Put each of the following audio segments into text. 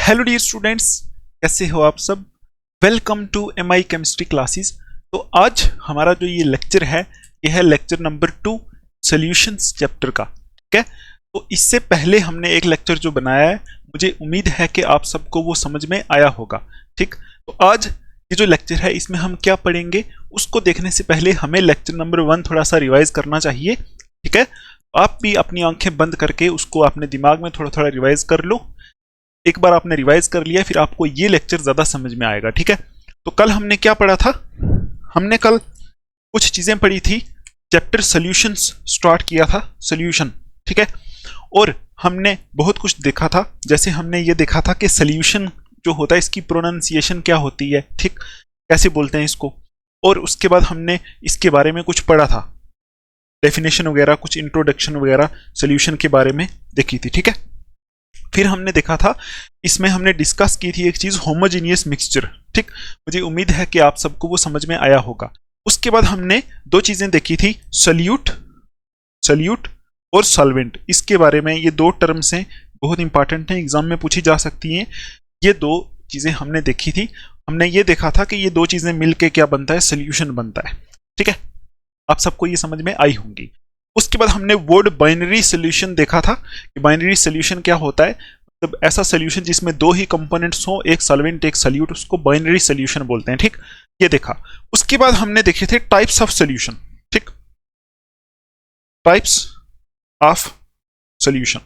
Hello dear students, कैसे हो आप सब। Welcome to MI chemistry classes. तो आज हमारा जो ये लेक्चर है, ये है लेक्चर नंबर 2 सॉल्यूशंस चैप्टर का। ठीक है, तो इससे पहले हमने एक लेक्चर जो बनाया है, मुझे उम्मीद है कि आप सबको वो समझ में आया होगा। ठीक, तो आज ये जो लेक्चर है इसमें हम क्या पढ़ेंगे उसको देखने से पहले हमें लेक्चर नंबर 1 थोड़ा सा रिवाइज करना चाहिए। ठीक है, आप भी अपनी आंखें बंद करके उसको अपने दिमाग में थोड़ा थोड़ा रिवाइज कर लो। एक बार आपने रिवाइज कर लिया फिर आपको ये लेक्चर ज्यादा समझ में आएगा। ठीक है, तो कल हमने क्या पढ़ा था, हमने कल कुछ चीजें पढ़ी थी। चैप्टर सॉल्यूशंस स्टार्ट किया था, सॉल्यूशन। ठीक है, और हमने बहुत कुछ देखा था। जैसे हमने ये देखा था कि सॉल्यूशन जो होता है इसकी प्रोनाउंसिएशन क्या होती है, ठीक, कैसे बोलते हैं इसको। और उसके बाद हमने इसके बारे में कुछ पढ़ा था, डेफिनेशन वगैरह, कुछ इंट्रोडक्शन वगैरह सॉल्यूशन के बारे में देखी थी। ठीक है, फिर हमने देखा था, इसमें हमने डिस्कस की थी एक चीज, होमोजेनियस मिक्सचर। ठीक, मुझे उम्मीद है कि आप सबको वो समझ में आया होगा। उसके बाद हमने दो चीजें देखी थी, सॉल्यूट और सॉल्वेंट। इसके बारे में ये दो टर्म्स हैं, बहुत इंपॉर्टेंट हैं, एग्जाम में पूछी जा सकती हैं। ये दो चीजें हमने देखी थी। हमने ये देखा था कि ये दो चीजें मिलके क्या बनता है, सोल्यूशन बनता है। ठीक है, आप सबको ये समझ में आई होंगी। उसके बाद हमने वर्ड बाइनरी सोल्यूशन देखा था कि बाइनरी सोल्यूशन क्या होता है, मतलब ऐसा सोल्यूशन जिसमें दो ही कंपोनेंट्स हो, एक सॉल्वेंट एक सॉल्यूट, उसको बाइनरी सोल्यूशन बोलते हैं। ठीक, ये देखा। उसके बाद हमने देखे थे टाइप्स ऑफ सोल्यूशन। ठीक, टाइप्स ऑफ सोल्यूशन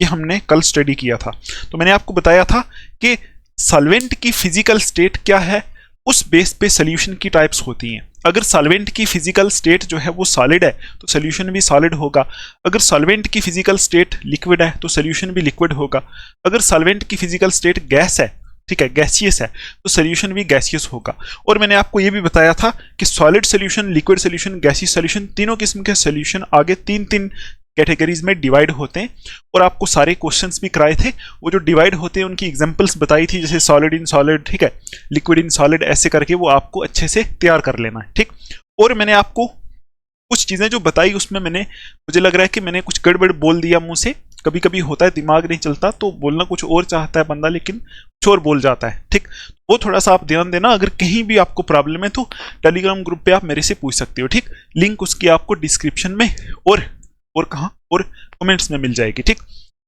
ये हमने कल स्टडी किया था। तो मैंने आपको बताया था कि सॉल्वेंट की फिजिकल स्टेट क्या है, उस बेस पे सोल्यूशन की टाइप्स होती हैं। अगर सॉल्वेंट की फिजिकल स्टेट जो है वो सॉलिड है तो सोल्यूशन भी सॉलिड होगा। अगर सॉल्वेंट की फिजिकल स्टेट लिक्विड है तो सोल्यूशन भी लिक्विड होगा। अगर सॉल्वेंट की फिजिकल स्टेट गैस है, ठीक है, गैसियस है, तो सोल्यूशन भी गैसियस होगा। और मैंने आपको ये भी बताया था कि solid solution, liquid solution, gaseous solution, तीनों किस्म के सोल्यूशन आगे तीन तीन कैटेगरीज में डिवाइड होते हैं। और आपको सारे क्वेश्चंस भी कराए थे, वो जो डिवाइड होते हैं उनकी एग्जांपल्स बताई थी, जैसे सॉलिड इन सॉलिड, ठीक है, लिक्विड इन सॉलिड, ऐसे करके वो आपको अच्छे से तैयार कर लेना है। ठीक, और मैंने आपको कुछ चीजें जो बताई उसमें मुझे लग रहा है कि मैंने कुछ गड़बड़ बोल दिया मुंह से। कभी कभी होता है, दिमाग नहीं चलता तो बोलना कुछ और चाहता है बंदा लेकिन कुछ और बोल जाता है। ठीक, वो थोड़ा सा आप ध्यान देना। अगर कहीं भी आपको प्रॉब्लम है तो टेलीग्राम ग्रुप पे आप मेरे से पूछ सकते हो। ठीक, लिंक उसकी आपको डिस्क्रिप्शन में और कहां, और कमेंट्स में मिल जाएगी। ठीक,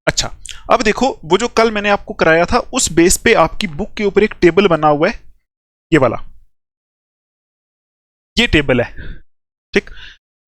अच्छा, अब देखो, वो जो कल मैंने आपको कराया था उस बेस पे आपकी बुक के ऊपर एक टेबल बना हुआ है, ये वाला, ये टेबल है। ठीक,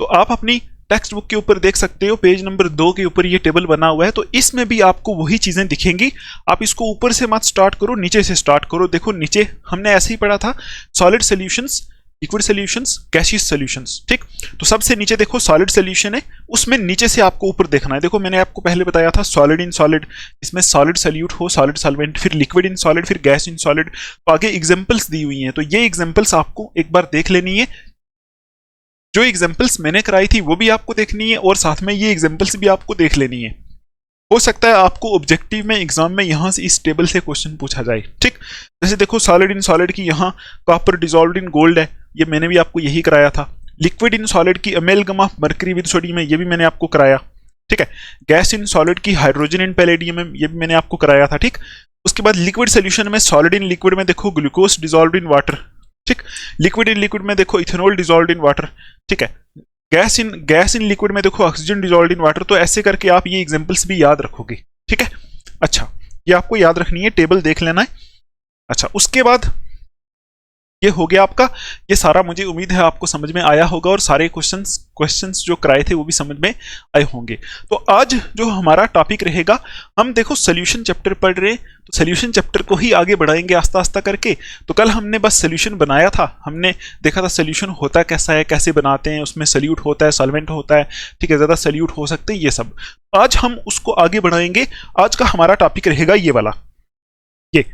तो आप अपनी टेक्स्ट बुक के ऊपर देख सकते हो, पेज नंबर 2 के ऊपर ये टेबल बना हुआ है। तो इसमें भी आपको वही चीजें दिखेंगी। आप इसको ऊपर से मत स्टार्ट करो, नीचे से स्टार्ट करो। देखो नीचे हमने ऐसे ही पढ़ा था, solid solutions, liquid solutions, gaseous solutions. ठीक, तो सबसे नीचे देखो सॉलिड सॉल्यूशन है, उसमें नीचे से आपको ऊपर देखना है। देखो मैंने आपको पहले बताया था सॉलिड इन सॉलिड, इसमें सॉलिड सॉल्यूट हो, सॉलिड सॉल्वेंट, फिर लिक्विड इन सॉलिड, फिर गैस इन सॉलिड। तो आगे एग्जांपल्स दी हुई हैं, तो ये एग्जांपल्स आपको एक बार देख लेनी है। जो एग्जांपल्स मैंने कराई थी वो भी आपको देखनी है और साथ में ये एग्जांपल्स भी आपको देख लेनी है। हो सकता है आपको ऑब्जेक्टिव में, एग्जाम में यहां से इस टेबल से क्वेश्चन पूछा जाए। ठीक, जैसे देखो सॉलिड इन सॉलिड की यहाँ कॉपर डिसॉल्व्ड इन गोल्ड है, ये मैंने भी आपको यही कराया था। लिक्विड इन सॉलिड की amalgam of mercury with sodium है, ये भी मैंने आपको कराया। ठीक है, गैस इन सॉलिड की हाइड्रोजन इन पैलेडियम है, ये भी मैंने आपको कराया था। ठीक, उसके बाद लिक्विड सोल्यूशन में सॉलिड इन लिक्विड में देखो ग्लूकोज डिसॉल्व्ड इन वाटर। ठीक, लिक्विड इन लिक्विड में देखो इथेनॉल डिसॉल्व्ड इन वाटर। ठीक है, गैस इन लिक्विड में देखो ऑक्सीजन डिसॉल्व्ड इन वाटर। तो ऐसे करके आप ये एग्जांपल्स भी याद रखोगे। ठीक है, अच्छा, ये आपको याद रखनी है, टेबल देख लेना है। अच्छा, उसके बाद ये हो गया आपका, ये सारा मुझे उम्मीद है आपको समझ में आया होगा और सारे क्वेश्चंस जो कराए थे वो भी समझ में आए होंगे। तो आज जो हमारा टॉपिक रहेगा, हम देखो सॉल्यूशन चैप्टर पढ़ रहे हैं, तो सॉल्यूशन चैप्टर को ही आगे बढ़ाएंगे आस्ता आस्ता करके। तो कल हमने बस सॉल्यूशन बनाया था, हमने देखा था सॉल्यूशन होता कैसा है, कैसे बनाते हैं, उसमें सॉल्यूट होता है, सॉल्वेंट होता है, ठीक है, ज्यादा सॉल्यूट हो सकते हैं, ये सब आज हम उसको आगे बढ़ाएंगे। आज का हमारा टॉपिक रहेगा ये वाला, ये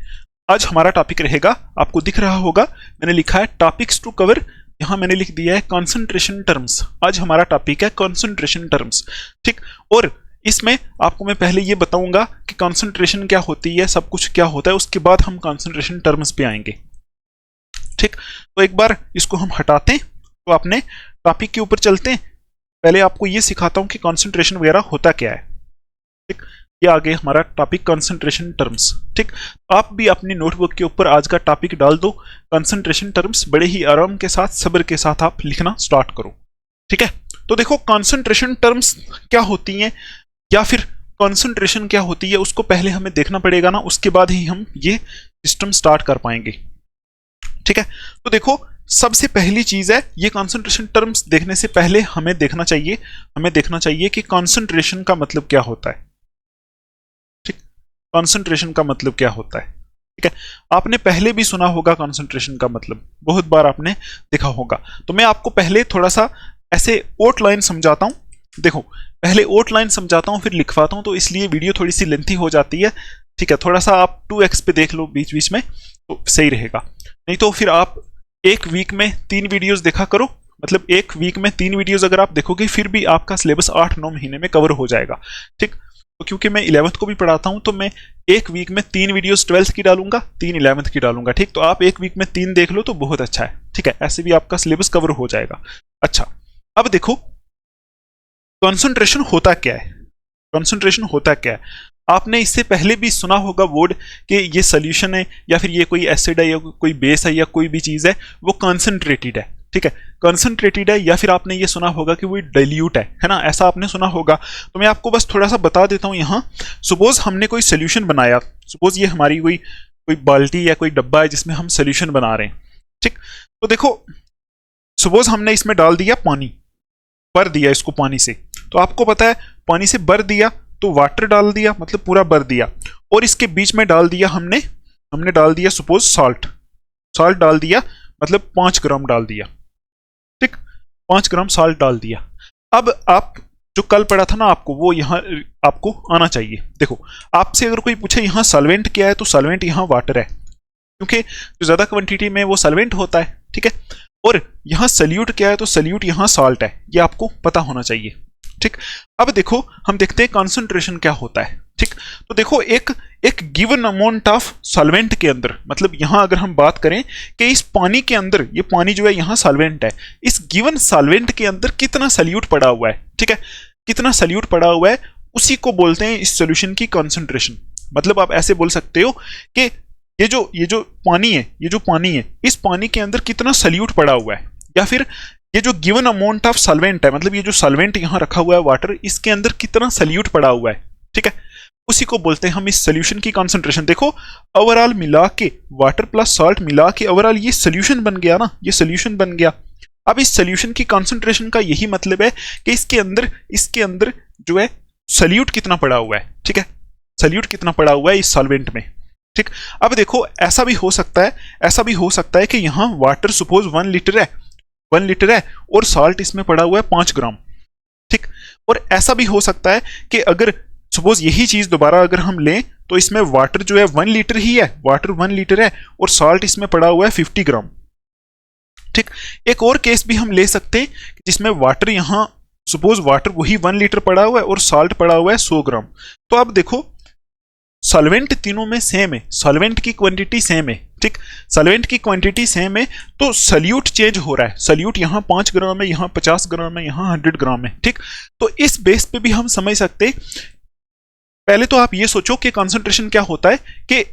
आज हमारा टॉपिक रहेगा, आपको दिख रहा होगा मैंने लिखा है टॉपिक्स टू कवर, यहां मैंने लिख दिया है कंसंट्रेशन टर्म्स। आज हमारा टॉपिक है कंसंट्रेशन टर्म्स। ठीक, और इसमें आपको मैं पहले ये बताऊंगा कि कंसंट्रेशन क्या होती है, सब कुछ क्या होता है, उसके बाद हम कंसंट्रेशन टर्म्स पे आएंगे। ठीक, तो एक बार इसको हम हटाते हैं तो अपने टॉपिक के ऊपर चलते हैं। पहले आपको ये सिखाता हूं कि कंसंट्रेशन वगैरह होता क्या है। ठीक, ये आ गया हमारा टॉपिक कंसंट्रेशन टर्म्स। ठीक, आप भी अपनी नोटबुक के ऊपर आज का टॉपिक डाल दो कंसंट्रेशन टर्म्स, बड़े ही आराम के साथ सब्र के साथ आप लिखना स्टार्ट करो। ठीक है, तो देखो कंसंट्रेशन टर्म्स क्या होती हैं या फिर कंसंट्रेशन क्या होती है उसको पहले हमें देखना पड़ेगा ना, उसके बाद ही हम ये सिस्टम स्टार्ट कर पाएंगे। ठीक है, तो देखो सबसे पहली चीज है, ये कंसंट्रेशन टर्म्स देखने से पहले हमें देखना चाहिए कि कंसंट्रेशन का मतलब क्या होता है। ठीक, कंसंट्रेशन का मतलब क्या होता है। ठीक है, आपने पहले भी सुना होगा कंसंट्रेशन का मतलब, बहुत बार आपने देखा होगा। तो मैं आपको पहले थोड़ा सा ऐसे आउटलाइन समझाता हूं। देखो पहले आउटलाइन समझाता हूं फिर लिखवाता हूं, तो इसलिए वीडियो थोड़ी सी लेंथी हो जाती है। ठीक है, थोड़ा सा आप 2x पे देख लो बीच बीच में तो सही रहेगा, नहीं तो फिर आप एक वीक में 3 वीडियोस देखा करो, मतलब एक वीक में 3 वीडियोस अगर आप देखोगे फिर भी आपका सिलेबस 8-9 महीने में कवर हो जाएगा। ठीक, तो क्योंकि मैं 11th को भी पढ़ाता हूं तो मैं एक वीक में 3 वीडियोस 12th की डालूंगा, 3 11th की डालूंगा। ठीक, तो आप एक वीक में 3 देख लो तो बहुत अच्छा है। ठीक है, ऐसे भी आपका सिलेबस कवर हो जाएगा। अच्छा, अब देखो कंसंट्रेशन होता क्या है। कंसंट्रेशन होता क्या है, आपने इससे पहले भी सुना होगा वर्ड कि ये सोल्यूशन है या फिर ये कोई एसिड है या कोई बेस है या कोई भी चीज है वो कंसंट्रेटेड है। ठीक है, कंसंट्रेटेड है, या फिर आपने ये सुना होगा कि वो डाइल्यूट है ना, ऐसा आपने सुना होगा। तो मैं आपको बस थोड़ा सा बता देता हूं यहाँ। सपोज हमने कोई सोल्यूशन बनाया, सपोज ये हमारी कोई बाल्टी या कोई डब्बा है जिसमें हम सोल्यूशन बना रहे हैं। ठीक, तो देखो सपोज हमने इसमें डाल दिया पानी, भर दिया इसको पानी से, तो आपको पता है पानी से भर दिया तो वाटर डाल दिया, मतलब पूरा भर दिया, और इसके बीच में डाल दिया हमने डाल दिया सपोज साल्ट डाल दिया, मतलब 5 ग्राम डाल दिया। ठीक, 5 ग्राम साल्ट डाल दिया। अब आप जो कल पढ़ा था ना आपको, वो यहाँ आपको आना चाहिए। देखो आपसे अगर कोई पूछे यहाँ सॉल्वेंट क्या है, तो सॉल्वेंट यहाँ वाटर है, क्योंकि जो ज्यादा क्वांटिटी में वो सॉल्वेंट होता है। ठीक है, और यहाँ सल्यूट क्या है, तो सल्यूट यहाँ साल्ट है, ये आपको पता होना चाहिए। ठीक, अब देखो हम देखते हैं कंसंट्रेशन क्या होता है। ठीक, तो देखो एक गिवन अमाउंट ऑफ सॉल्वेंट के अंदर, मतलब यहां अगर हम बात करें कि इस पानी के अंदर, ये पानी जो है यहां सॉल्वेंट है, इस गिवन सॉल्वेंट के अंदर कितना सल्यूट पड़ा हुआ है। ठीक है, कितना सल्यूट पड़ा हुआ है उसी को बोलते हैं इस सॉल्यूशन की कंसंट्रेशन। मतलब आप ऐसे बोल सकते हो कि ये जो पानी है इस पानी के अंदर कितना सल्यूट पड़ा हुआ है, या फिर ये जो गिवन अमाउंट ऑफ सॉल्वेंट है, मतलब ये जो सॉल्वेंट यहां रखा हुआ है वाटर, इसके अंदर कितना सल्यूट पड़ा हुआ है। ठीक है, उसी को बोलते हैं हम इस सॉल्यूशन की कंसंट्रेशन। देखो ओवरऑल मिला के वाटर प्लस सॉल्ट मिला के ओवरऑल ये सॉल्यूशन बन गया ना, ये सॉल्यूशन बन गया। अब इस सॉल्यूशन की कंसंट्रेशन का यही मतलब है कि इसके अंदर जो है सल्यूट कितना पड़ा हुआ है। ठीक है, सल्यूट कितना पड़ा हुआ है इस सॉल्वेंट में। ठीक, अब देखो ऐसा भी हो सकता है कि यहाँ वाटर सपोज 1 लीटर है और सॉल्ट इसमें पड़ा हुआ है 5 ग्राम। ठीक, और ऐसा भी हो सकता है कि अगर सपोज यही चीज दोबारा अगर हम लें तो इसमें वाटर जो है 1 लीटर ही है, वाटर 1 लीटर है और सॉल्ट इसमें पड़ा हुआ है 50 ग्राम। ठीक, एक और केस भी हम ले सकते हैं जिसमें वाटर यहां सपोज वाटर वही 1 लीटर पड़ा हुआ है और सॉल्ट पड़ा हुआ है 100 ग्राम। तो अब देखो सॉल्वेंट तीनों में सेम है, सॉल्वेंट की क्वांटिटी सेम है। ठीक, सॉल्वेंट की क्वांटिटी सेम है तो सल्यूट चेंज हो रहा है, सल्यूट यहाँ 5 ग्राम है, यहाँ 50 ग्राम है, यहाँ 100 ग्राम है। ठीक, तो इस बेस पे भी हम समझ सकते हैं। पहले तो आप ये सोचो कि कंसंट्रेशन क्या होता है कि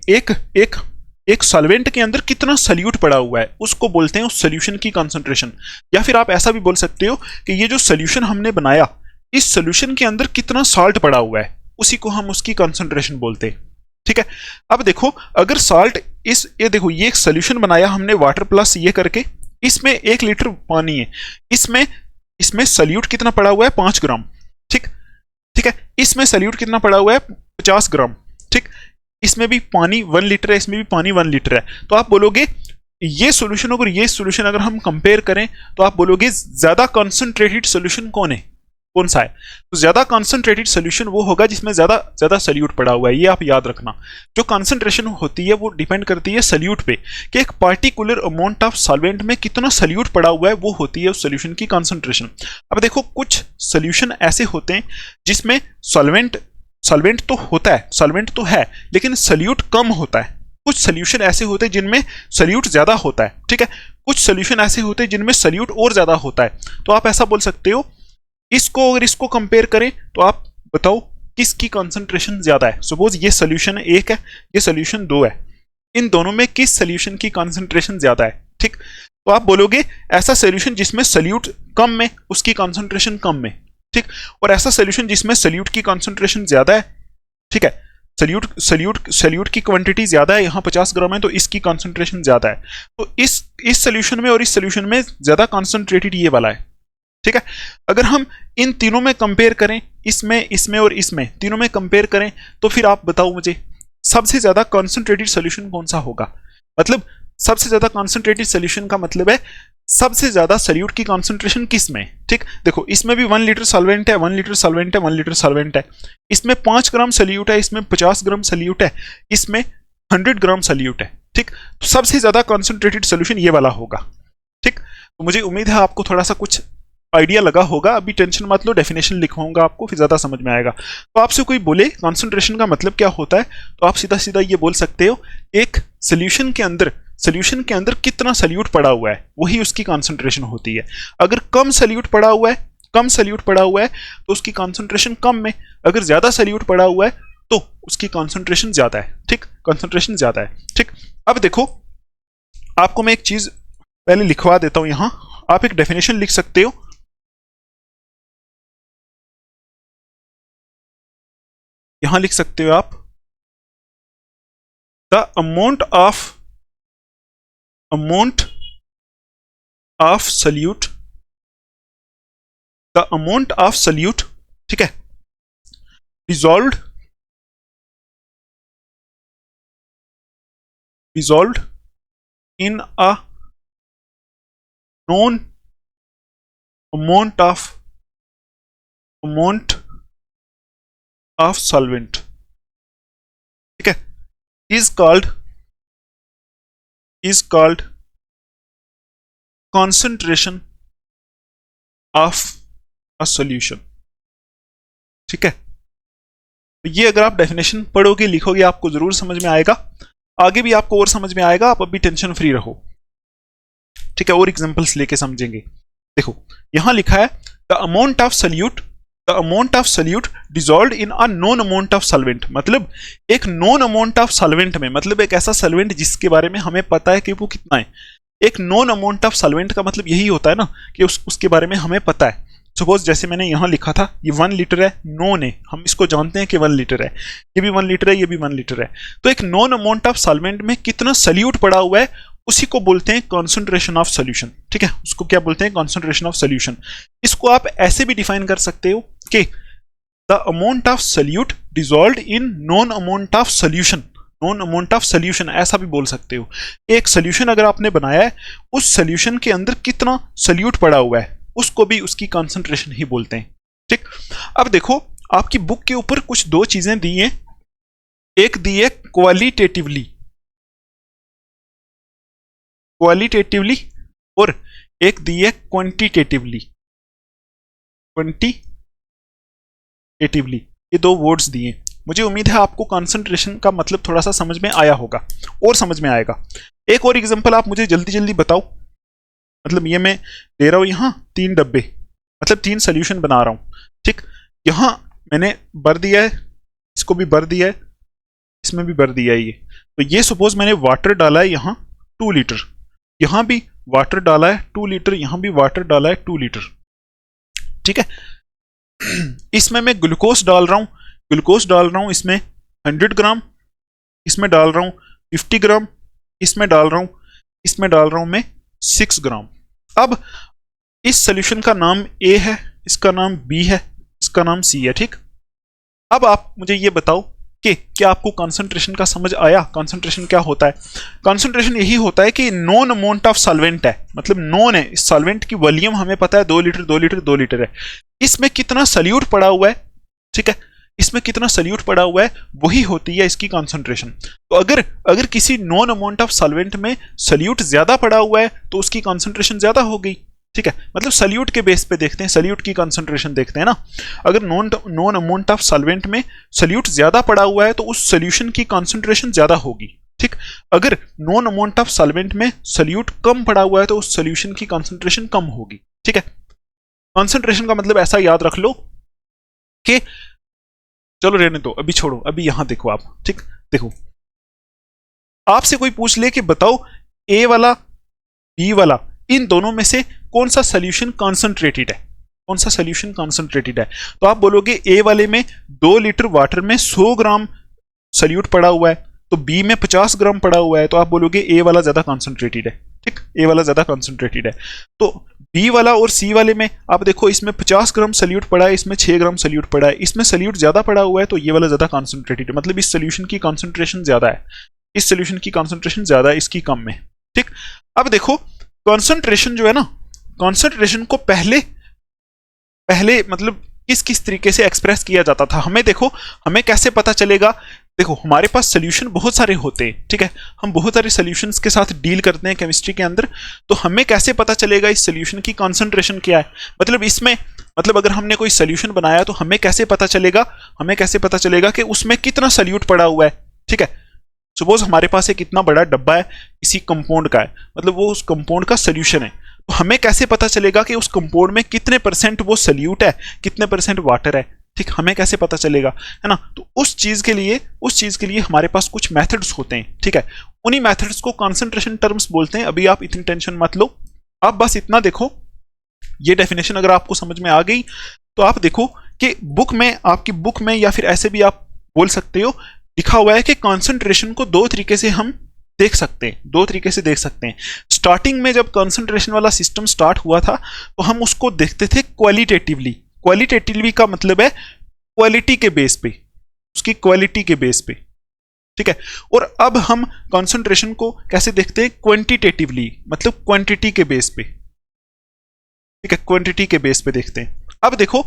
एक सॉल्वेंट के अंदर कितना सल्यूट पड़ा हुआ है उसको बोलते हैं उस सॉल्यूशन की कंसंट्रेशन। या फिर आप ऐसा भी बोल सकते हो कि ये जो सॉल्यूशन हमने बनाया इस सॉल्यूशन के अंदर कितना सॉल्ट पड़ा हुआ है उसी को हम उसकी कंसंट्रेशन बोलते हैं। ठीक है, अब देखो अगर सॉल्ट ये देखो ये एक सॉल्यूशन बनाया हमने वाटर प्लस ये करके, इसमें 1 लीटर पानी है, इसमें सल्यूट कितना पड़ा हुआ है 5 ग्राम। ठीक है, इसमें सल्यूट कितना पड़ा हुआ है 50 ग्राम। ठीक, इसमें भी पानी 1 लीटर है, इसमें भी पानी 1 लीटर है। तो आप बोलोगे ये सॉल्यूशन अगर हम कंपेयर करें तो आप बोलोगे ज्यादा कंसंट्रेटेड सॉल्यूशन कौन सा है। तो ज्यादा कंसंट्रेटेड सॉल्यूशन वो होगा जिसमें ज्यादा सल्यूट पड़ा हुआ है। ये आप याद रखना, जो कंसंट्रेशन होती है वो डिपेंड करती है सल्यूट पे कि एक पार्टिकुलर अमाउंट ऑफ सॉल्वेंट में कितना सल्यूट पड़ा हुआ है, वो होती है उस सॉल्यूशन की कंसंट्रेशन। अब देखो कुछ सॉल्यूशन ऐसे होते हैं जिसमें सॉल्वेंट तो है लेकिन सल्यूट कम होता है। कुछ सॉल्यूशन ऐसे होते हैं जिनमें सल्यूट ज्यादा होता है। ठीक है, कुछ सॉल्यूशन ऐसे होते हैं जिनमें सल्यूट और ज्यादा होता है। तो आप ऐसा बोल सकते हो, अगर इसको कंपेयर करें तो आप बताओ किसकी कॉन्सेंट्रेशन ज्यादा है। सपोज ये सोल्यूशन 1 है, ये सोल्यूशन 2 है, इन दोनों में किस सोल्यूशन की कॉन्सेंट्रेशन ज्यादा है। ठीक, तो आप बोलोगे ऐसा सोल्यूशन जिसमें सोल्यूट कम में उसकी कॉन्सेंट्रेशन कम में। ठीक, और ऐसा सोल्यूशन जिसमें सोल्यूट की कॉन्सेंट्रेशन ज्यादा है। ठीक है, सोल्यूट की क्वांटिटी ज्यादा है, यहाँ 50 ग्राम है तो इसकी कॉन्सेंट्रेशन ज्यादा है। तो इस सोल्यूशन में और इस सोल्यूशन में ज्यादा कॉन्सेंट्रेटेड ये वाला है। ठीक है, अगर हम इन तीनों में कंपेयर करें, इसमें और इसमें तीनों में कंपेयर करें, तो फिर आप बताओ मुझे सबसे ज्यादा कॉन्सेंट्रेटेड सोल्यूशन कौन सा होगा। मतलब सबसे ज्यादा कॉन्सेंट्रेटेड सोल्यूशन का मतलब है सबसे ज्यादा सोल्यूट की कॉन्सेंट्रेशन किस में। ठीक, देखो इसमें भी 1 लीटर सॉल्वेंट है, 1 लीटर सॉल्वेंट है, 1 लीटर सॉल्वेंट है, इसमें 5 ग्राम सोल्यूट है, इसमें 50 ग्राम सोल्यूट है, इसमें 100 ग्राम सोल्यूट है। ठीक, तो सबसे ज्यादा कॉन्सेंट्रेटेड सोल्यूशन ये वाला होगा। ठीक, तो मुझे उम्मीद है आपको थोड़ा सा कुछ आइडिया लगा होगा। अभी टेंशन मत लो, डेफिनेशन लिखवाऊंगा आपको, फिर ज्यादा समझ में आएगा। तो आपसे कोई बोले कॉन्सेंट्रेशन का मतलब क्या होता है, तो आप सीधा सीधा ये बोल सकते हो एक सोल्यूशन के अंदर कितना सोल्यूट पड़ा हुआ है वही उसकी कॉन्सेंट्रेशन होती है। अगर कम सोल्यूट पड़ा हुआ है तो उसकी कॉन्सेंट्रेशन कम में, अगर ज्यादा सोल्यूट पड़ा हुआ है तो उसकी कॉन्सेंट्रेशन ज्यादा है। ठीक, कॉन्सेंट्रेशन ज्यादा है। ठीक, अब देखो आपको मैं एक चीज पहले लिखवा देता हूं, यहां आप एक डेफिनेशन लिख सकते हो। यहां लिख सकते हो आप the amount of solute, the amount of solute, ठीक है, dissolved in a known amount of solvent, ठीक है, is called concentration of a solution। ठीक है, तो ये अगर आप डेफिनेशन पढ़ोगे लिखोगे आपको जरूर समझ में आएगा, आगे भी आपको और समझ में आएगा। आप अभी टेंशन फ्री रहो। ठीक है, और एग्जांपल्स लेके समझेंगे। देखो यहां लिखा है the amount of solute dissolved in a known amount of solvent. मतलब एक नोन अमाउंट ऑफ सॉल्वेंट में, मतलब एक ऐसा सॉल्वेंट जिसके बारे में हमें पता है कि वो कितना है। एक नोन अमाउंट ऑफ सॉल्वेंट का मतलब यही होता है ना कि उसके बारे में हमें पता है। सपोज जैसे मैंने यहां लिखा था ये 1 लीटर है, नोन है, हम इसको जानते हैं कि 1 लीटर है, ये भी 1 लीटर है, ये भी 1 लीटर है। तो एक नोन अमाउंट ऑफ सॉल्वेंट में कितना सोल्यूट पड़ा हुआ है उसी को बोलते हैं कॉन्सेंट्रेशन ऑफ सोल्यूशन। ठीक है, उसको क्या बोलते हैं, कॉन्सेंट्रेशन ऑफ सोल्यूशन। इसको आप ऐसे भी डिफाइन कर सकते हो कि the amount of solute dissolved in non amount of solution, ऐसा भी बोल सकते हो। एक सोल्यूशन अगर आपने बनाया है, उस सोल्यूशन के अंदर कितना सोल्यूट पड़ा हुआ है उसको भी उसकी कॉन्सेंट्रेशन ही बोलते हैं। ठीक, अब देखो आपकी बुक के ऊपर कुछ दो चीजें दी हैं, एक दी है क्वालिटेटिवली और एक दी है क्वांटिटेटिवली। ये दो वर्ड्स दिए। मुझे उम्मीद है आपको कॉन्सेंट्रेशन का मतलब थोड़ा सा समझ में आया होगा और समझ में आएगा। एक और एग्जांपल आप मुझे जल्दी जल्दी बताओ। मतलब ये मैं दे रहा हूं यहां 3 डब्बे, मतलब 3 सोल्यूशन बना रहा हूं। ठीक, यहां मैंने भर दिया है, इसको भी भर दिया है, इसमें भी भर दिया है। ये तो ये सपोज मैंने वाटर डाला है यहां 2 लीटर, यहां भी वाटर डाला है 2 लीटर, यहां भी वाटर डाला है 2 लीटर। ठीक है, इसमें मैं ग्लूकोज डाल रहा हूं इसमें 100 ग्राम, इसमें डाल रहा हूं 50 ग्राम, इसमें डाल रहा हूं मैं 6 ग्राम। अब इस सोल्यूशन का नाम ए है, इसका नाम बी है, इसका नाम सी है। ठीक, अब आप मुझे ये बताओ कि क्या आपको कॉन्सेंट्रेशन का समझ आया। कॉन्सेंट्रेशन क्या होता है, कॉन्सेंट्रेशन यही होता है कि नॉन अमाउंट ऑफ सॉल्वेंट है, मतलब नॉन है, इस सॉल्वेंट की वॉल्यूम हमें पता है 2 लीटर 2 लीटर 2 लीटर है, इसमें कितना सोल्यूट पड़ा हुआ है। ठीक है, इसमें कितना सोल्यूट पड़ा हुआ है वही होती है इसकी कॉन्सेंट्रेशन। तो अगर किसी नॉन अमाउंट ऑफ सॉल्वेंट में सोल्यूट ज्यादा पड़ा हुआ है तो उसकी कॉन्सेंट्रेशन ज्यादा हो गई। ठीक है, मतलब सोल्यूट के बेस पे देखते हैं, सोल्यूट की कॉन्सेंट्रेशन देखते हैं ना। अगर नॉन अमाउंट ऑफ सॉल्वेंट में सोल्यूट ज्यादा पड़ा हुआ है तो उस सोल्यूशन की कॉन्सेंट्रेशन ज्यादा होगी। ठीक, अगर नॉन अमाउंट ऑफ सॉल्वेंट में सोल्यूट कम पड़ा हुआ है तो उस सोल्यूशन की कॉन्सेंट्रेशन कम होगी। ठीक है, कॉन्सेंट्रेशन का मतलब ऐसा याद रख लो कि चलो रहने दो, अभी छोड़ो, अभी यहां देखो आप, ठीक। देखो, आपसे कोई पूछ ले कि बताओ ए वाला बी वाला, इन दोनों में से कौन सा सोल्यूशन कॉन्सेंट्रेटेड है, कौन सा सोल्यूशन कॉन्सेंट्रेटेड है, तो आप बोलोगे ए वाले में 2 लीटर वाटर में 100 ग्राम सोल्यूट पड़ा हुआ है, तो बी में 50 ग्राम पड़ा हुआ है, तो आप बोलोगे ए वाला ज्यादा कॉन्सेंट्रेटेड है, ठीक, ए वाला ज्यादा कॉन्सेंट्रेटेड है। तो बी वाला और सी वाले में आप देखो, इसमें 50 ग्राम सोल्यूट पड़ा है, इसमें 6 ग्राम सोल्यूट पड़ा है, इसमें सोल्यूट ज्यादा पड़ा हुआ है, तो ये वाला ज्यादा कॉन्सेंट्रेटेड है, मतलब इस सोल्यूशन की कॉन्सेंट्रेशन ज्यादा है, इस सोल्यूशन की कॉन्सेंट्रेशन ज्यादा है, इसकी कम में, ठीक। अब देखो कॉन्सेंट्रेशन जो है ना, कॉन्सेंट्रेशन को पहले पहले मतलब किस किस तरीके से एक्सप्रेस किया जाता था, हमें देखो, हमें कैसे पता चलेगा। देखो हमारे पास सोल्यूशन बहुत सारे होते हैं, ठीक है, हम बहुत सारे सोल्यूशंस के साथ डील करते हैं केमिस्ट्री के अंदर, तो हमें कैसे पता चलेगा इस सोल्यूशन की कॉन्सेंट्रेशन क्या है, मतलब इसमें, मतलब अगर हमने कोई सोल्यूशन बनाया तो हमें कैसे पता चलेगा, हमें कैसे पता चलेगा कि उसमें कितना सोल्यूट पड़ा हुआ है, ठीक है। सपोज हमारे पास एक इतना बड़ा डब्बा है, किसी कंपाउंड का है, मतलब वो उस कंपाउंड का सोल्यूशन है, तो हमें कैसे पता चलेगा कि उस कंपाउंड में कितने परसेंट वो सोल्यूट है, कितने परसेंट वाटर है, ठीक, हमें कैसे पता चलेगा, है ना। तो उस चीज के लिए हमारे पास कुछ मेथड्स होते हैं, ठीक है, उन्हीं मेथड्स को कंसंट्रेशन टर्म्स बोलते हैं। अभी आप इतनी टेंशन मत लो, आप बस इतना देखो, ये डेफिनेशन अगर आपको समझ में आ गई तो आप देखो कि बुक में, आपकी बुक में, या फिर ऐसे भी आप बोल सकते हो, लिखा हुआ है कि कंसंट्रेशन को 2 तरीके से हम देख सकते हैं, 2 तरीके से देख सकते हैं। स्टार्टिंग में जब कंसंट्रेशन वाला सिस्टम स्टार्ट हुआ था तो हम उसको देखते थे क्वालिटेटिवली, क्वालिटेटिवली का मतलब है क्वालिटी के बेस पे, उसकी क्वालिटी के बेस पे, ठीक है। और अब हम कंसंट्रेशन को कैसे देखते हैं, क्वांटिटेटिवली, मतलब क्वांटिटी के बेस पे, ठीक है, क्वांटिटी के बेस पे देखते हैं। अब देखो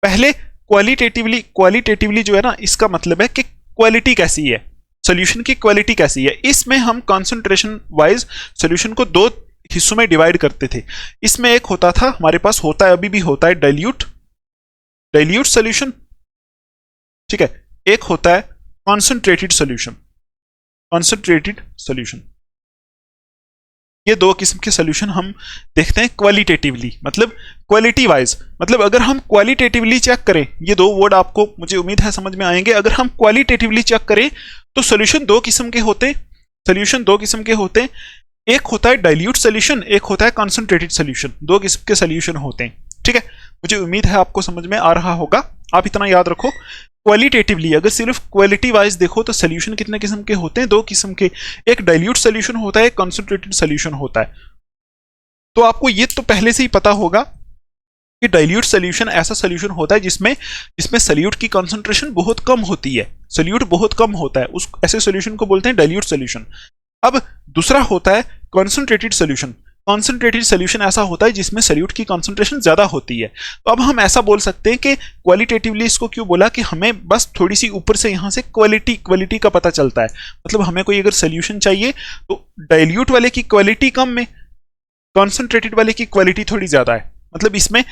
पहले क्वालिटेटिवली जो है ना, इसका मतलब है कि क्वालिटी कैसी है, सॉल्यूशन की क्वालिटी कैसी है। इसमें हम कंसंट्रेशन वाइज सॉल्यूशन को 2 हिस्सों में डिवाइड करते थे। इसमें एक होता था, हमारे पास होता है, अभी भी होता है, डाइल्यूट सॉल्यूशन, ठीक है, एक होता है कॉन्सेंट्रेटेड सॉल्यूशन। ये 2 किस्म के सॉल्यूशन हम देखते हैं क्वालिटेटिवली, मतलब क्वालिटी वाइज, मतलब अगर हम क्वालिटेटिवली चेक करें, ये 2 वर्ड आपको मुझे उम्मीद है समझ में आएंगे। अगर हम क्वालिटेटिवली चेक करें तो सॉल्यूशन 2 किस्म के होते हैं, सॉल्यूशन 2 किस्म के होते हैं, एक होता है डाइल्यूट सॉल्यूशन, एक होता है कॉन्सेंट्रेटेड सॉल्यूशन, 2 किस्म के सॉल्यूशन होते हैं, ठीक है। मुझे उम्मीद है आपको समझ में आ रहा होगा। आप इतना याद रखो, क्वालिटेटिवली अगर सिर्फ क्वालिटी वाइज देखो तो सोल्यूशन कितने किस्म के होते हैं, 2 किस्म के, एक डाइल्यूट सोल्यूशन होता है, एक कंसंट्रेटेड सोल्यूशन होता है। तो आपको ये तो पहले से ही पता होगा कि डाइल्यूट सोल्यूशन ऐसा सोल्यूशन होता है जिसमें सोल्यूट की कंसंट्रेशन बहुत कम होती है, सोल्यूट बहुत कम होता है, उस ऐसे सोल्यूशन को बोलते हैं डाइल्यूट सोल्यूशन। अब दूसरा होता है कंसंट्रेटेड सोल्यूशन। कॉन्सेंट्रेटेड सोल्यूशन ऐसा होता है जिसमें सोल्यूट की कॉन्सेंट्रेशन ज्यादा होती है। तो अब हम ऐसा बोल सकते हैं कि क्वालिटेटिवली इसको क्यों बोला कि हमें बस थोड़ी सी ऊपर से यहां से क्वालिटी का पता चलता है, मतलब हमें कोई अगर सोल्यूशन चाहिए तो डाइल्यूट वाले की क्वालिटी कम में, कॉन्सेंट्रेटेड वाले की क्वालिटी थोड़ी ज्यादा है। मतलब इसमें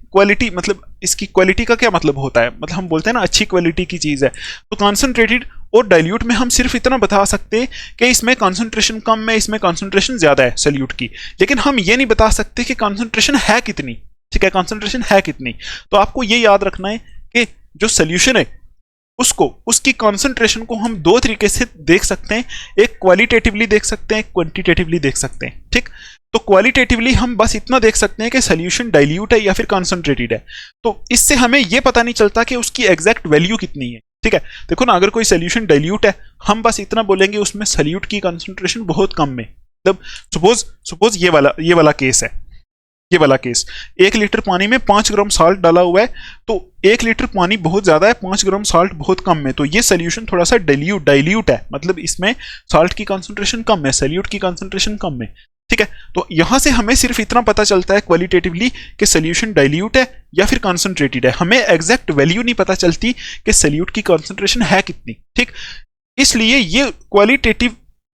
क्वालिटी, मतलब इसकी क्वालिटी का क्या मतलब होता है, मतलब हम बोलते हैं ना अच्छी क्वालिटी की चीज है। तो कॉन्सेंट्रेटेड और डाइल्यूट में हम सिर्फ इतना बता सकते हैं कि इसमें कॉन्सेंट्रेशन कम है, इसमें कॉन्सेंट्रेशन ज्यादा है सोल्यूट की, लेकिन हम ये नहीं बता सकते कि कॉन्सेंट्रेशन है कितनी, ठीक है, कॉन्सेंट्रेशन है कितनी। तो आपको ये याद रखना है कि जो सोल्यूशन है उसकी कॉन्सेंट्रेशन को हम 2 तरीके से देख सकते हैं, एक क्वालिटेटिवली देख सकते हैं, क्वांटिटेटिवली देख सकते हैं, ठीक। तो क्वालिटेटिवली हम बस इतना देख सकते हैं कि सोल्यूशन डाइल्यूट है या फिर कॉन्सेंट्रेटेड है, तो इससे हमें यह पता नहीं चलता कि उसकी एग्जैक्ट वैल्यू कितनी है, ठीक है। देखो ना, अगर कोई सोल्यूशन डाइल्यूट है, हम बस इतना बोलेंगे उसमें सोल्यूट की कंसंट्रेशन बहुत कम में, मतलब सपोज ये वाला केस है, ये वाला केस 1 लीटर पानी में 5 ग्राम साल्ट डाला हुआ है, तो 1 लीटर पानी बहुत ज्यादा है, 5 ग्राम साल्ट बहुत कम है, तो ये सोल्यूशन थोड़ा सा डाइल्यूट है, मतलब इसमें साल्ट की कंसंट्रेशन कम है, सोल्यूट की कंसंट्रेशन कम है, ठीक है। तो यहां से हमें सिर्फ इतना पता चलता है क्वालिटेटिवली कि सोल्यूशन डाइल्यूट है या फिर कॉन्सेंट्रेटेड है, हमें एग्जैक्ट वैल्यू नहीं पता चलती कि सोल्यूट की कॉन्सेंट्रेशन है कितनी, ठीक। इसलिए ये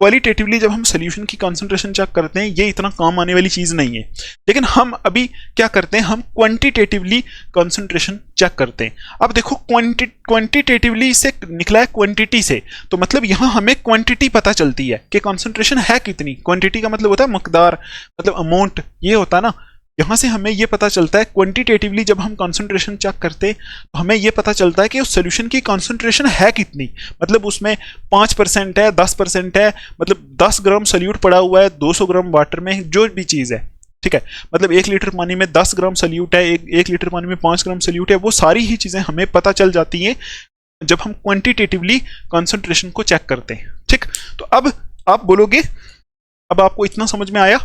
क्वालिटेटिवली जब हम सोल्यूशन की कंसंट्रेशन चेक करते हैं, ये इतना काम आने वाली चीज नहीं है। लेकिन हम अभी क्या करते हैं, हम क्वांटिटेटिवली कंसंट्रेशन चेक करते हैं। अब देखो क्वांटिटेटिवली से निकला है क्वांटिटी से, तो मतलब यहां हमें क्वांटिटी पता चलती है कि कंसंट्रेशन है कितनी। क्वांटिटी का मतलब होता है मकदार, मतलब अमाउंट, ये होता है ना, यहाँ से हमें ये पता चलता है क्वांटिटेटिवली जब हम कॉन्सेंट्रेशन चेक करते हैं तो हमें ये पता चलता है कि उस सोल्यूशन की कॉन्सेंट्रेशन है कितनी, मतलब उसमें 5% है, 10% है, मतलब 10 ग्राम सल्यूट पड़ा हुआ है 200 ग्राम वाटर में, जो भी चीज़ है, ठीक है, मतलब 1 लीटर पानी में 10 ग्राम सल्यूट है, एक लीटर पानी में 5 ग्राम सल्यूट है, वो सारी ही चीज़ें हमें पता चल जाती हैं जब हम क्वांटिटेटिवली कॉन्सेंट्रेशन को चेक करते हैं। ठीक, तो अब आप बोलोगे, अब आपको इतना समझ में आया?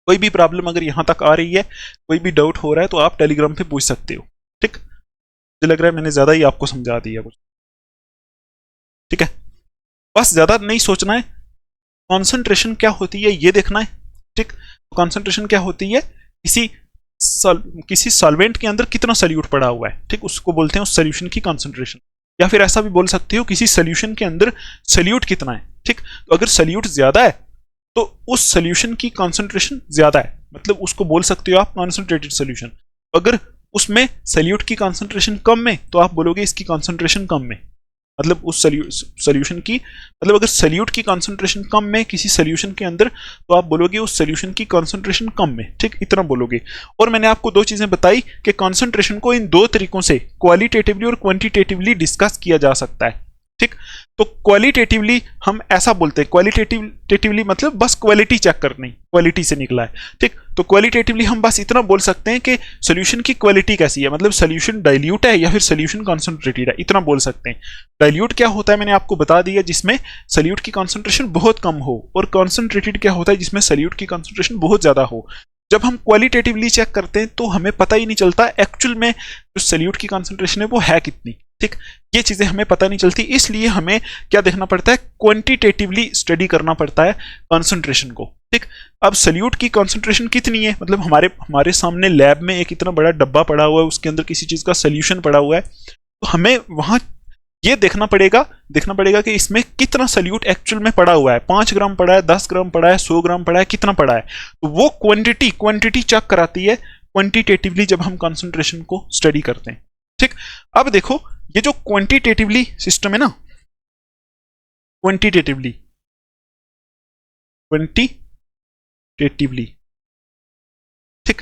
कोई भी प्रॉब्लम अगर यहां तक आ रही है, कोई भी डाउट हो रहा है तो आप टेलीग्राम पे पूछ सकते हो। ठीक, मुझे लग रहा है मैंने ज्यादा ही आपको समझा दिया कुछ। ठीक है, बस ज्यादा नहीं सोचना है, कॉन्सेंट्रेशन क्या होती है ये देखना है। ठीक, कॉन्सेंट्रेशन क्या होती है, किसी सॉल्वेंट के अंदर कितना सल्यूट पड़ा हुआ है, ठीक, उसको बोलते हैं उस सोल्यूशन की कॉन्सेंट्रेशन। या फिर ऐसा भी बोल सकते हो किसी सोल्यूशन के अंदर सल्यूट कितना है। ठीक, तो अगर सल्यूट ज्यादा है तो उस सोल्यूशन की कॉन्सेंट्रेशन ज्यादा है, मतलब उसको बोल सकते हो आप कॉन्सेंट्रेटेड सोल्यूशन। अगर उसमें सल्यूट की कॉन्सेंट्रेशन कम है तो आप बोलोगे इसकी कॉन्सेंट्रेशन कम है, मतलब उस सोल्यूशन की, मतलब अगर सल्यूट की कॉन्सेंट्रेशन कम में किसी सोल्यूशन के अंदर तो आप बोलोगे उस सोल्यूशन की कॉन्सेंट्रेशन कम में। ठीक, इतना बोलोगे। और मैंने आपको दो चीजें बताई कि कॉन्सेंट्रेशन को इन दो तरीकों से क्वालिटेटिवली और क्वांटिटेटिवली डिस्कस किया जा सकता है। ठीक, तो क्वालिटेटिवली हम ऐसा बोलते हैं, क्वालिटेटिवली मतलब बस क्वालिटी चेक करनी, क्वालिटी से निकला है। ठीक, तो क्वालिटेटिवली हम बस इतना बोल सकते हैं कि सॉल्यूशन की क्वालिटी कैसी है, मतलब सॉल्यूशन डाइल्यूट है या फिर सॉल्यूशन कॉन्सेंट्रेटेड है, इतना बोल सकते हैं। डाइल्यूट क्या होता है मैंने आपको बता दिया, जिसमें सॉल्यूट की कॉन्सेंट्रेशन बहुत कम हो, और कॉन्सेंट्रेटेड क्या होता है जिसमें सॉल्यूट की कॉन्सेंट्रेशन बहुत ज्यादा हो। जब हम क्वालिटेटिवली चेक करते हैं तो हमें पता ही नहीं चलता एक्चुअल में जो सॉल्यूट की कॉन्सेंट्रेशन है वो है कितनी। ठीक, ये चीजें हमें पता नहीं चलती, इसलिए हमें क्या देखना पड़ता है, क्वांटिटेटिवली स्टडी करना पड़ता है कॉन्सेंट्रेशन को। ठीक, अब सल्यूट की कॉन्सेंट्रेशन कितनी है, मतलब हमारे सामने लैब में एक इतना बड़ा डब्बा पड़ा हुआ है, उसके अंदर किसी चीज का सोल्यूशन पड़ा हुआ है, तो हमें वहां ये देखना पड़ेगा कि इसमें कितना सल्यूट एक्चुअल में पड़ा हुआ है, 5 ग्राम पड़ा है, 10 ग्राम पड़ा है, 100 ग्राम पड़ा है, कितना पड़ा है। तो वो क्वांटिटी चेक कराती है क्वांटिटेटिवली जब हम कॉन्सेंट्रेशन को स्टडी करते हैं। ठीक, अब देखो ये जो क्वांटिटेटिवली सिस्टम है ना, क्वांटिटेटिवली ठीक,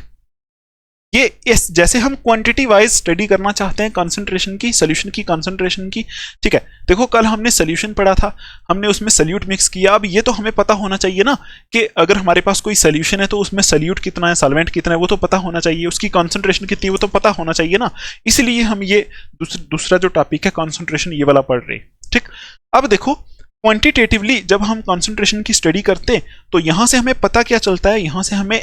ये इस जैसे हम क्वांटिटी वाइज स्टडी करना चाहते हैं कंसंट्रेशन की, सॉल्यूशन की कंसंट्रेशन की। ठीक है, देखो कल हमने सॉल्यूशन पढ़ा था, हमने उसमें सल्यूट मिक्स किया। अब ये तो हमें पता होना चाहिए ना कि अगर हमारे पास कोई सॉल्यूशन है तो उसमें सल्यूट कितना है, सॉल्वेंट कितना है, वो तो पता होना चाहिए, उसकी कंसंट्रेशन कितनी है वो तो पता होना चाहिए ना। इसलिए हम ये दूसरा जो टॉपिक है कंसंट्रेशन, ये वाला पढ़ रहे हैं। ठीक, अब देखो क्वांटिटेटिवली जब हम कंसंट्रेशन की स्टडी करते हैं तो यहां से हमें पता क्या चलता है, यहां से हमें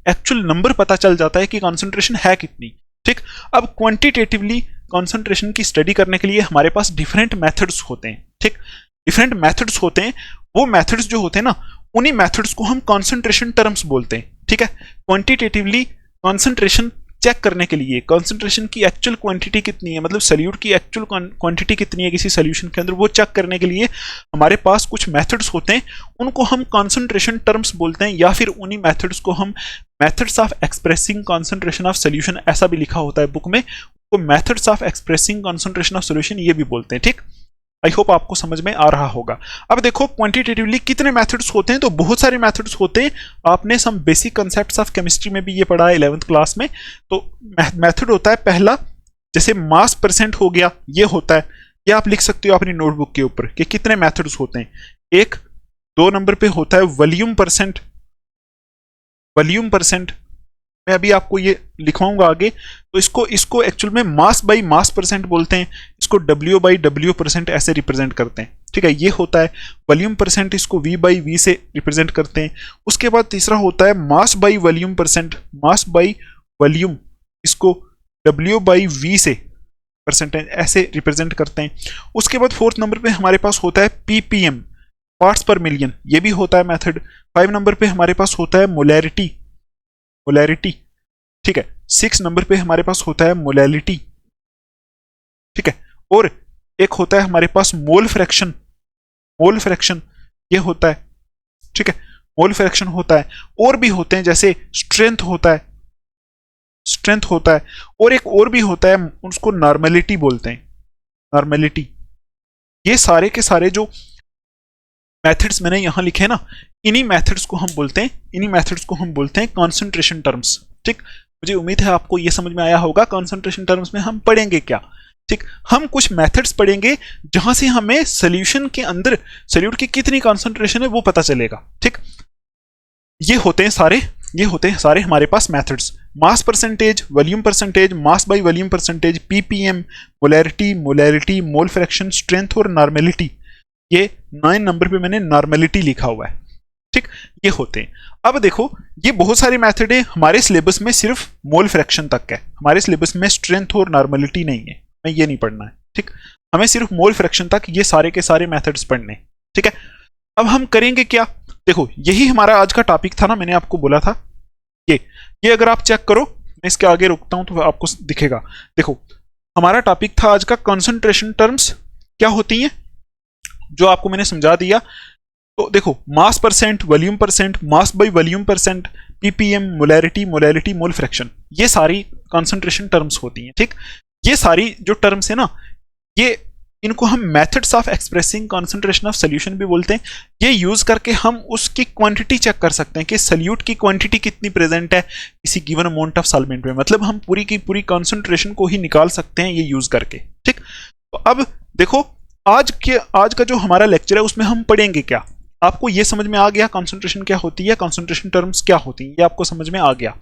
एक्चुअल नंबर पता चल जाता है कि कंसंट्रेशन है कितनी। ठीक, अब क्वांटिटेटिवली कंसंट्रेशन की स्टडी करने के लिए हमारे पास डिफरेंट मेथड्स होते हैं। ठीक, डिफरेंट मेथड्स होते हैं, वो मेथड्स जो होते हैं ना, उन्हीं मेथड्स को हम कंसंट्रेशन टर्म्स बोलते हैं। ठीक है, क्वांटिटेटिवली कंसंट्रेशन चेक करने के लिए कंसंट्रेशन की एक्चुअल क्वांटिटी कितनी है, मतलब सल्यूट की एक्चुअल क्वांटिटी कितनी है किसी सॉल्यूशन के अंदर, वो चेक करने के लिए हमारे पास कुछ मेथड्स होते हैं, उनको हम कंसंट्रेशन टर्म्स बोलते हैं, या फिर उन्हीं मेथड्स को हम methods of expressing concentration of solution, ऐसा भी लिखा होता है बुक में, तो methods of expressing concentration of solution ये भी बोलते हैं। ठीक, आई होप आपको समझ में आ रहा होगा। अब देखो क्वांटिटेटिवली कितने मेथड्स होते हैं, तो बहुत सारे मेथड्स होते हैं। आपने some basic concepts of chemistry में भी ये पढ़ा है 11th क्लास में। तो मेथड होता है पहला, जैसे मास परसेंट हो गया, ये होता है, ये आप लिख सकते हो अपनी नोटबुक के ऊपर कि कितने मेथड्स होते हैं। एक 2 नंबर पे होता है वॉल्यूम परसेंट, मैं अभी आपको ये लिखवाऊंगा आगे। तो इसको एक्चुअल में मास बाई मास परसेंट बोलते हैं, इसको W बाई W परसेंट ऐसे रिप्रेजेंट करते हैं। ठीक है, ये होता है वॉल्यूम परसेंट, इसको V बाई V से रिप्रेजेंट करते हैं। उसके बाद तीसरा होता है मास by volume percent, mass by volume, इसको W बाई V से परसेंटेज ऐसे रिप्रेजेंट करते हैं। उसके बाद 4th नंबर पे हमारे पास होता है ppm, पार्ट्स पर मिलियन, ये भी होता है मेथड। 5 नंबर पे हमारे पास होता है मोलैरिटी, ठीक है। 6 नंबर पे हमारे पास होता है मोलैलिटी, ठीक है। और एक होता है हमारे पास मोल फ्रैक्शन, ये होता है, ठीक है, मोल फ्रैक्शन होता है। और भी होते हैं जैसे स्ट्रेंथ होता है, और एक और भी होता है उसको नॉर्मेलिटी बोलते हैं, नॉर्मेलिटी। ये सारे के सारे जो मेथड्स मैंने यहां लिखे ना, इन्हीं मेथड्स को हम बोलते हैं कॉन्सेंट्रेशन टर्म्स। ठीक, मुझे उम्मीद है आपको ये समझ में आया होगा कॉन्सेंट्रेशन टर्म्स में हम पढ़ेंगे क्या। ठीक, हम कुछ मेथड्स पढ़ेंगे जहां से हमें सोल्यूशन के अंदर सोल्यूट की कितनी कॉन्सेंट्रेशन है वो पता चलेगा। ठीक, ये होते हैं सारे हमारे पास methods. Mass percentage, volume percentage, mass by volume percentage, PPM, molarity, mole fraction, strength और नॉर्मेलिटी। ये 9 नंबर पे मैंने नॉर्मेलिटी लिखा हुआ है। ठीक, ये होते हैं। अब देखो, ये बहुत सारे मेथड है, हमारे सिलेबस में सिर्फ मोल फ्रैक्शन तक है, हमारे सिलेबस में स्ट्रेंथ और नॉर्मेलिटी नहीं है, हमें ये नहीं पढ़ना है। ठीक, हमें सिर्फ मोल फ्रैक्शन तक ये सारे के सारे मेथड्स पढ़ने। ठीक है, अब हम करेंगे क्या, देखो यही हमारा आज का टॉपिक था ना, मैंने आपको बोला था ये अगर आप चेक करो, मैं इसके आगे रुकता हूं तो आपको दिखेगा। देखो हमारा टॉपिक था आज का कंसंट्रेशन टर्म्स क्या होती हैं, जो आपको मैंने समझा दिया। तो देखो, मास percent, volume percent, mass by volume percent, ppm, molarity, mole fraction, ये सारी कंसंट्रेशन टर्म्स होती हैं। ठीक, ये सारी जो टर्म्स है ना, ये इनको हम methods of expressing concentration of solution भी बोलते हैं। ये यूज करके हम उसकी क्वांटिटी चेक कर सकते हैं कि सोल्यूट की क्वांटिटी कितनी प्रेजेंट है किसी गिवन अमाउंट ऑफ सॉल्वेंट में, मतलब हम पूरी की पूरी कंसंट्रेशन को ही निकाल सकते हैं ये यूज करके। ठीक, तो अब देखो आज का जो हमारा लेक्चर है उसमें हम पढ़ेंगे क्या, आपको ये समझ में आ गया कंसंट्रेशन क्या होती है, कंसंट्रेशन टर्म्स क्या होती हैं, ये आपको समझ में आ गया।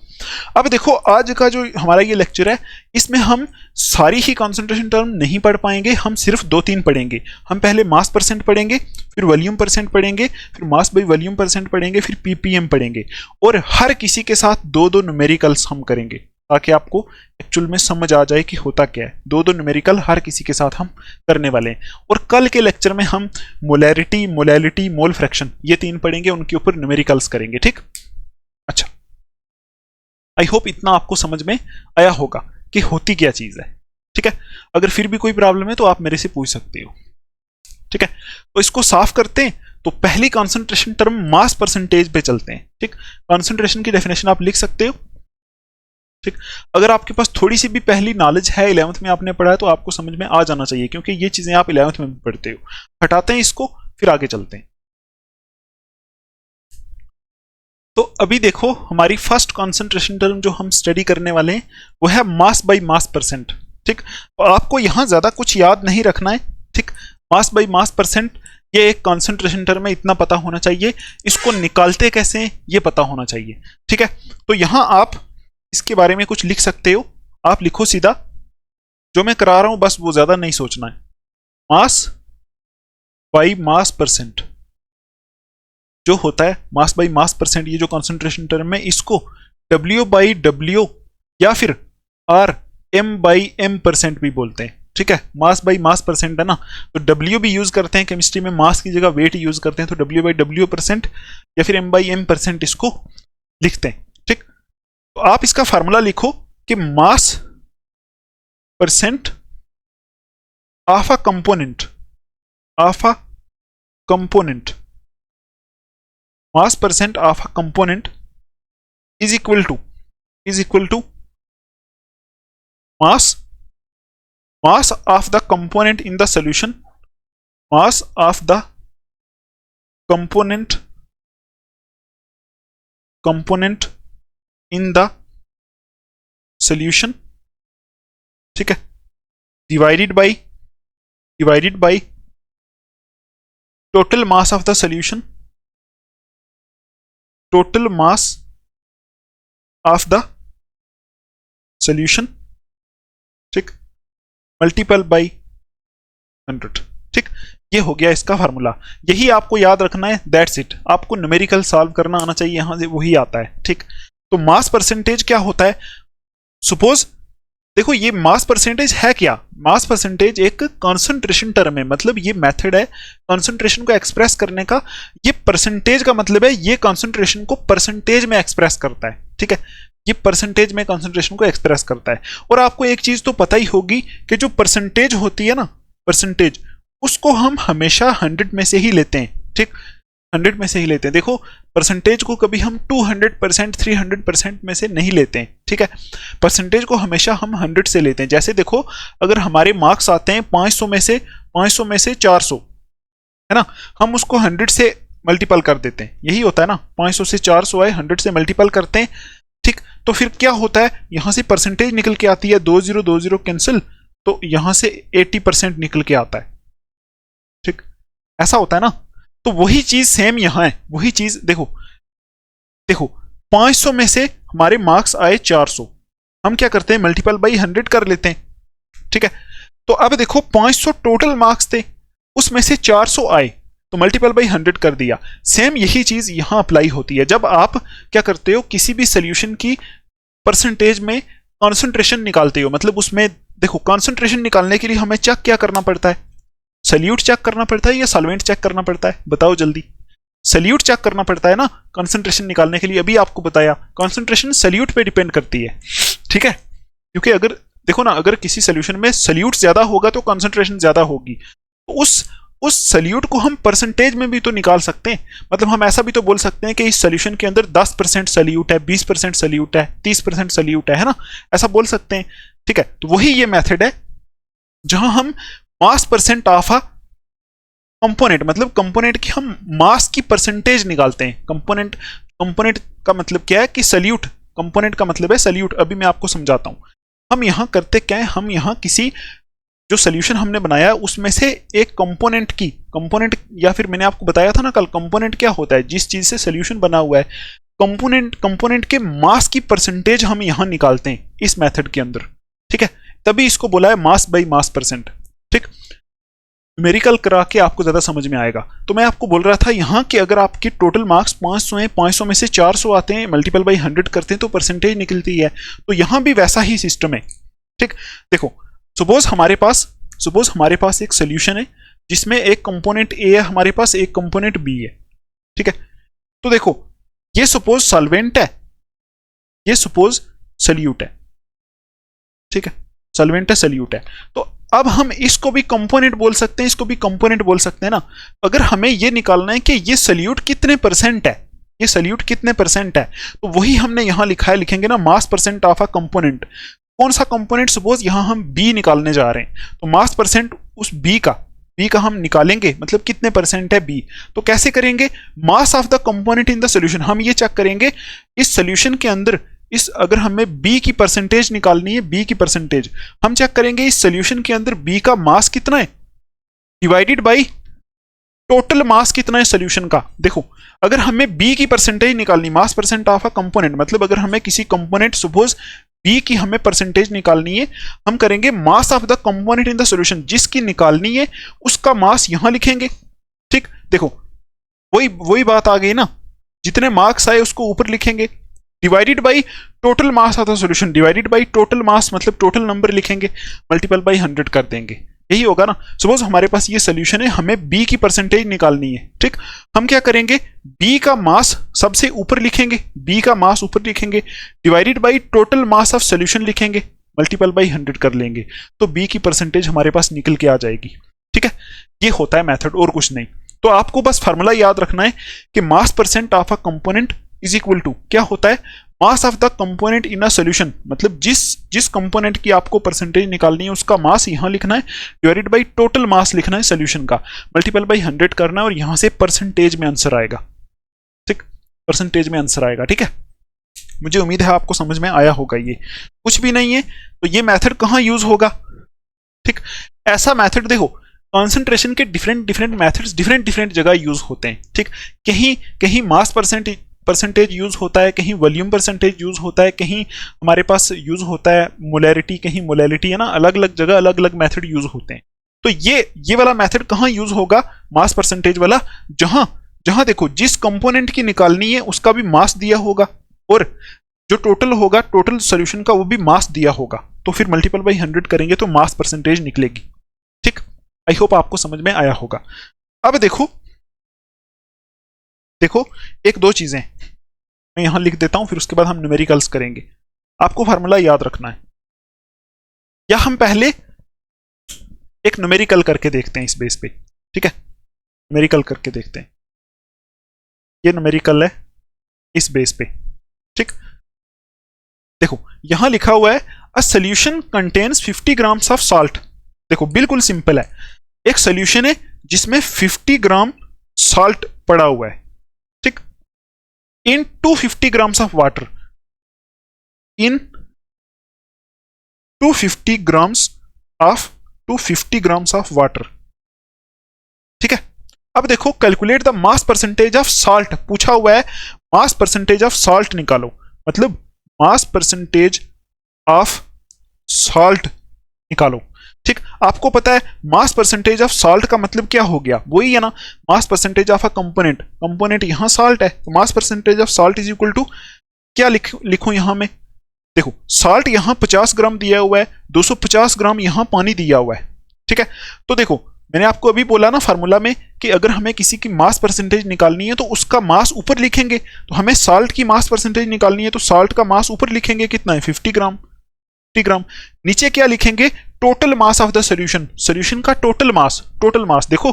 अब देखो आज का जो हमारा ये लेक्चर है इसमें हम सारी ही कंसंट्रेशन टर्म नहीं पढ़ पाएंगे, हम सिर्फ 2-3 पढ़ेंगे। हम पहले मास परसेंट पढ़ेंगे, फिर वॉल्यूम परसेंट पढ़ेंगे, फिर मास बाय वॉल्यूम परसेंट पढ़ेंगे, फिर पीपीएम पढ़ेंगे, और हर किसी के साथ 2-2 न्यूमेरिकल्स हम करेंगे ताकि आपको एक्चुअल में समझ आ जाए कि होता क्या है। 2-2 न्यूमेरिकल हर किसी के साथ हम करने वाले हैं, और कल के लेक्चर में हम मोलैरिटी, मोलैलिटी, मोल फ्रैक्शन ये 3 पढ़ेंगे, उनके ऊपर न्यूमेरिकल्स करेंगे। ठीक, अच्छा, आई होप इतना आपको समझ में आया होगा कि होती क्या चीज है। ठीक है, अगर फिर भी कोई प्रॉब्लम है तो आप मेरे से पूछ सकते हो। ठीक है, तो इसको साफ करते हैं। तो पहली कॉन्सेंट्रेशन टर्म मास परसेंटेज पे चलते हैं। ठीक, कॉन्सेंट्रेशन की डेफिनेशन आप लिख सकते हो। ठीक, अगर आपके पास थोड़ी सी भी पहली नॉलेज है, 11th में आपने पढ़ा है, तो आपको समझ में आ जाना चाहिए, क्योंकि ये चीजें आप 11th में भी पढ़ते हो। हटाते हैं इसको, फिर आगे चलते हैं। तो अभी देखो हमारी फर्स्ट कॉन्सेंट्रेशन टर्म जो हम स्टडी करने वाले हैं वो है मास बाय मास परसेंट। ठीक, तो आपको यहां ज्यादा कुछ याद नहीं रखना है। ठीक, मास बाय मास परसेंट ये एक कॉन्सेंट्रेशन टर्म है, इतना पता होना चाहिए। इसको निकालते कैसे हैं ये पता होना चाहिए। ठीक है, तो यहां आप इसके बारे में कुछ लिख सकते हो। आप लिखो सीधा, जो मैं करा रहा हूं बस वो ज्यादा नहीं सोचना है। मास बाय मास परसेंट जो होता है, मास बाय मास परसेंट, ये जो कंसंट्रेशन टर्म है इसको W बाई W या फिर R M by M percent भी बोलते हैं। ठीक है, मास बाय मास परसेंट है ना, तो W भी यूज करते हैं केमिस्ट्री में, मास की जगह वेट यूज करते हैं, तो W बाई W परसेंट या फिर M बाई M परसेंट इसको लिखते हैं। ठीक, तो आप इसका फार्मूला लिखो कि mass percent of a component, mass percent of a component is equal to mass of the component in the solution, mass of the component in the solution, ठीक है, divided by total mass of the solution, total mass of the solution, ठीक, multiple by 100। ठीक, ये हो गया इसका formula, यही आपको याद रखना है, दैट्स इट। आपको न्यूमेरिकल सॉल्व करना आना चाहिए, यहां से वही आता है। ठीक, तो मास परसेंटेज क्या होता है, सपोज देखो ये मास परसेंटेज है क्या, मास परसेंटेज एक कंसंट्रेशन टर्म है, मतलब ये मेथड है कंसंट्रेशन को एक्सप्रेस करने का। ये परसेंटेज का मतलब है ये कंसंट्रेशन को परसेंटेज में एक्सप्रेस करता है। ठीक है, ये परसेंटेज में कंसंट्रेशन को एक्सप्रेस करता है। और आपको एक चीज तो पता ही होगी कि जो परसेंटेज होती है ना, परसेंटेज, उसको हम हमेशा 100 में से ही लेते हैं। ठीक, 100 में से ही लेते हैं। देखो परसेंटेज को कभी हम 200%, 300% में से नहीं लेते हैं। ठीक है, परसेंटेज को हमेशा हम 100 से लेते हैं। जैसे देखो अगर हमारे मार्क्स आते हैं 500 में से 400, है ना, हम उसको 100 से मल्टीपल कर देते हैं, यही होता है ना, 500 से 400 आए, 100 से मल्टीपल करते हैं, ठीक। तो फिर क्या होता है, यहां से परसेंटेज निकल के आती है, 20 कैंसिल, तो यहां से 80% निकल के आता है, ठीक, ऐसा होता है ना। तो वही चीज सेम यहां है, वही चीज देखो, देखो 500 में से हमारे मार्क्स आए 400, हम क्या करते हैं, मल्टीपल बाई 100 कर लेते हैं, ठीक है। तो अब देखो 500 टोटल मार्क्स थे, उसमें से 400 आए, तो मल्टीपल बाई 100 कर दिया। सेम यही चीज यहां अप्लाई होती है, जब आप क्या करते हो, किसी भी सोल्यूशन की परसेंटेज में कॉन्सेंट्रेशन निकालते हो, मतलब उसमें देखो कॉन्सेंट्रेशन निकालने के लिए हमें चेक क्या करना पड़ता है, सल्यूट चेक करना पड़ता है या सॉल्वेंट चेक करना पड़ता है, बताओ जल्दी। सल्यूट चेक करना पड़ता है ना कॉन्सेंट्रेशन निकालने के लिए, अभी आपको बताया कॉन्सेंट्रेशन सल्यूट पे डिपेंड करती है, ठीक है। क्योंकि अगर देखो ना, अगर किसी सोल्यूशन में सल्यूट ज्यादा होगा तो कॉन्सेंट्रेशन ज्यादा होगी, तो उस सल्यूट को हम परसेंटेज में भी तो निकाल सकते हैं, मतलब हम ऐसा भी तो बोल सकते हैं कि इस सोल्यूशन के अंदर 10% सल्यूट है, 20% सल्यूट है, 30% सल्यूट है ना, ऐसा बोल सकते हैं, ठीक है। तो वही ये मेथड है जहां हम मास परसेंट ऑफ अ कंपोनेंट, मतलब कंपोनेंट की हम मास की परसेंटेज निकालते हैं। कंपोनेंट का मतलब क्या है कि सल्यूट, कंपोनेंट का मतलब है सल्यूट। अभी मैं आपको समझाता हूं, हम यहां करते क्या है, हम यहां किसी जो सोल्यूशन हमने बनाया उसमें से एक कंपोनेंट की, कंपोनेंट या फिर मैंने आपको बताया था ना कल, कंपोनेंट क्या होता है, जिस चीज से सोल्यूशन बना हुआ है, कंपोनेंट के मास की परसेंटेज हम यहां निकालते हैं इस मेथड के अंदर, ठीक है। तभी इसको बोला है मास बाई मास परसेंट, ठीक। न्यूमेरिकल करा के आपको ज्यादा समझ में आएगा। तो मैं आपको बोल रहा था यहाँ कि अगर आपके टोटल मार्क्स 500 हैं, 500 में से 400 आते हैं, मल्टीपल बाई 100 करते हैं तो परसेंटेज निकलती है, तो यहां भी वैसा ही सिस्टम है, ठीक। देखो सपोज हमारे पास एक सोल्यूशन है जिसमें एक कंपोनेंट ए है हमारे पास, एक कंपोनेंट बी है, ठीक है। तो देखो ये सपोज सॉल्वेंट है, ये सपोज सल्यूट है, ठीक है, सॉल्वेंट है सल्यूट है। तो अब हम इसको भी कंपोनेंट बोल सकते हैं, इसको भी कंपोनेंट बोल सकते हैं ना। अगर हमें ये निकालना है कि ये सल्यूट कितने परसेंट है, ये सल्यूट कितने परसेंट है, तो वही हमने यहां लिखा है, लिखेंगे ना मास परसेंट ऑफ अ कंपोनेंट। कौन सा कंपोनेंट, सपोज यहां हम बी निकालने जा रहे हैं, तो मास परसेंट उस बी का हम निकालेंगे, मतलब कितने परसेंट है बी। तो कैसे करेंगे, मास of the component in the solution, हम ये चेक करेंगे इस सोल्यूशन के अंदर, इस अगर हमें बी की परसेंटेज निकालनी है, बी की परसेंटेज हम चेक करेंगे इस सोल्यूशन के अंदर बी का मास कितना है डिवाइडेड बाई टोटल मास कितना है सोल्यूशन का। देखो अगर हमें बी की परसेंटेज निकालनी, मास परसेंट ऑफ अ कंपोनेंट, मतलब अगर हमें किसी कंपोनेंट सपोज बी की हमें परसेंटेज निकालनी है, हम करेंगे मास of the component in the solution, जिसकी निकालनी है उसका मास यहां लिखेंगे, ठीक। देखो वही बात आ गई ना, जितने मार्क्स आए उसको ऊपर लिखेंगे, divided by total mass of the solution, divided by total mass मतलब टोटल नंबर लिखेंगे, मल्टीपल बाई 100 कर देंगे, यही होगा ना। सपोज हमारे पास ये सोल्यूशन है, हमें बी की परसेंटेज निकालनी है, ठीक। हम क्या करेंगे, बी का मास सबसे ऊपर लिखेंगे, बी का मास ऊपर लिखेंगे, divided by total mass of solution लिखेंगे, मल्टीपल बाई 100 कर लेंगे, तो बी की परसेंटेज हमारे पास निकल के आ जाएगी, ठीक है। ये होता है मेथड, और कुछ नहीं। तो आपको बस फार्मूला याद रखना है कि mass percent of a component is equal to क्या होता है, mass of the component in a solution, मतलब जिस कंपोनेंट की आपको परसेंटेज निकालनी है उसका मास यहां लिखना है, डिवाइडेड बाई टोटल मास लिखना है सोल्यूशन का, मल्टीपल बाई 100 करना है, और यहां से परसेंटेज में आंसर आएगा, ठीक, परसेंटेज में आंसर आएगा, ठीक है। मुझे उम्मीद है आपको समझ में आया होगा। ये कुछ भी नहीं है, तो ये मेथड कहां यूज होगा, ठीक। ऐसा मेथड देखो, कॉन्सेंट्रेशन के डिफरेंट मेथड्स डिफरेंट जगह यूज होते हैं, ठीक। कहीं मास परसेंटेज यूज होता है, कहीं वॉल्यूम परसेंटेज यूज होता है, कहीं हमारे पास यूज होता है मोलैरिटी, कहीं मोलैरिटी, है ना, अलग अलग जगह अलग अलग मेथड यूज होते हैं। तो ये वाला मेथड कहां यूज होगा, मास परसेंटेज वाला, जहां देखो जिस कंपोनेंट की निकालनी है उसका भी मास दिया होगा, और जो टोटल होगा टोटल सोल्यूशन का वो भी मास दिया होगा, तो फिर मल्टीपल बाई 100 करेंगे तो मास परसेंटेज निकलेगी, ठीक। आई होप आपको समझ में आया होगा। अब देखो एक दो चीजें मैं यहां लिख देता हूं, फिर उसके बाद हम न्यूमेरिकल्स करेंगे। आपको फार्मूला याद रखना है, या हम पहले एक न्यूमेरिकल करके देखते हैं इस बेस पे, ठीक है। न्यूमेरिकल करके देखते हैं, ये न्यूमेरिकल है इस बेस पे, ठीक। देखो यहां लिखा हुआ है a solution contains 50 grams of salt. देखो बिल्कुल सिंपल है, एक सोल्यूशन है जिसमें 50 ग्राम सॉल्ट पड़ा हुआ है, ठीक, इन 250 grams of water, in 250 grams of water, ठीक है। अब देखो calculate the mass percentage of salt पूछा हुआ है, मास परसेंटेज ऑफ सॉल्ट निकालो, मतलब मास परसेंटेज ऑफ सॉल्ट निकालो, ठीक। आपको पता है मास परसेंटेज ऑफ सॉल्ट का मतलब क्या हो गया, वही है ना, mass percentage of a component, component यहां सॉल्ट है, तो mass percentage of salt is equal to क्या लिखूं यहां में, देखो सॉल्ट यहां 50 ग्राम दिया हुआ है, 250 ग्राम यहां पानी दिया हुआ है, ठीक है। तो देखो मैंने आपको अभी बोला ना फार्मूला में कि अगर हमें किसी की मास परसेंटेज निकालनी है तो उसका मास ऊपर लिखेंगे, तो हमें सॉल्ट की मास परसेंटेज निकालनी है तो सॉल्ट का मास ऊपर लिखेंगे, कितना है 50 ग्राम, 50 ग्राम। नीचे क्या लिखेंगे, total mass of the solution, solution का टोटल मास, टोटल मास। देखो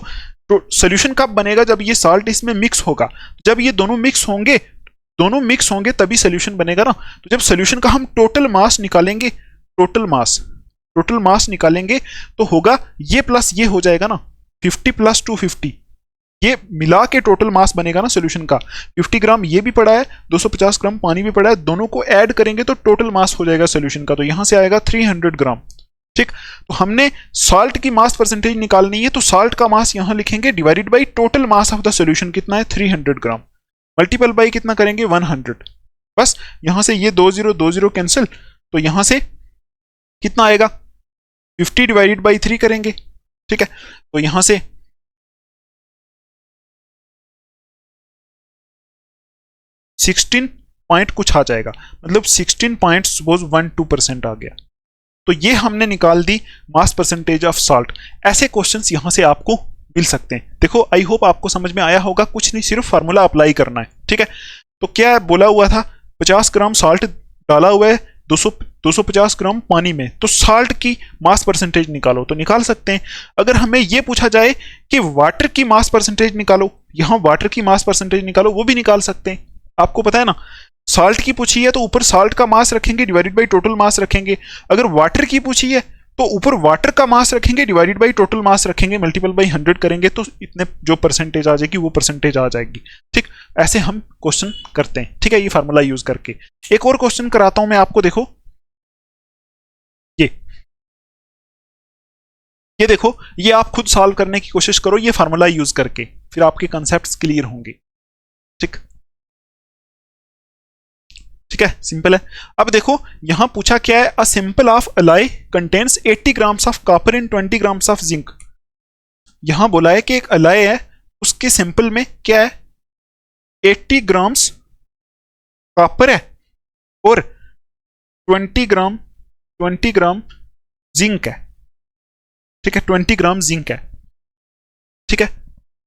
सॉल्यूशन कब बनेगा, जब ये सॉल्ट इसमें मिक्स होगा, जब ये दोनों मिक्स होंगे, दोनों मिक्स होंगे तभी सॉल्यूशन बनेगा ना। तो जब सॉल्यूशन का हम टोटल मास निकालेंगे, टोटल मास निकालेंगे तो होगा ये प्लस ये हो जाएगा ना, 50 प्लस 250, ये मिला के टोटल मास बनेगा ना सॉल्यूशन का। 50 ग्राम ये भी पड़ा है, 250 ग्राम पानी भी पड़ा है, दोनों को ऐड करेंगे तो टोटल मास हो जाएगा सॉल्यूशन का, तो यहां से आएगा 300 ग्राम, ठीक। तो हमने सॉल्ट की मास परसेंटेज निकालनी है तो सॉल्ट का मास यहां लिखेंगे divided by total mass of the solution, कितना है 300 ग्राम, मल्टीपल बाई कितना करेंगे 100, बस यहां से ये 20 कैंसिल, तो यहां से कितना आएगा 50 डिवाइडेड बाई 3 करेंगे, ठीक है। तो यहां से 16 पॉइंट कुछ आ जाएगा, मतलब 16.12% आ गया। तो ये हमने निकाल दी मास परसेंटेज ऑफ सॉल्ट। ऐसे क्वेश्चंस यहां से आपको मिल सकते हैं। देखो आई होप आपको समझ में आया होगा, कुछ नहीं सिर्फ फार्मूला अप्लाई करना है, ठीक है। तो क्या बोला हुआ था, 50 ग्राम सॉल्ट डाला हुआ है 250 ग्राम पानी में, तो सॉल्ट की मास परसेंटेज निकालो, तो निकाल सकते हैं। अगर हमें यह पूछा जाए कि वाटर की मास परसेंटेज निकालो, यहां वाटर की मास परसेंटेज निकालो, वो भी निकाल सकते हैं। आपको पता है ना, सॉल्ट की पूछी है तो ऊपर सॉल्ट का मास रखेंगे डिवाइडेड बाई टोटल मास रखेंगे, अगर वाटर की पूछी है तो ऊपर वाटर का मास रखेंगे डिवाइडेड बाई टोटल मास रखेंगे, मल्टीपल बाई 100 करेंगे तो इतने जो परसेंटेज आ जाएगी वो परसेंटेज आ जाएगी, ठीक। ऐसे हम क्वेश्चन करते हैं, ठीक है, ये फार्मूला यूज करके। एक और क्वेश्चन कराता हूं मैं आपको, देखो ये देखो, ये आप खुद सॉल्व करने की कोशिश करो ये फार्मूला यूज करके, फिर आपके कंसेप्ट्स क्लियर होंगे, ठीक, ठीक है, सिंपल है। अब देखो यहां पूछा क्या है, a simple of alloy contains 80 grams of copper and 20 grams of zinc. यहां बोला है कि एक अलाई है, उसके सिंपल में क्या है 80 ग्राम्स कॉपर है और 20 ग्राम जिंक है, ठीक है, 20 ग्राम जिंक है, ठीक है।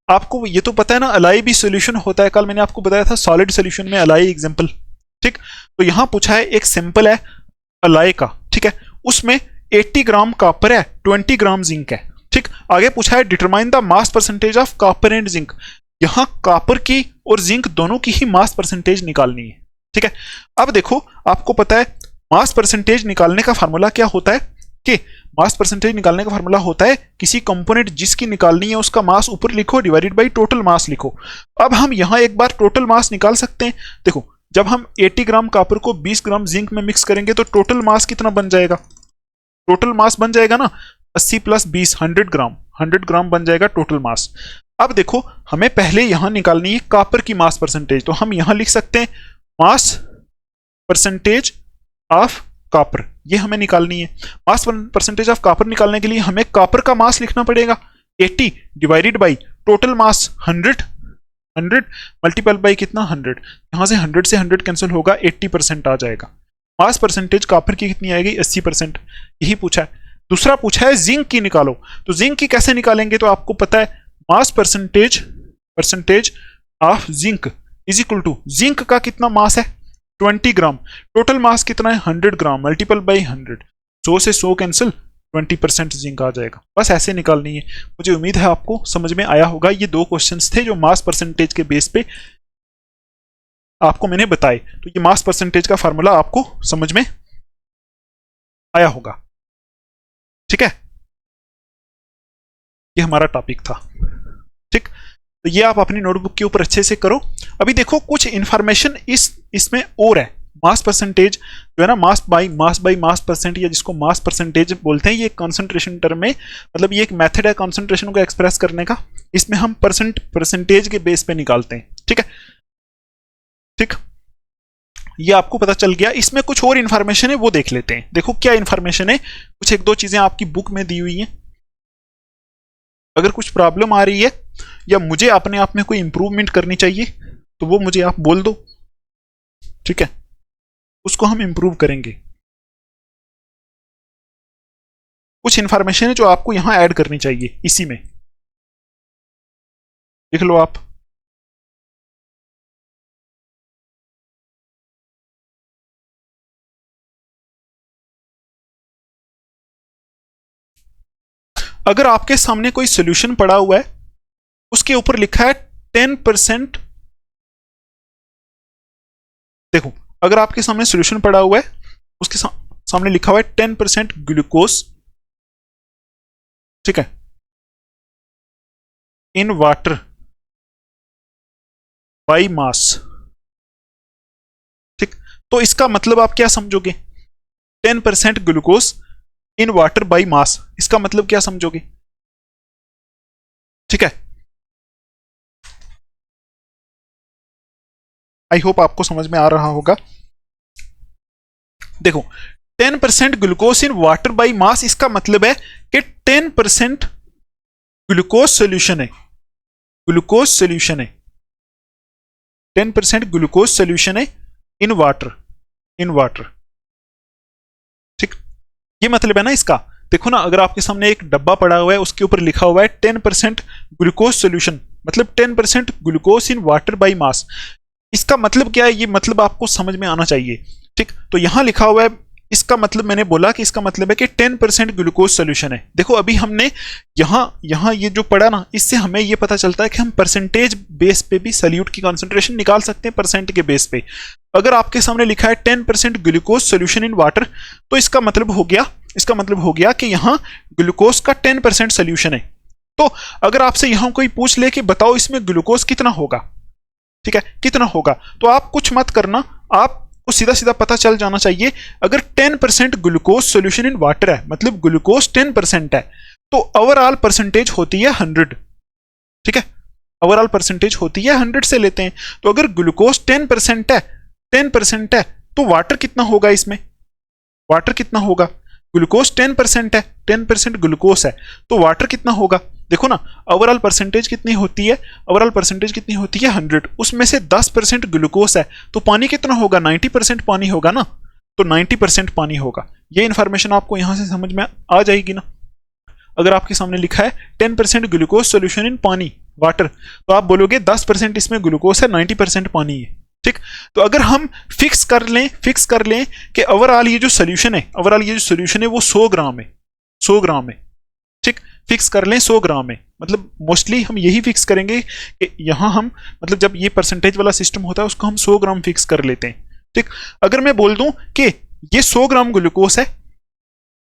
आपको ये तो पता है ना अलाई भी सॉल्यूशन होता है, कल मैंने आपको बताया था सॉलिड सॉल्यूशन में अलाई एग्जांपल, ठीक। तो यहां पूछा है एक सिंपल है अलाई का, ठीक है, उसमें 80 ग्राम कॉपर है 20 ग्राम जिंक है, ठीक। आगे पूछा है determine the mass percentage of copper and zinc, यहां कॉपर की और जिंक दोनों की ही मास परसेंटेज निकालनी है, ठीक है। अब देखो आपको पता है मास परसेंटेज निकालने का फार्मूला क्या होता है, कि मास परसेंटेज निकालने का फार्मूला होता है किसी कंपोनेंट जिसकी निकालनी है उसका मास ऊपर लिखो डिवाइडेड बाई टोटल मास लिखो। अब हम यहां एक बार टोटल मास निकाल सकते हैं। देखो जब हम 80 ग्राम कॉपर को 20 ग्राम जिंक में मिक्स करेंगे तो टोटल मास कितना बन जाएगा, टोटल मास बन जाएगा ना 80 प्लस 20 100 ग्राम बन जाएगा टोटल मास। अब देखो हमें पहले यहां निकालनी है कॉपर की मास परसेंटेज, तो हम यहां लिख सकते हैं मास परसेंटेज ऑफ कॉपर, ये हमें निकालनी है। मास परसेंटेज ऑफ कॉपर निकालने के लिए हमें कॉपर का मास लिखना पड़ेगा 80 divided by total mass 100 multiple by कितना 100, यहां से 100 कैंसिल होगा 80% आ जाएगा। मास परसेंटेज कॉपर की कितनी आएगी 80%, यही पूछा है। दूसरा पूछा है जिंक की निकालो, तो जिंक की कैसे निकालेंगे, तो आपको पता है mass percentage of zinc is equal to zinc का कितना मास है 20 ग्राम, टोटल मास कितना है 100 ग्राम मल्टीपल बाई 100, 100 से 100 कैंसिल 20% जिंक आ जाएगा। बस ऐसे निकालनी है। मुझे उम्मीद है आपको समझ में आया होगा। ये दो क्वेश्चंस थे जो मास परसेंटेज के बेस पे आपको मैंने बताए, तो ये मास परसेंटेज का फार्मूला आपको समझ में आया होगा, ठीक है। ये हमारा टॉपिक था। ठीक, तो ये आप अपनी नोटबुक के ऊपर अच्छे से करो। अभी देखो कुछ इंफॉर्मेशन इसमें और है। मास परसेंटेज जो है ना, मास बाई मास परसेंट, या जिसको मास परसेंटेज बोलते हैं, ये कंसंट्रेशन टर्म में, मतलब ये एक मेथड है कंसंट्रेशन को एक्सप्रेस करने का। इसमें हम परसेंटेज के बेस पे निकालते हैं। ठीक है, ठीक, ये आपको पता चल गया। इसमें कुछ और इंफॉर्मेशन है, वो देख लेते हैं। देखो क्या इंफॉर्मेशन है, कुछ एक दो चीजें आपकी बुक में दी हुई हैं। अगर कुछ प्रॉब्लम आ रही है या मुझे अपने आप में कोई इंप्रूवमेंट करनी चाहिए तो वो मुझे आप बोल दो, ठीक है, उसको हम इंप्रूव करेंगे। कुछ इंफॉर्मेशन है जो आपको यहां ऐड करनी चाहिए, इसी में लिख लो आप। अगर आपके सामने कोई सोल्यूशन पड़ा हुआ है, उसके ऊपर लिखा है 10%, देखो अगर आपके सामने सोल्यूशन पड़ा हुआ है, उसके सामने लिखा हुआ है 10% ग्लूकोज, ठीक है, इन वाटर बाई मास, ठीक, तो इसका मतलब आप क्या समझोगे? 10% glucose in water by mass, इसका मतलब क्या समझोगे? ठीक है, आई होप आपको समझ में आ रहा होगा। देखो 10% glucose in water by mass, इसका मतलब है कि 10% ग्लूकोज सोल्यूशन है, ग्लूकोज सोल्यूशन है, 10% ग्लूकोज सोल्यूशन है इन वाटर, इन वाटर, ठीक, ये मतलब है ना इसका। देखो ना, अगर आपके सामने एक डब्बा पड़ा हुआ है, उसके ऊपर लिखा हुआ है 10% ग्लूकोज सोल्यूशन, मतलब 10% glucose in water by mass, इसका मतलब क्या है? ये मतलब आपको समझ में आना चाहिए। ठीक, तो यहां लिखा हुआ है, इसका मतलब मैंने बोला कि इसका मतलब है कि 10% ग्लूकोज सोल्यूशन है। देखो अभी हमने यहां यहां ये जो पढ़ा ना, इससे हमें ये पता चलता है कि हम परसेंटेज बेस पे भी सल्यूट की कॉन्सेंट्रेशन निकाल सकते हैं, परसेंट के बेस पे। अगर आपके सामने लिखा है 10% ग्लूकोज सोल्यूशन इन वाटर, तो इसका मतलब हो गया, इसका मतलब हो गया कि यहां ग्लूकोज का 10% सोल्यूशन है। तो अगर आपसे यहां कोई पूछ ले कि बताओ इसमें ग्लूकोज कितना होगा, ठीक है, कितना होगा, तो आप कुछ मत करना, आपको सीधा सीधा पता चल जाना चाहिए। अगर 10% ग्लूकोज सोल्यूशन इन वाटर है, मतलब ग्लूकोज 10% है, तो ओवरऑल परसेंटेज होती है 100, ठीक है, ओवरऑल परसेंटेज होती है 100 से लेते हैं। तो अगर ग्लूकोज 10% है, 10% है, तो वाटर कितना होगा इसमें? वाटर कितना होगा? ग्लूकोज 10% है, 10% ग्लूकोज है, तो वाटर कितना होगा? देखो ना, ओवरऑल परसेंटेज कितनी होती है? ओवरऑल परसेंटेज कितनी होती है? 100, उसमें से 10% ग्लूकोज है, तो पानी कितना होगा? 90% पानी होगा ना, तो 90% पानी होगा। ये इंफॉर्मेशन आपको यहां से समझ में आ जाएगी ना। अगर आपके सामने लिखा है 10% ग्लूकोज सोल्यूशन इन पानी, वाटर, तो आप बोलोगे 10% इसमें ग्लूकोज है, 90% पानी है। ठीक, तो अगर हम फिक्स कर लें कि ओवरऑल ये जो सोल्यूशन है, ओवरऑल ये जो सोल्यूशन है वो 100 ग्राम है, 100 ग्राम है, ठीक, फिक्स कर लें 100 ग्राम है, मतलब मोस्टली हम यही फिक्स करेंगे कि यहां हम, मतलब जब ये परसेंटेज वाला सिस्टम होता है उसको हम 100 ग्राम फिक्स कर लेते हैं। ठीक, अगर मैं बोल दूं कि ये 100 ग्राम ग्लूकोज है,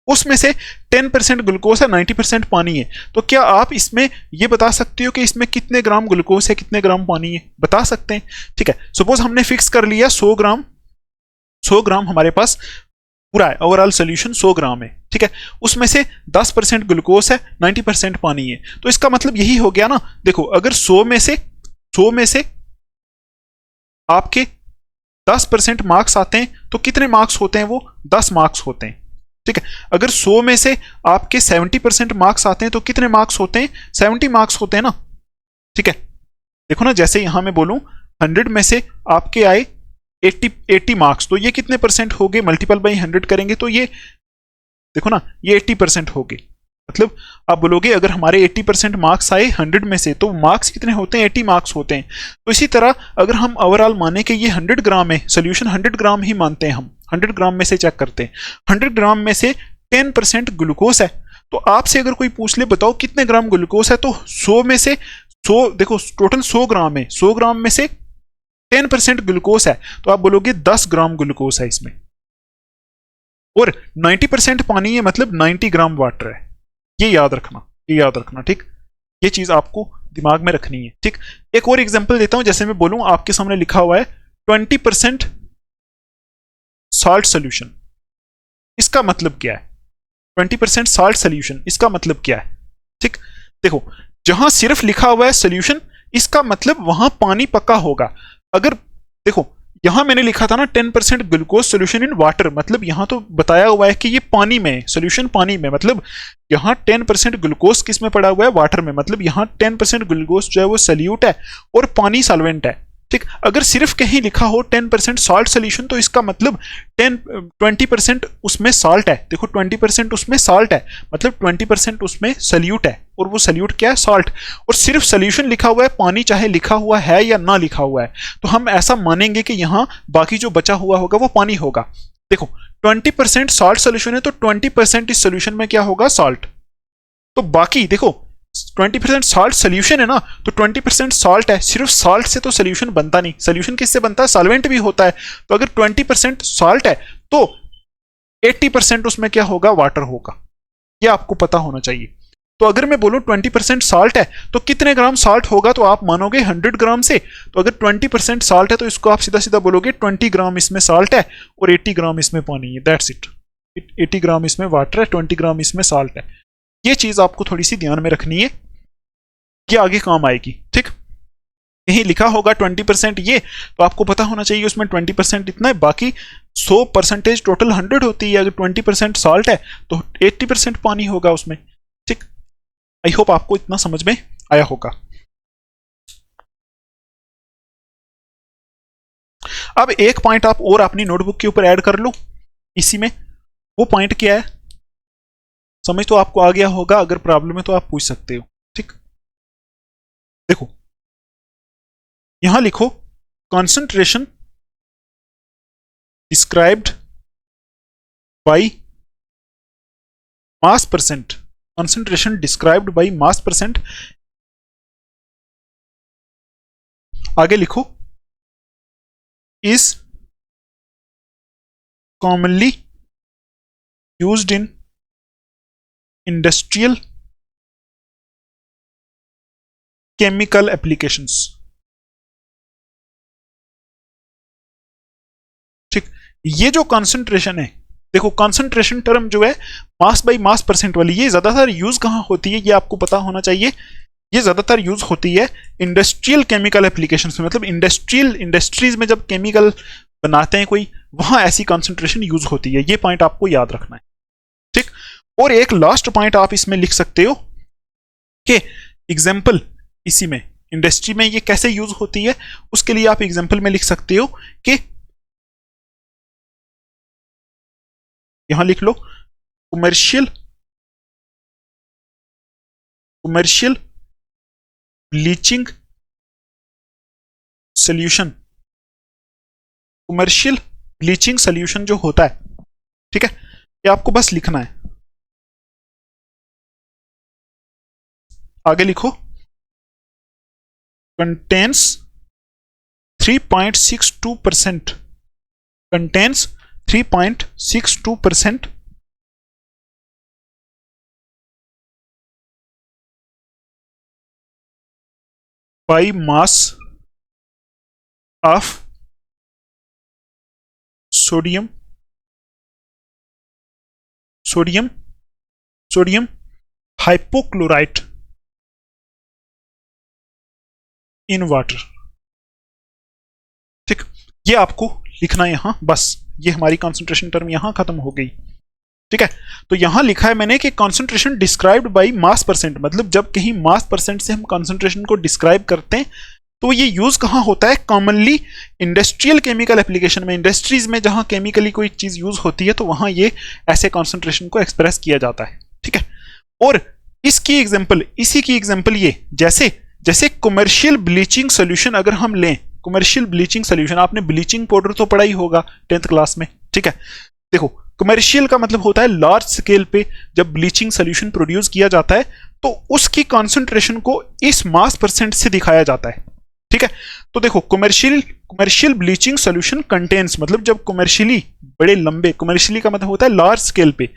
उसमें से 10% ग्लूकोज है, 90% पानी है, तो क्या आप इसमें ये बता सकते हो कि इसमें कितने ग्राम ग्लूकोज है, कितने ग्राम पानी है? बता सकते हैं। ठीक है, सपोज हमने फिक्स कर लिया 100 ग्राम, 100 ग्राम हमारे पास पूरा है, ओवरऑल सोल्यूशन 100 ग्राम है, ठीक है, उसमें से 10% ग्लूकोज है, 90% पानी है, तो इसका मतलब यही हो गया ना। देखो अगर 100 में से आपके 10% मार्क्स आते हैं, तो कितने मार्क्स होते हैं? वो 10 मार्क्स होते हैं। ठीक है, अगर 100 में से आपके 70% मार्क्स आते हैं, तो कितने मार्क्स होते हैं? 70 मार्क्स होते हैं ना। ठीक है, देखो ना, जैसे यहां मैं बोलूं 100 में से आपके आए 80 मार्क्स, तो ये कितने परसेंट हो गए? मल्टीपल बाई 100 करेंगे तो ये देखो ना, ये 80% हो गए। मतलब आप बोलोगे अगर हमारे 80% मार्क्स आए 100 में से, तो मार्क्स कितने होते हैं? 80 मार्क्स होते हैं। तो इसी तरह अगर हम ओवरऑल माने कि ये 100 ग्राम है, सोल्यूशन 100 ग्राम ही मानते हैं हम, 100 ग्राम में से चेक करते हैं, 100 ग्राम में से 10% ग्लूकोज है, तो आपसे अगर कोई पूछ ले बताओ कितने ग्राम ग्लूकोज है, तो 100 में से 100, देखो टोटल 100 ग्राम है, 100 ग्राम में से 10% ग्लूकोज है, तो आप बोलोगे 10 ग्राम ग्लूकोज है इसमें, और 90% पानी है, मतलब 90 ग्राम वाटर है। ये याद रखना, ये याद रखना, ठीक, ये चीज आपको दिमाग में रखनी है, ठीक। एक और एग्जांपल देता हूं, जैसे मैं बोलूं आपके सामने लिखा हुआ है 20% सॉल्ट सोल्यूशन, इसका मतलब क्या है? 20% सॉल्ट सोल्यूशन इसका मतलब क्या है? ठीक, देखो जहां सिर्फ लिखा हुआ है सोल्यूशन, इसका मतलब वहां पानी पक्का होगा। अगर देखो यहां मैंने लिखा था ना 10% ग्लूकोज सोल्यूशन इन वाटर, मतलब यहां तो बताया हुआ है कि ये पानी में है, सोल्यूशन पानी में, मतलब यहां 10% ग्लूकोज किस में पड़ा हुआ है? वाटर में, मतलब यहां 10% ग्लूकोज जो है वो सल्यूट है और पानी सॉल्वेंट है, ठीक। अगर सिर्फ कहीं लिखा हो 10% सॉल्ट सोल्यूशन, तो इसका मतलब 20% उसमें सॉल्ट है। देखो 20% उसमें सॉल्ट है, मतलब 20% उसमें सल्यूट है, और वो सल्यूट क्या है? सॉल्ट। और सिर्फ सोल्यूशन लिखा हुआ है, पानी चाहे लिखा हुआ है या ना लिखा हुआ है, तो हम ऐसा मानेंगे कि यहां बाकी जो बचा हुआ होगा वो पानी होगा। देखो 20% सॉल्ट सोल्यूशन है, तो 20% इस सोल्यूशन में क्या होगा? सॉल्ट। तो बाकी देखो 20% सॉल्ट सोल्यूशन है ना, तो 20% सॉल्ट है, सिर्फ सॉल्ट से तो सोल्यूशन बनता नहीं। सोल्यूशन किससे बनता है? सॉल्वेंट भी होता है। तो अगर 20% सॉल्ट है तो 80% उसमें क्या होगा? वाटर होगा। यह आपको पता होना चाहिए। तो अगर मैं बोलूं 20% सॉल्ट है तो कितने ग्राम सॉल्ट होगा? तो आप मानोगे 100 ग्राम से। तो अगर 20% सॉल्ट है तो इसको आप सीधा सीधा बोलोगे 20 ग्राम इसमें सॉल्ट है और 80 ग्राम इसमें पानी है, दैट्स इट। 80 ग्राम इसमें वाटर है, 20 ग्राम इसमें सॉल्ट है। ये चीज आपको थोड़ी सी ध्यान में रखनी है, ये आगे काम आएगी, ठीक। कहीं लिखा होगा 20% ये, तो आपको पता होना चाहिए उसमें 20% इतना है, बाकी 100% टोटल 100 होती है। अगर 20% सॉल्ट है तो 80% पानी होगा उसमें, ठीक। आई होप आपको इतना समझ में आया होगा। अब एक पॉइंट आप और अपनी नोटबुक के ऊपर ऐड कर लो इसी में। वो पॉइंट क्या है? समझ तो आपको आ गया होगा, अगर प्रॉब्लम है तो आप पूछ सकते हो, ठीक। देखो यहां लिखो concentration described by mass percent, concentration described by mass percent. आगे लिखो is commonly used in industrial chemical applications, ठीक। ये जो कॉन्सेंट्रेशन है, देखो कॉन्सेंट्रेशन टर्म जो है मास बाई मास परसेंट वाली, ये ज्यादातर यूज कहां होती है? ये आपको पता होना चाहिए। ये ज्यादातर यूज होती है इंडस्ट्रियल केमिकल एप्लीकेशंस में, मतलब इंडस्ट्रीज में जब केमिकल बनाते हैं कोई, वहां ऐसी कॉन्सेंट्रेशन यूज होती है। ये पॉइंट आपको याद रखना है, ठीक। और एक लास्ट पॉइंट आप इसमें लिख सकते हो कि एग्जाम्पल इसी में इंडस्ट्री में ये कैसे यूज होती है, उसके लिए आप एग्जाम्पल में लिख सकते हो कि यहां लिख लो commercial bleaching solution, commercial bleaching solution जो होता है, ठीक है, ये आपको बस लिखना है। आगे लिखो contains 3.62%, contains 3.62% by mass of sodium hypochlorite in water, ठीक। ये आपको लिखना है यहां, बस ये हमारी कंसंट्रेशन टर्म यहां खत्म हो गई, ठीक है। तो यहां लिखा है मैंने कि concentration described by mass percent, मतलब जब कहीं मास परसेंट से हम कंसंट्रेशन को डिस्क्राइब करते हैं तो ये यूज कहां होता है? कॉमनली इंडस्ट्रियल केमिकल एप्लीकेशन में, इंडस्ट्रीज में जहां केमिकली कोई चीज यूज होती है तो वहां ये ऐसे कंसंट्रेशन को एक्सप्रेस किया जाता है, ठीक है। और इसकी एग्जांपल, इसी की एग्जांपल ये, जैसे जैसे कमर्शियल ब्लीचिंग सोल्यूशन अगर हम लें, कमर्शियल ब्लीचिंग सोल्यूशन, आपने ब्लीचिंग पाउडर तो पढ़ा ही होगा 10th क्लास में, ठीक है। देखो कमर्शियल का मतलब होता है लार्ज स्केल पे जब ब्लीचिंग सोल्यूशन प्रोड्यूस किया जाता है तो उसकी कॉन्सेंट्रेशन को इस मास परसेंट से दिखाया जाता है, ठीक है। तो देखो कमर्शियल ब्लीचिंग सोल्यूशन कंटेन्स, मतलब जब कमर्शियली बड़े लंबे, कमर्शियली का मतलब होता है लार्ज स्केल पे,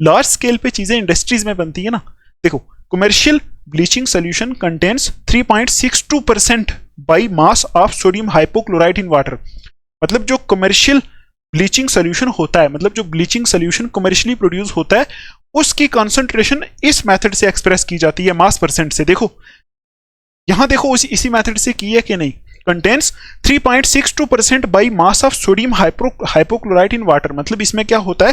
लार्ज स्केल पे चीजें इंडस्ट्रीज में बनती है ना। देखो commercial bleaching solution contains 3.62% by mass of sodium hypochlorite in water. मतलब जो कमर्शियल ब्लीचिंग सोल्यूशन होता है, मतलब जो ब्लीचिंग सोल्यूशन कमर्शियली प्रोड्यूस होता है, उसकी कॉन्सेंट्रेशन इस मेथड से एक्सप्रेस की जाती है, मास परसेंट से। देखो यहां देखो इसी मेथड से की है कि नहीं। Contains 3.62% by mass of sodium hypochlorite in water. मतलब इसमें क्या होता है,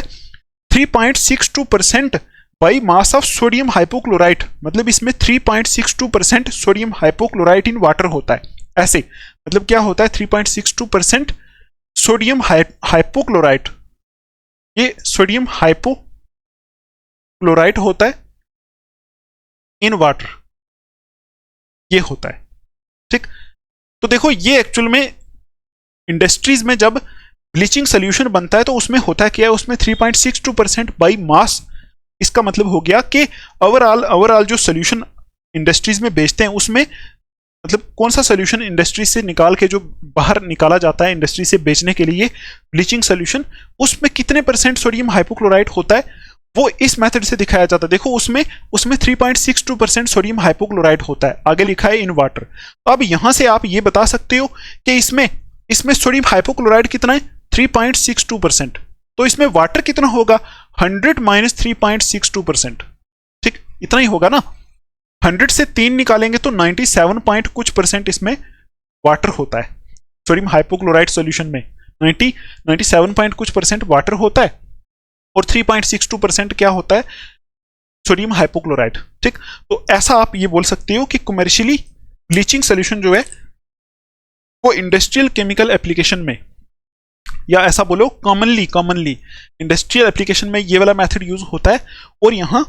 3.62% by mass of sodium hypochlorite, मतलब इसमें 3.62% सोडियम हाइपोक्लोराइट इन वाटर होता है। ऐसे मतलब क्या होता है, 3.62% सोडियम हाइपोक्लोराइट, ये सोडियम हाइपोक्लोराइट होता है इन वाटर, ये होता है। ठीक, तो देखो ये एक्चुअल में इंडस्ट्रीज में जब ब्लीचिंग सोल्यूशन बनता है तो उसमें होता है क्या है, उसमें 3.62% बाई मास। इसका मतलब हो गया कि ओवरऑल जो सोल्यूशन इंडस्ट्रीज में बेचते हैं उसमें, मतलब कौन सा सोल्यूशन इंडस्ट्री से निकाल के जो बाहर निकाला जाता है इंडस्ट्री से बेचने के लिए ब्लीचिंग सोल्यूशन, उसमें कितने परसेंट सोडियम हाइपोक्लोराइट होता है, वो इस मेथड से दिखाया जाता है। देखो उसमें 3.62% सोडियम हाइपोक्लोराइट होता है, आगे लिखा है इन वाटर। अब यहां से आप ये बता सकते हो कि इसमें सोडियम हाइपोक्लोराइट कितना है, 3.62%। तो इसमें वाटर कितना होगा, 100 माइनस 3.62%। ठीक, इतना ही होगा ना। 100 से 3 निकालेंगे तो 97 पॉइंट कुछ परसेंट इसमें वाटर होता है। सोडियम हाइपोक्लोराइट सॉल्यूशन में 97 पॉइंट कुछ परसेंट वाटर होता है और 3.62% क्या होता है, सोडियम हाइपोक्लोराइट। ठीक, तो ऐसा आप ये बोल सकते हो कि कमर्शियली ब्लीचिंग सोल्यूशन जो है वो इंडस्ट्रियल केमिकल एप्लीकेशन में, या ऐसा बोलो कॉमनली इंडस्ट्रियल एप्लीकेशन में ये वाला मेथड यूज होता है। और यहां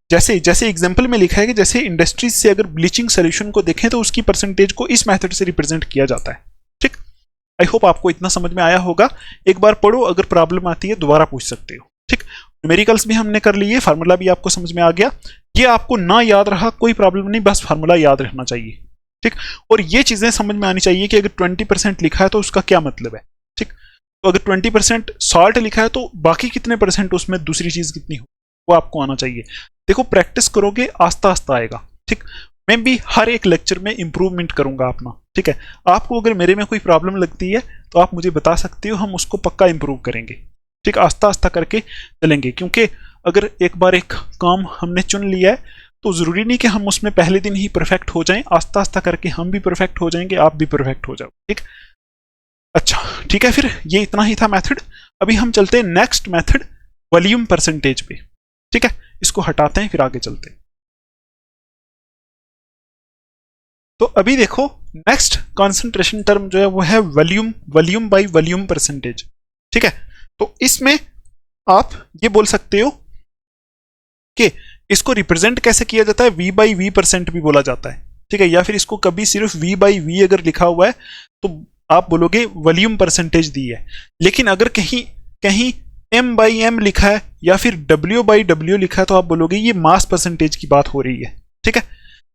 जैसे एग्जांपल में लिखा है कि जैसे इंडस्ट्रीज से अगर ब्लीचिंग सोल्यूशन को देखें तो उसकी परसेंटेज को इस मेथड से रिप्रेजेंट किया जाता है। ठीक, आई होप आपको इतना समझ में आया होगा। एक बार पढ़ो, अगर प्रॉब्लम आती है दोबारा पूछ सकते हो। ठीक, न्यूमेरिकल्स भी हमने कर लिए, फार्मूला भी आपको समझ में आ गया। ये आपको ना याद रहा कोई प्रॉब्लम नहीं, बस फार्मूला याद रहना चाहिए। ठीक, और ये चीजें समझ में आनी चाहिए कि अगर 20% लिखा है तो उसका क्या मतलब है। ठीक, तो अगर 20% सॉल्ट लिखा है तो बाकी कितने परसेंट उसमें दूसरी चीज कितनी हो, वो आपको आना चाहिए। देखो प्रैक्टिस करोगे आस्ता आस्ता आएगा। ठीक, मैं भी हर एक लेक्चर में इंप्रूवमेंट करूंगा अपना। ठीक है, आपको अगर मेरे में कोई प्रॉब्लम लगती है तो आप मुझे बता सकते हो, हम उसको पक्का इंप्रूव करेंगे। ठीक, आस्ता आस्ता करके चलेंगे, क्योंकि अगर एक बार एक काम हमने चुन लिया है तो जरूरी नहीं कि हम उसमें पहले दिन ही परफेक्ट हो जाएं। आस्ता आस्ता करके हम भी परफेक्ट हो जाएंगे, आप भी परफेक्ट हो जाओ। ठीक, अच्छा ठीक है, फिर ये इतना ही था मेथड। अभी हम चलते हैं नेक्स्ट मेथड, वॉल्यूम परसेंटेज पे। ठीक है, इसको हटाते हैं फिर आगे चलते हैं। तो अभी देखो नेक्स्ट कॉन्सेंट्रेशन टर्म जो है वो है वॉल्यूम बाई वॉल्यूम परसेंटेज। ठीक है, तो इसमें आप ये बोल सकते हो कि इसको रिप्रेजेंट कैसे किया जाता है, V बाई V परसेंट भी बोला जाता है। ठीक है, या फिर इसको कभी सिर्फ V बाई V अगर लिखा हुआ है तो आप बोलोगे वॉल्यूम परसेंटेज दी है। लेकिन अगर कहीं M बाई M लिखा है या फिर W बाई W लिखा है तो आप बोलोगे ये मास परसेंटेज की बात हो रही है। ठीक है,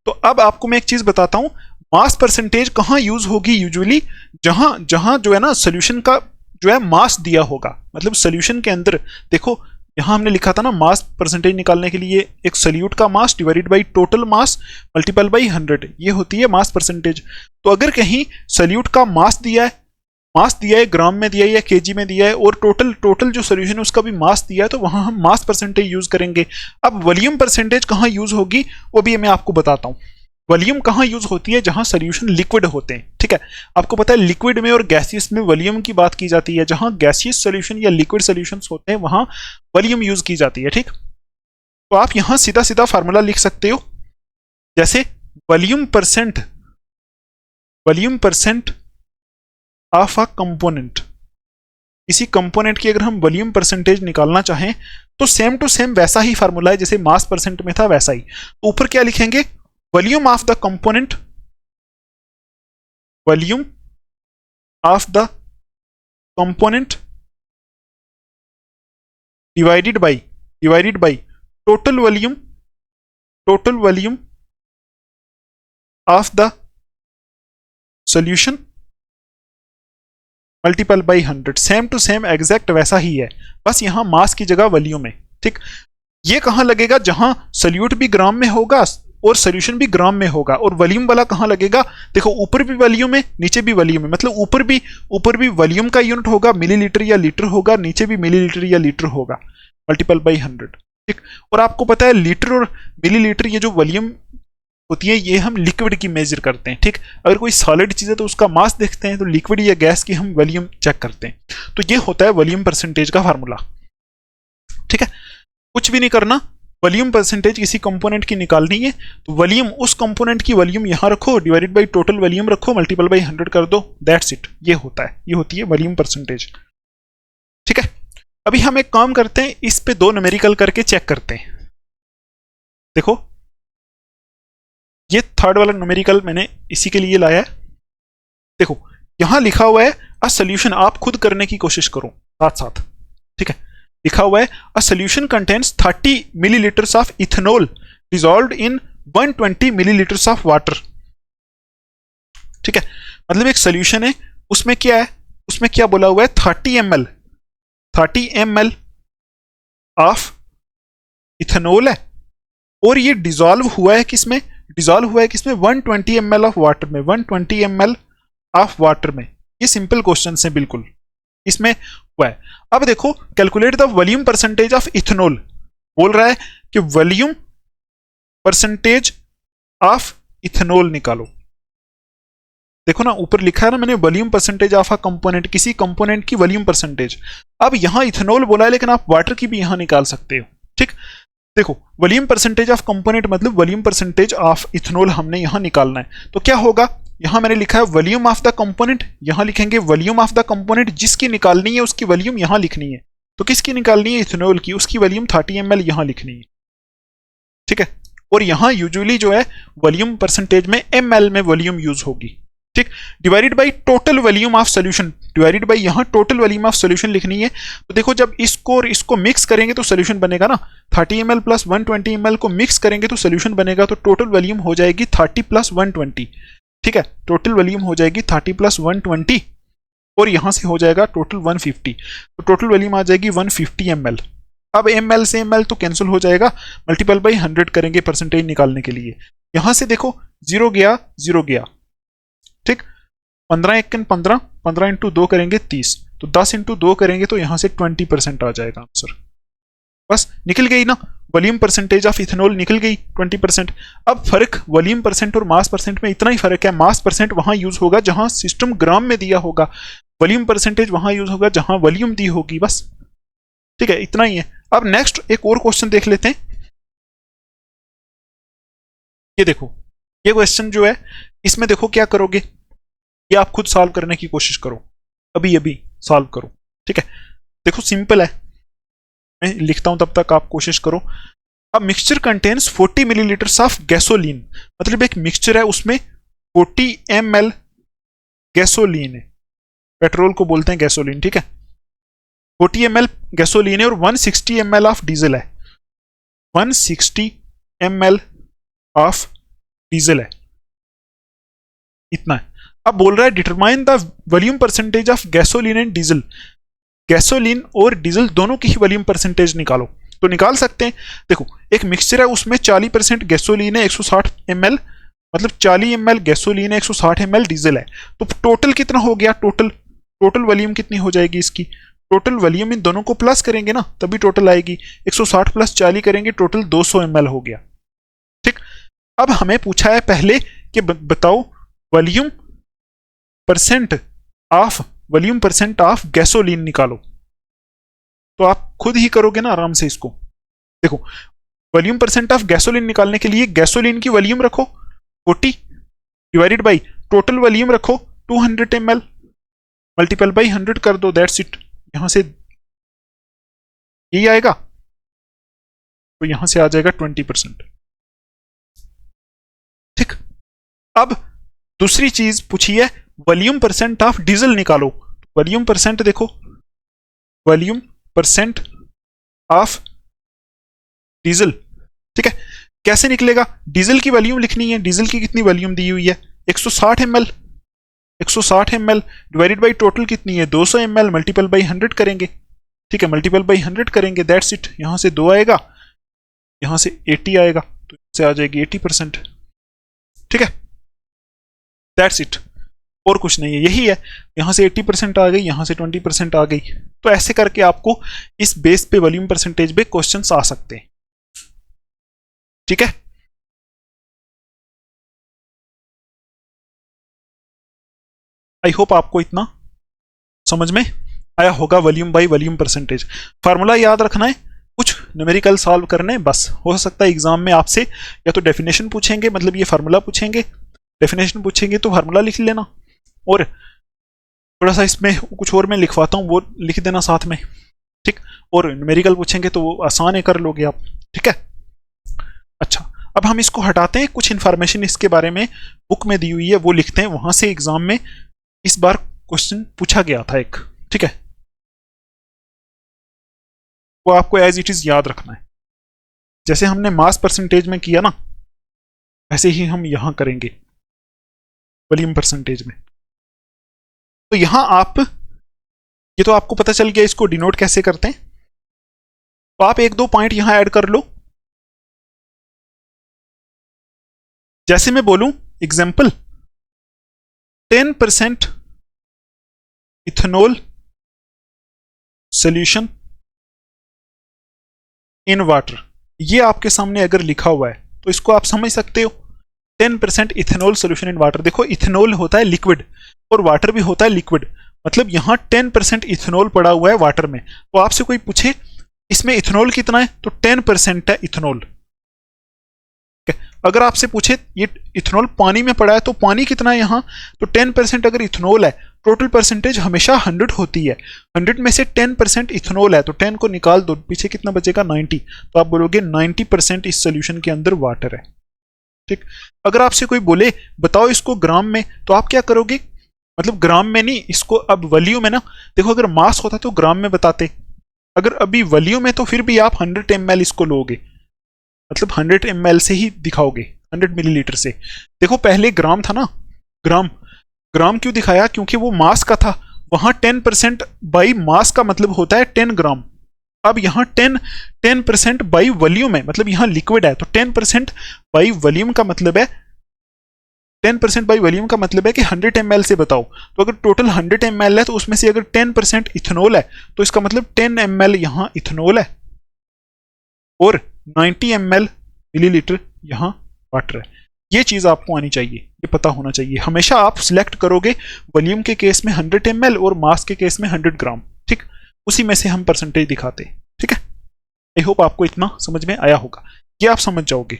तो अब आपको मैं एक चीज बताता हूं, मास परसेंटेज कहां यूज होगी यूजुअली, जहां जो है ना सोल्यूशन का जो है मास दिया होगा। मतलब सोल्यूशन के अंदर देखो यहां हमने लिखा था ना, मास परसेंटेज निकालने के लिए एक सोल्यूट का mass divided by total mass multiple by 100, ये होती है मास परसेंटेज। तो अगर कहीं सोल्यूट का मास दिया है ग्राम में दिया है या केजी में दिया है, और टोटल जो सोल्यूशन है उसका भी मास दिया है, तो वहां हम मास परसेंटेज यूज करेंगे। अब वॉल्यूम परसेंटेज कहां यूज होगी वो भी मैं आपको बताता हूं। वॉल्यूम कहां यूज होती है, जहां सोल्यूशन लिक्विड होते हैं। ठीक है, आपको पता है लिक्विड में और गैसियस में वॉल्यूम की बात की जाती है। जहां गैसियस सोल्यूशन या लिक्विड सोल्यूशंस होते हैं वहां वॉल्यूम यूज की जाती है। ठीक, तो आप यहां सीधा सीधा फार्मूला लिख सकते हो, जैसे volume percent of a component. किसी कंपोनेंट की अगर हम वॉल्यूम परसेंटेज निकालना चाहें तो सेम टू सेम वैसा ही फार्मूला है जैसे मास परसेंट में था वैसा ही। तो ऊपर क्या लिखेंगे, volume of the component, volume of the component divided by total volume of the solution multiple by 100। Same to same exact वैसा ही है, बस यहां मास की जगह वॉल्यूम है। ठीक, ये कहां लगेगा, जहां सोल्यूट भी ग्राम में होगा और सोल्यूशन भी ग्राम में होगा। और वॉल्यूम वाला कहाँ लगेगा, देखो ऊपर भी वॉल्यूम है नीचे भी वॉल्यूम है, मतलब ऊपर भी वॉल्यूम का यूनिट होगा, मिलीलीटर या लीटर होगा, नीचे भी मिलीलीटर या लीटर होगा, मल्टीपल बाई 100। ठीक, और आपको पता है लीटर और मिलीलीटर ये जो वॉल्यूम होती है ये हम लिक्विड की मेजर करते हैं। ठीक, अगर कोई सॉलिड चीज है तो उसका मास देखते हैं, तो लिक्विड या गैस की हम वॉल्यूम चेक करते हैं। तो ये होता है वॉल्यूम परसेंटेज का फार्मूला। ठीक है, कुछ भी नहीं करना, वॉल्यूम परसेंटेज किसी कंपोनेंट की निकालनी है, तो वॉल्यूम उस कंपोनेंट की वॉल्यूम यहां रखो, डिवाइडेड बाई टोटल वॉल्यूम रखो, मल्टीपल बाई 100 कर दो, दैट्स इट। ये होता है, ये होती है वॉल्यूम परसेंटेज। ठीक है, अभी हम एक काम करते हैं, इस पे दो न्यूमेरिकल करके चेक करते हैं। देखो ये थर्ड वाला न्यूमेरिकल मैंने इसी के लिए लाया है। देखो यहां लिखा हुआ है अ सोल्यूशन, आप खुद करने की कोशिश करो साथ साथ। ठीक है, लिखा हुआ है a solution contains 30 millilitres of ethanol dissolved in 120 millilitres of water. ठीक है, मतलब एक सोल्यूशन है, उसमें क्या है, उसमें क्या बोला हुआ है, 30 ml ऑफ इथेनॉल है, और ये डिसॉल्व हुआ है किसमें, डिसॉल्व हुआ है किसमें, 120 ml ऑफ वाटर में, 120 ml ऑफ वाटर में। ये सिंपल क्वेश्चन है बिल्कुल, इसमें हुआ है। अब देखो calculate the volume percentage of ethanol, बोल रहा है कि वॉल्यूम परसेंटेज ऑफ इथेनॉल निकालो। देखो ना ऊपर लिखा है ना मैंने, volume percentage of a component, किसी कंपोनेंट की वॉल्यूम परसेंटेज। अब यहां इथेनॉल बोला है, लेकिन आप वाटर की भी यहां निकाल सकते हो। ठीक, देखो वॉल्यूम परसेंटेज ऑफ कंपोनेंट मतलब वॉल्यूम परसेंटेज ऑफ इथेनॉल हमने यहां निकालना है। तो क्या होगा, यहां मैंने लिखा है वॉल्यूम ऑफ द कंपोनेंट, यहां लिखेंगे वॉल्यूम ऑफ द कंपोनेंट, जिसकी निकालनी है उसकी वॉल्यूम यहां लिखनी है। तो किसकी निकालनी है, इथेनॉल की, उसकी वॉल्यूम 30 ml यहां लिखनी है। ठीक है, और यहां यूजुअली जो है वॉल्यूम परसेंटेज में ml में वॉल्यूम यूज होगी। ठीक, divided by total volume of solution, divided by यहां टोटल वॉल्यूम ऑफ सोल्यूशन लिखनी है। तो देखो जब इसको और इसको मिक्स करेंगे तो सोल्यूशन बनेगा ना, 30 ml प्लस 120 ml को मिक्स करेंगे तो सोल्यूशन बनेगा, तो टोटल वॉल्यूम हो जाएगी 30 प्लस 120। ठीक है, टोटल वॉल्यूम हो जाएगी 30 प्लस 120, और यहां से हो जाएगा टोटल 150, तो टोटल वॉल्यूम आ जाएगी 150 ml। अब ml से ml तो कैंसिल हो जाएगा, मल्टीपल बाई 100 करेंगे परसेंटेज निकालने के लिए। यहां से देखो 0 गया 0 गया। ठीक, 15 1 15, 15 इंटू 2 करेंगे 30, तो 10 इंटू 2 करेंगे तो यहां से 20% आ जाएगा आंसर। बस निकल गई ना, वॉल्यूम परसेंटेज ऑफ इथेनॉल निकल गई 20%। अब फर्क वॉल्यूम परसेंट और मास परसेंट में इतना ही फर्क है, मास परसेंट वहां यूज होगा जहां सिस्टम ग्राम में दिया होगा, वॉल्यूम परसेंटेज वहां यूज होगा जहां वॉल्यूम दी होगी, बस। ठीक है, इतना ही है। अब नेक्स्ट एक और क्वेश्चन देख लेते हैं। ये देखो, ये क्वेश्चन जो है इसमें देखो क्या करोगे, ये आप खुद सॉल्व करने की कोशिश करो, अभी अभी सॉल्व करो। ठीक है, देखो सिंपल है, मैं लिखता हूं तब तक आप कोशिश करो। अब mixture contains 40 millilitres of gasoline, मतलब एक मिक्सचर है उसमें 40 ml गैसोलीन है, पेट्रोल को बोलते हैं गैसोलीन। ठीक है, 40 ml गैसोलीन है और 160 ml ऑफ डीजल है, 160 ml ऑफ डीजल है, इतना है। अब बोल रहा है determine the volume percentage of gasoline and diesel, gasoline और डीजल दोनों की ही वॉल्यूम परसेंटेज निकालो। तो निकाल सकते हैं, देखो एक मिक्सचर है उसमें 40% गैसोलीन है, 160 ml, मतलब 40 ml गैसोलीन है, 160 ml डीजल है, तो टोटल कितना हो गया, टोटल वॉल्यूम कितनी हो जाएगी इसकी, टोटल वॉल्यूम इन दोनों को प्लस करेंगे ना तभी टोटल आएगी, 160 प्लस 40 करेंगे टोटल 200 ml हो गया। ठीक, अब हमें पूछा है पहले कि बताओ वॉल्यूम परसेंट ऑफ गैसोलीन निकालो, तो आप खुद ही करोगे ना आराम से इसको। देखो वॉल्यूम परसेंट ऑफ गैसोलीन निकालने के लिए गैसोलीन की वॉल्यूम रखो 40 डिवाइडेड बाई टोटल वॉल्यूम रखो 200 ml, मल्टीपल बाई 100 कर दो, दैट्स इट। यहां से यही आएगा, तो यहां से आ जाएगा 20%। ठीक, अब दूसरी चीज पूछी है वॉल्यूम परसेंट ऑफ डीजल निकालो। वॉल्यूम परसेंट देखो, वॉल्यूम परसेंट ऑफ डीजल। ठीक है, कैसे निकलेगा, डीजल की वॉल्यूम लिखनी है, डीजल की कितनी वॉल्यूम दी हुई है 160 ml, 160 ml divided by total कितनी है 200 ml, मल्टीपल बाई 100 करेंगे। ठीक है, मल्टीपल बाई 100 करेंगे, दैट्स इट। यहां से 2 आएगा, यहां से 80 आएगा, तो से आ जाएगी 80%। ठीक है, दैट्स इट, और कुछ नहीं है, यही है। यहां से 80% आ गई, यहां से 20% आ गई। तो ऐसे करके आपको इस बेस पे वॉल्यूम परसेंटेज पे क्वेश्चंस आ सकते हैं। ठीक है, आई होप आपको इतना समझ में आया होगा। Volume by volume percentage, formula याद रखना है, कुछ न्यूमेरिकल सॉल्व करने बस। हो सकता है एग्जाम में आपसे या तो डेफिनेशन पूछेंगे, मतलब ये फार्मूला पूछेंगे, डेफिनेशन पूछेंगे तो फार्मूला लिख लेना, और थोड़ा सा इसमें कुछ और मैं लिखवाता हूँ वो लिख देना साथ में। ठीक, और न्यूमेरिकल पूछेंगे तो वो आसान है, कर लोगे आप। ठीक है, अच्छा, अब हम इसको हटाते हैं, कुछ इन्फॉर्मेशन इसके बारे में बुक में दी हुई है वो लिखते हैं, वहां से एग्जाम में इस बार क्वेश्चन पूछा गया था एक। ठीक है, वो आपको एज इट इज याद रखना है। जैसे हमने मास परसेंटेज में किया ना, वैसे ही हम यहां करेंगे वॉल्यूम परसेंटेज में। तो यहां आप, ये तो आपको पता चल गया इसको डिनोट कैसे करते हैं। तो आप एक दो पॉइंट यहां ऐड कर लो। जैसे मैं बोलूं example, 10% ethanol solution in water, ये आपके सामने अगर लिखा हुआ है तो इसको आप समझ सकते हो। 10% इथेनॉल सोल्यूशन इन वाटर, देखो इथेनॉल होता है लिक्विड और वाटर भी होता है लिक्विड, मतलब यहां 10% इथेनॉल पड़ा हुआ है वाटर में। तो आपसे कोई पूछे इसमें इथेनॉल कितना है, तो 10% है इथेनॉल। अगर आपसे पूछे ये इथेनॉल पानी में पड़ा है तो पानी कितना है यहाँ, तो 10% अगर इथेनॉल है, टोटल परसेंटेज हमेशा 100 होती है, 100 में से 10% इथेनॉल है तो 10 को निकाल दो, पीछे कितना बचेगा 90, तो आप बोलोगे 90% इस सोल्यूशन के अंदर वाटर है। ठीक, अगर आपसे कोई बोले बताओ इसको ग्राम में, तो आप क्या करोगे, मतलब ग्राम में नहीं, इसको अब वॉल्यूम है ना, देखो अगर मास होता तो ग्राम में बताते, अगर अभी वॉल्यूम है तो फिर भी आप 100 ml इसको लोगे, मतलब 100 ml से ही दिखाओगे, 100 मिलीलीटर से। देखो पहले ग्राम था ना, ग्राम, ग्राम क्यों दिखाया, क्योंकि वो मास का था, वहां 10% बाई मास का मतलब होता है 10 ग्राम। अब यहाँ 10% बाई वॉल्यूम है, मतलब यहाँ लिक्विड है, तो 10% बाई वॉल्यूम का मतलब है, 10% बाई वॉल्यूम का मतलब है कि 100 ml से बताओ। तो अगर टोटल 100 ml है तो उसमें से अगर 10% इथेनॉल है तो इसका मतलब 10 ml यहाँ इथेनॉल है और 90 ml मिलीलीटर यहाँ वाटर है। ये चीज आपको आनी चाहिए, ये पता होना चाहिए। हमेशा आप सिलेक्ट करोगे वॉल्यूम के केस में 100 ml और मास के केस में 100 ग्राम। ठीक, उसी में से हम परसेंटेज दिखाते हैं। ठीक है, आई होप आपको इतना समझ में आया होगा, ये आप समझ जाओगे।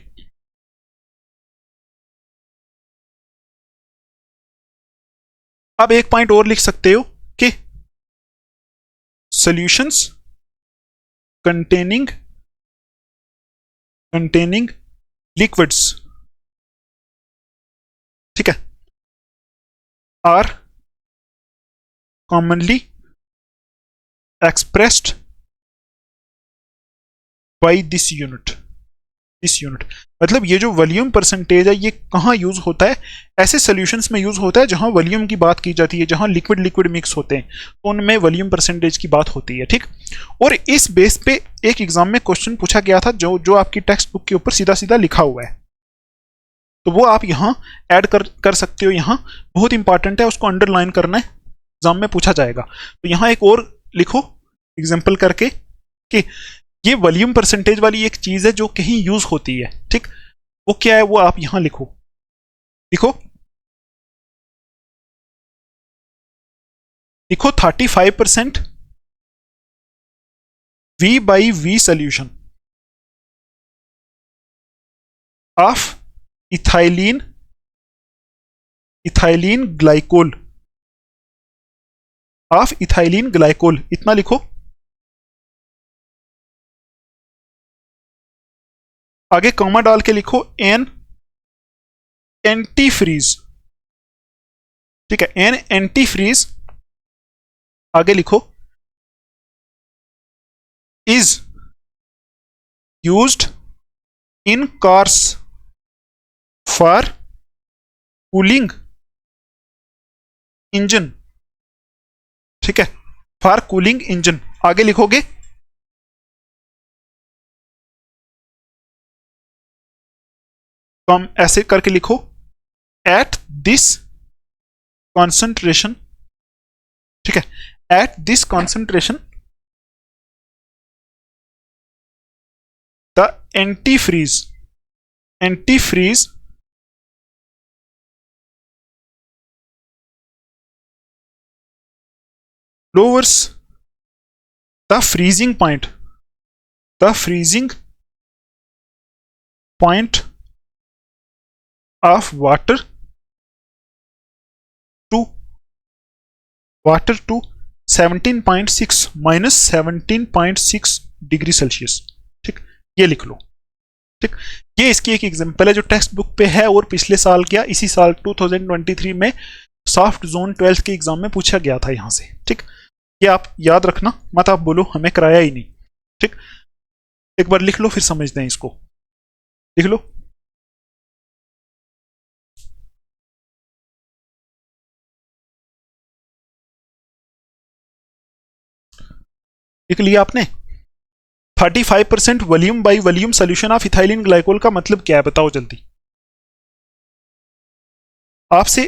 अब एक पॉइंट और लिख सकते हो कि सॉल्यूशंस कंटेनिंग लिक्विड्स, ठीक है, are commonly expressed by this unit. इस यूनिट मतलब ये जो वॉल्यूम परसेंटेज है ये कहाँ यूज होता है, ऐसे सॉल्यूशंस में यूज होता है जहां वॉल्यूम की बात की जाती है, जहां लिक्विड लिक्विड मिक्स होते हैं तो उनमें वॉल्यूम परसेंटेज की बात होती है। ठीक, और इस बेस पे एक एग्जाम में क्वेश्चन पूछा गया था जो जो आपकी टेक्स्ट बुक के ऊपर सीधा सीधा लिखा हुआ है, तो वो आप यहाँ ऐड कर सकते हो। यहाँ बहुत इंपॉर्टेंट है, उसको अंडरलाइन करना है, एग्जाम में पूछा जाएगा। तो यहाँ एक और लिखो एग्जाम्पल करके कि ये वॉल्यूम परसेंटेज वाली एक चीज है जो कहीं यूज होती है। ठीक, वो क्या है वो आप यहां लिखो, लिखो लिखो 35% V by V solution of ethylene ethylene glycol of ethylene glycol, इतना लिखो। आगे कॉमा डाल के लिखो एन एंटी फ्रीज। ठीक है, एन एंटी फ्रीज, आगे लिखो is used in cars for cooling engine. ठीक है, फॉर कूलिंग इंजन, आगे लिखोगे तो हम ऐसे करके लिखो, एट दिस कॉन्सेंट्रेशन, ठीक है, at this concentration the antifreeze lowers the freezing point of water to 17.6 minus 17.6 degree Celsius. ठीक, ये लिख लो। ठीक, ये इसकी एक एग्जांपल है जो टेक्स्ट बुक पे है और पिछले साल क्या, इसी साल 2023 में सॉफ्ट जोन 12th के एग्जाम में पूछा गया था यहां से। ठीक, ये आप याद रखना, मत आप बोलो हमें कराया ही नहीं। ठीक, एक बार लिख लो फिर समझते हैं इसको। लिख लो, लिख लिया आपने? 35% volume by volume solution of ethylene glycol का मतलब क्या है, बताओ जल्दी। आपसे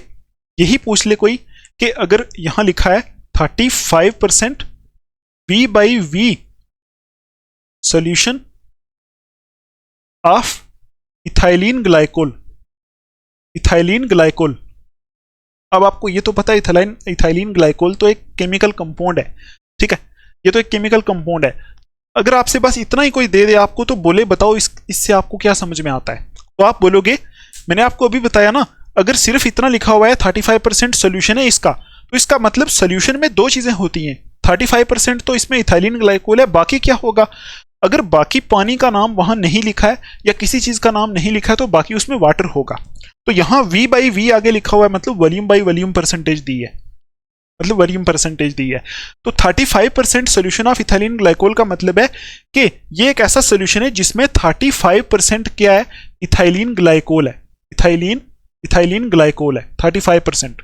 यही पूछ ले कोई कि अगर यहां लिखा है 35% V by V solution of ethylene glycol, अब आपको ये तो पता है इथाइलिन ग्लाइकोल तो एक केमिकल कंपाउंड है। ठीक है, ये तो एक केमिकल कंपाउंड है। अगर आपसे बस इतना ही कोई दे दे आपको तो बोले बताओ इससे आपको क्या समझ में आता है, तो आप बोलोगे, मैंने आपको अभी बताया ना, अगर सिर्फ इतना लिखा हुआ है 35% सोल्यूशन है इसका, तो इसका मतलब सोल्यूशन में दो चीजें होती हैं। 35% तो इसमें इथाइलिन ग्लाइकोल है, बाकी क्या होगा? अगर बाकी पानी का नाम वहां नहीं लिखा है या किसी चीज का नाम नहीं लिखा है तो बाकी उसमें वाटर होगा। तो यहां V बाई V आगे लिखा हुआ है, मतलब वॉल्यूम बाई वॉल्यूम परसेंटेज दी है, मतलब वॉल्यूम परसेंटेज दी है। तो 35% सोल्यूशन ऑफ इथाइलिन ग्लाइकोल का मतलब है कि ये एक ऐसा सोल्यूशन है जिसमें 35% क्या है, इथाइलिन ग्लाइकोल है। इथाइलिन ग्लाइकोल है 35%।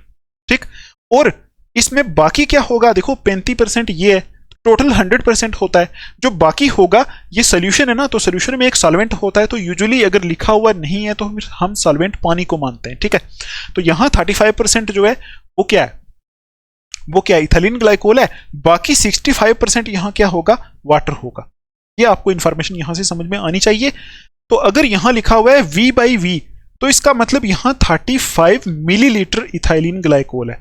ठीक, और इसमें बाकी क्या होगा, देखो 35% ये है, टोटल 100% होता है। जो बाकी होगा ये सोल्यूशन है ना, तो सोल्यूशन में एक सॉल्वेंट होता है, तो यूजुअली अगर लिखा हुआ नहीं है तो हम सॉल्वेंट पानी को मानते हैं। ठीक है, तो यहां 35% जो है वो क्या है, वो क्या इथाइलिन ग्लाइकोल है, बाकी 65% यहां क्या होगा, वाटर होगा। ये आपको इंफॉर्मेशन यहां से समझ में आनी चाहिए। तो अगर यहां लिखा हुआ है V बाई V, तो इसका मतलब यहां 35 मिलीलीटर इथाइलिन ग्लाइकोल है।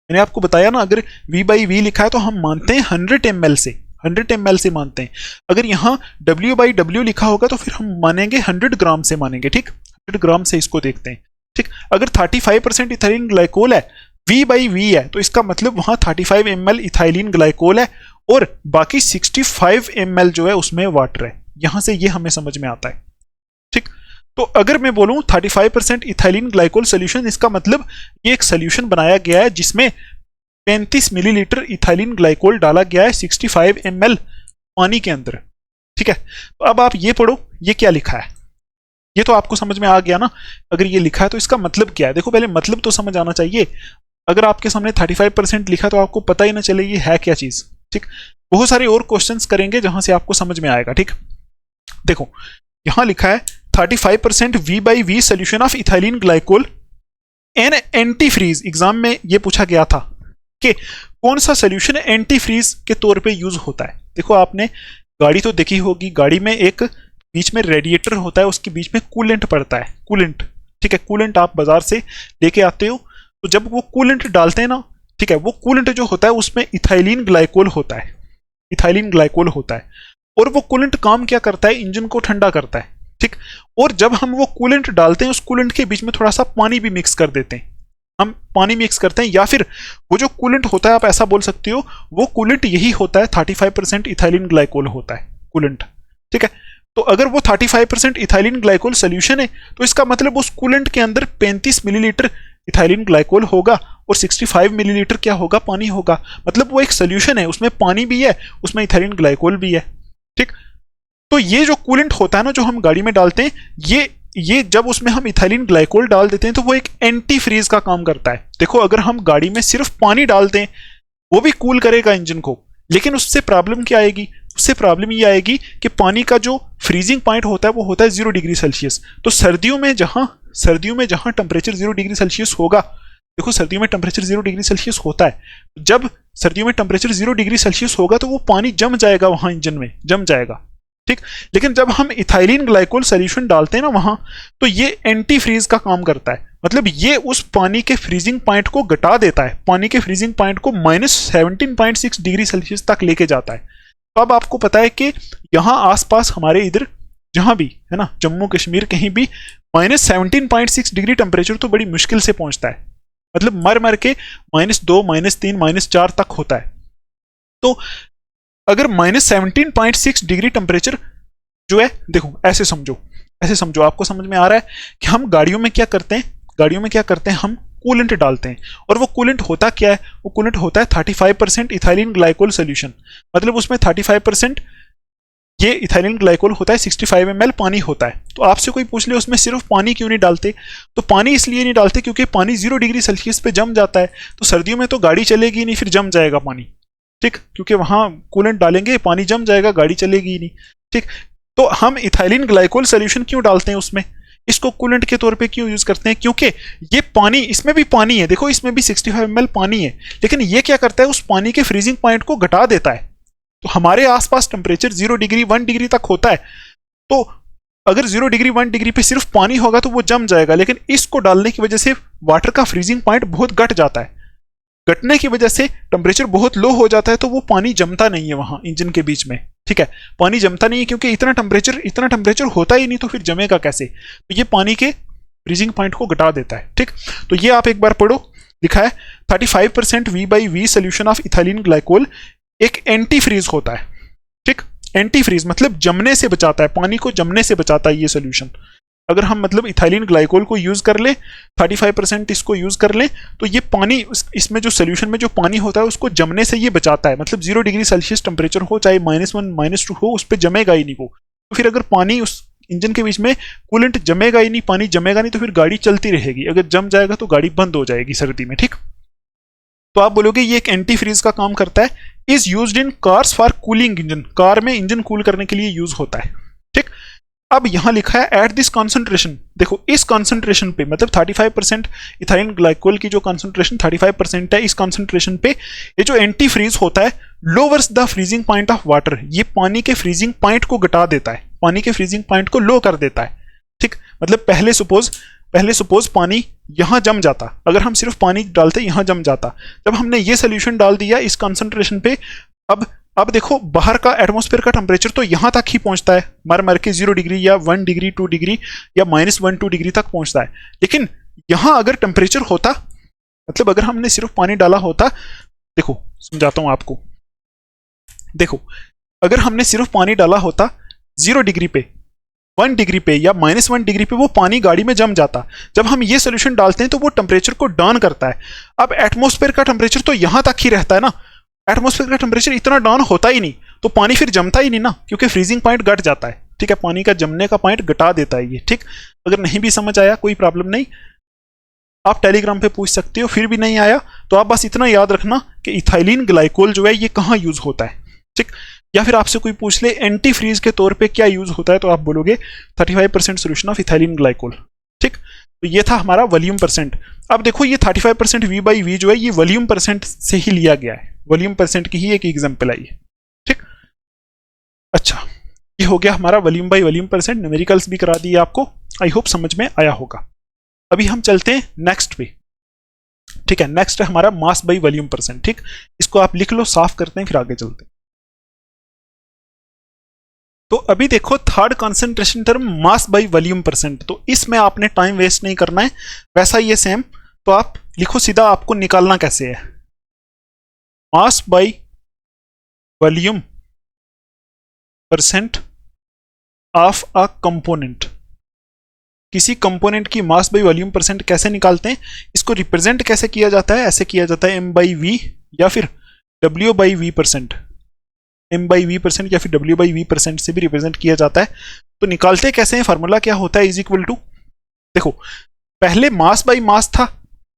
मैंने आपको बताया ना, अगर V बाई V लिखा है तो हम मानते हैं 100 ml से, 100 ml से मानते हैं। अगर यहां W बाई W लिखा होगा तो फिर हम मानेंगे 100 ग्राम से मानेंगे। ठीक, 100 ग्राम से इसको देखते हैं। ठीक, अगर 35% इथाइलिन ग्लाइकोल है, V बाई V है, तो इसका मतलब वहां 35 ml इथाइलिन ग्लाइकोल है और बाकी 65 ml जो है उसमें वाटर है। यहां से ये हमें समझ में आता है। ठीक, तो अगर मैं बोलूं 35% इथाइलिन ग्लाइकोल सोल्यूशन, इसका मतलब ये एक सोल्यूशन बनाया गया है जिसमें 35 मिलीलीटर इथाइलिन ग्लाइकोल डाला गया है 65 ml पानी के अंदर। ठीक है, तो अब आप ये पढ़ो, ये क्या लिखा है, ये तो आपको समझ में आ गया ना। अगर ये लिखा है तो इसका मतलब क्या है, देखो पहले मतलब तो समझ आना चाहिए। अगर आपके सामने 35% लिखा तो आपको पता ही ना चले ये है क्या चीज। ठीक, बहुत सारे और क्वेश्चंस करेंगे जहां से आपको समझ में आएगा। ठीक, देखो यहां लिखा है 35% V by V solution of ethylene glycol an antifreeze. Exam में ये पूछा गया था कि कौन सा सोल्यूशन एंटी फ्रीज के तौर पे यूज होता है। देखो आपने गाड़ी तो देखी होगी, गाड़ी में एक बीच में रेडिएटर होता है, उसके बीच में कूलेंट पड़ता है, कूलेंट। ठीक है, कूलेंट आप बाजार से लेके आते हो, तो जब वो कूलेंट डालते हैं ना, ठीक है, वो कूलेंट जो होता है उसमें इथाइलिन ग्लाइकोल होता है, इथाइलिन ग्लाइकोल होता है। और वो कूलेंट काम क्या करता है, इंजन को ठंडा करता है। ठीक, और जब हम वो कूलेंट डालते हैं उस कूलेंट के बीच में थोड़ा सा पानी भी मिक्स कर देते हैं, हम पानी मिक्स करते हैं, या फिर वो जो कूलेंट होता है आप ऐसा बोल सकते हो वो कूलेंट यही होता है, 35% इथाइलिन ग्लाइकोल होता है कूलेंट। ठीक है, तो अगर वो 35% इथाइलिन ग्लाइकोल सोल्यूशन है तो इसका मतलब उस कूलेंट के अंदर 35 मिलीलीटर इथाइलिन ग्लाइकोल होगा और 65 मिलीलीटर क्या होगा, पानी होगा। मतलब वो एक सोल्यूशन है, उसमें पानी भी है, उसमें इथाइलिन ग्लाइकोल भी है। ठीक, तो ये जो कूलेंट होता है ना जो हम गाड़ी में डालते हैं, ये जब उसमें हम इथाइलिन ग्लाइकोल डाल देते हैं तो वो एक एंटी फ्रीज का काम करता है। देखो अगर हम गाड़ी में सिर्फ पानी डालते हैं वो भी कूल करेगा इंजन को, लेकिन उससे प्रॉब्लम क्या आएगी, उससे प्रॉब्लम ये आएगी कि पानी का जो फ्रीजिंग पॉइंट होता है वो होता है 0 डिग्री सेल्सियस। तो सर्दियों में जहां टेम्परेचर 0 डिग्री सेल्सियस होगा, देखो सर्दियों में टेम्परेचर 0 डिग्री सेल्सियस होता है, जब सर्दियों में टेम्परेचर 0 डिग्री सेल्सियस होगा तो वो पानी जम जाएगा, वहां इंजन में जम जाएगा, ठीक। लेकिन जब हम इथाइलिन ग्लाइकोल सोल्यूशन डालते हैं ना वहां, तो ये एंटी फ्रीज का काम करता है। मतलब ये उस पानी के फ्रीजिंग पॉइंट को घटा देता है, पानी के फ्रीजिंग पॉइंट को -17.6 डिग्री सेल्सियस तक लेके जाता है। तो अब आपको पता है कि यहाँ आसपास हमारे इधर जहां भी है ना, जम्मू कश्मीर कहीं भी -17.6 डिग्री टेम्परेचर तो बड़ी मुश्किल से पहुंचता है, मतलब मर मर के -2, -3, -4 तक होता है। तो अगर -17.6 डिग्री टेम्परेचर जो है, देखो ऐसे समझो, आपको समझ में आ रहा है कि हम गाड़ियों में क्या करते हैं, हम कूलेंट डालते हैं, और वो कूलेंट होता क्या है, वो कूलेंट होता है 35% इथाइलिन ग्लाइकोल सोल्यूशन। मतलब उसमें 35% ये इथाइलिन ग्लाइकोल होता है, 65 ml पानी होता है। तो आपसे कोई पूछ ले उसमें सिर्फ पानी क्यों नहीं डालते, तो पानी इसलिए नहीं डालते क्योंकि पानी 0 डिग्री सेल्सियस पे जम जाता है, तो सर्दियों में तो गाड़ी चलेगी नहीं, फिर जम जाएगा पानी, ठीक, क्योंकि वहां कूलेंट डालेंगे पानी जम जाएगा, गाड़ी चलेगी ही नहीं, ठीक। तो हम इथाइलिन ग्लाइकोल सोल्यूशन क्यों डालते हैं उसमें, इसको कूलेंट के तौर पे क्यों यूज करते हैं, क्योंकि ये पानी, इसमें भी पानी है, देखो इसमें भी 65 ml पानी है, लेकिन ये क्या करता है, उस पानी के फ्रीजिंग पॉइंट को घटा देता है। तो हमारे आसपास टेम्परेचर 0 डिग्री 1 डिग्री तक होता है, तो अगर 0 डिग्री 1 डिग्री पे सिर्फ पानी होगा तो वो जम जाएगा, लेकिन इसको डालने की वजह से वाटर का फ्रीजिंग पॉइंट बहुत घट जाता है, घटने की वजह से टेम्परेचर बहुत लो हो जाता है, तो वो पानी जमता नहीं है वहां इंजन के बीच में, ठीक है, पानी जमता नहीं है क्योंकि इतना टेम्परेचर होता ही नहीं, तो फिर जमेगा कैसे। तो ये पानी के फ्रीजिंग पॉइंट को घटा देता है, ठीक। तो ये आप एक बार पढ़ो, लिखा है 35% V/V solution of ethylene glycol एक एंटी फ्रीज होता है, ठीक। एंटी फ्रीज मतलब जमने से बचाता है, पानी को जमने से बचाता है ये सोल्यूशन। अगर हम मतलब इथाइलिन ग्लाइकोल को यूज कर ले, 35% इसको यूज कर ले, तो ये पानी इसमें जो सोल्यूशन में जो पानी होता है उसको जमने से ये बचाता है। मतलब 0 डिग्री सेल्सियस टेम्परेचर हो, चाहे -1 -2 हो, उस पर जमेगा ही नहीं वो। तो फिर अगर पानी उस इंजन के बीच में कूलेंट जमेगा ही नहीं, पानी जमेगा नहीं, तो फिर गाड़ी चलती रहेगी, अगर जम जाएगा तो गाड़ी बंद हो जाएगी सर्दी में, ठीक। तो आप बोलोगे ये एक एंटी फ्रीज का काम करता है, is used in cars for cooling engine, car में इंजन कूल करने के लिए यूज होता है, ठीक। अब यहां लिखा है एट दिस कॉन्सेंट्रेशन, देखो इस कॉन्सेंट्रेशन पे, मतलब 35% इथाइलिन ग्लाइकोल की जो कॉन्सेंट्रेशन 35% है, इस कॉन्सेंट्रेशन पे ये जो एंटी फ्रीज होता है louvers the freezing point of water, ये पानी के फ्रीजिंग पॉइंट को घटा देता है, पानी के फ्रीजिंग पॉइंट को लो कर देता है, ठीक। मतलब पहले सपोज पानी यहां जम जाता, अगर हम सिर्फ पानी डालते यहां जम जाता, जब हमने ये सोल्यूशन डाल दिया इस कॉन्सेंट्रेशन पे, अब देखो बाहर का एटमॉस्फेयर का टेम्परेचर तो यहां तक ही पहुंचता है, मर के 0 डिग्री या 1 डिग्री 2 डिग्री या -1-2 डिग्री तक पहुंचता है। लेकिन यहां अगर टेम्परेचर होता, मतलब अगर हमने सिर्फ पानी डाला होता, देखो समझाता हूं आपको, देखो अगर हमने सिर्फ पानी डाला होता 0 डिग्री पे, 1 डिग्री पे या -1 डिग्री पे, वो पानी गाड़ी में जम जाता। जब हम ये सोल्यूशन डालते हैं तो वो टेम्परेचर को डाउन करता है। अब एटमॉस्फेयर का टेम्परेचर तो यहां तक ही रहता है ना, एटमॉस्फेयर का टेम्परेचर इतना डाउन होता ही नहीं, तो पानी फिर जमता ही नहीं ना, क्योंकि फ्रीजिंग पॉइंट घट जाता है, ठीक है, पानी का जमने का पॉइंट घटा देता है ये, ठीक। अगर नहीं भी समझ आया कोई प्रॉब्लम नहीं, आप टेलीग्राम पे पूछ सकते हो, फिर भी नहीं आया तो आप बस इतना याद रखना कि इथाइलिन ग्लाइकोल जो है ये कहाँ यूज होता है, ठीक। या फिर आपसे कोई पूछ ले एंटी फ्रीज के तौर पे क्या यूज होता है, तो आप बोलोगे 35% सोल्यूशन ऑफ इथाइलिन ग्लाइकोल, ठीक। तो ये था हमारा वॉल्यूम परसेंट। अब देखो ये 35% V/V जो है ये वॉल्यूम परसेंट से ही लिया गया है, वॉल्यूम परसेंट की ही एक एग्जांपल आई है, ठीक। अच्छा, ये हो गया हमारा volume by volume percent, numericals भी करा दिए आपको, आई होप समझ में आया होगा। अभी हम चलते हैं नेक्स्ट पे, ठीक है। नेक्स्ट है हमारा मास बाई वॉल्यूम परसेंट, ठीक। इसको आप लिख लो, साफ करते हैं, फिर आगे चलते हैं। तो अभी देखो third concentration term mass by volume percent, तो इसमें आपने टाइम वेस्ट नहीं करना है, वैसा ही है सेम। तो आप लिखो सीधा, आपको निकालना कैसे है, मास by volume percent of a component. किसी कंपोनेंट की मास बाई वॉल्यूम परसेंट कैसे निकालते हैं, इसको रिप्रेजेंट कैसे किया जाता है, ऐसे किया जाता है M/V या फिर W/V%, M/V% या फिर W/V% से भी रिप्रेजेंट किया जाता है। तो निकालते कैसे हैं, फार्मूला क्या होता है, इज इक्वल टू, देखो पहले मास बाई मास था,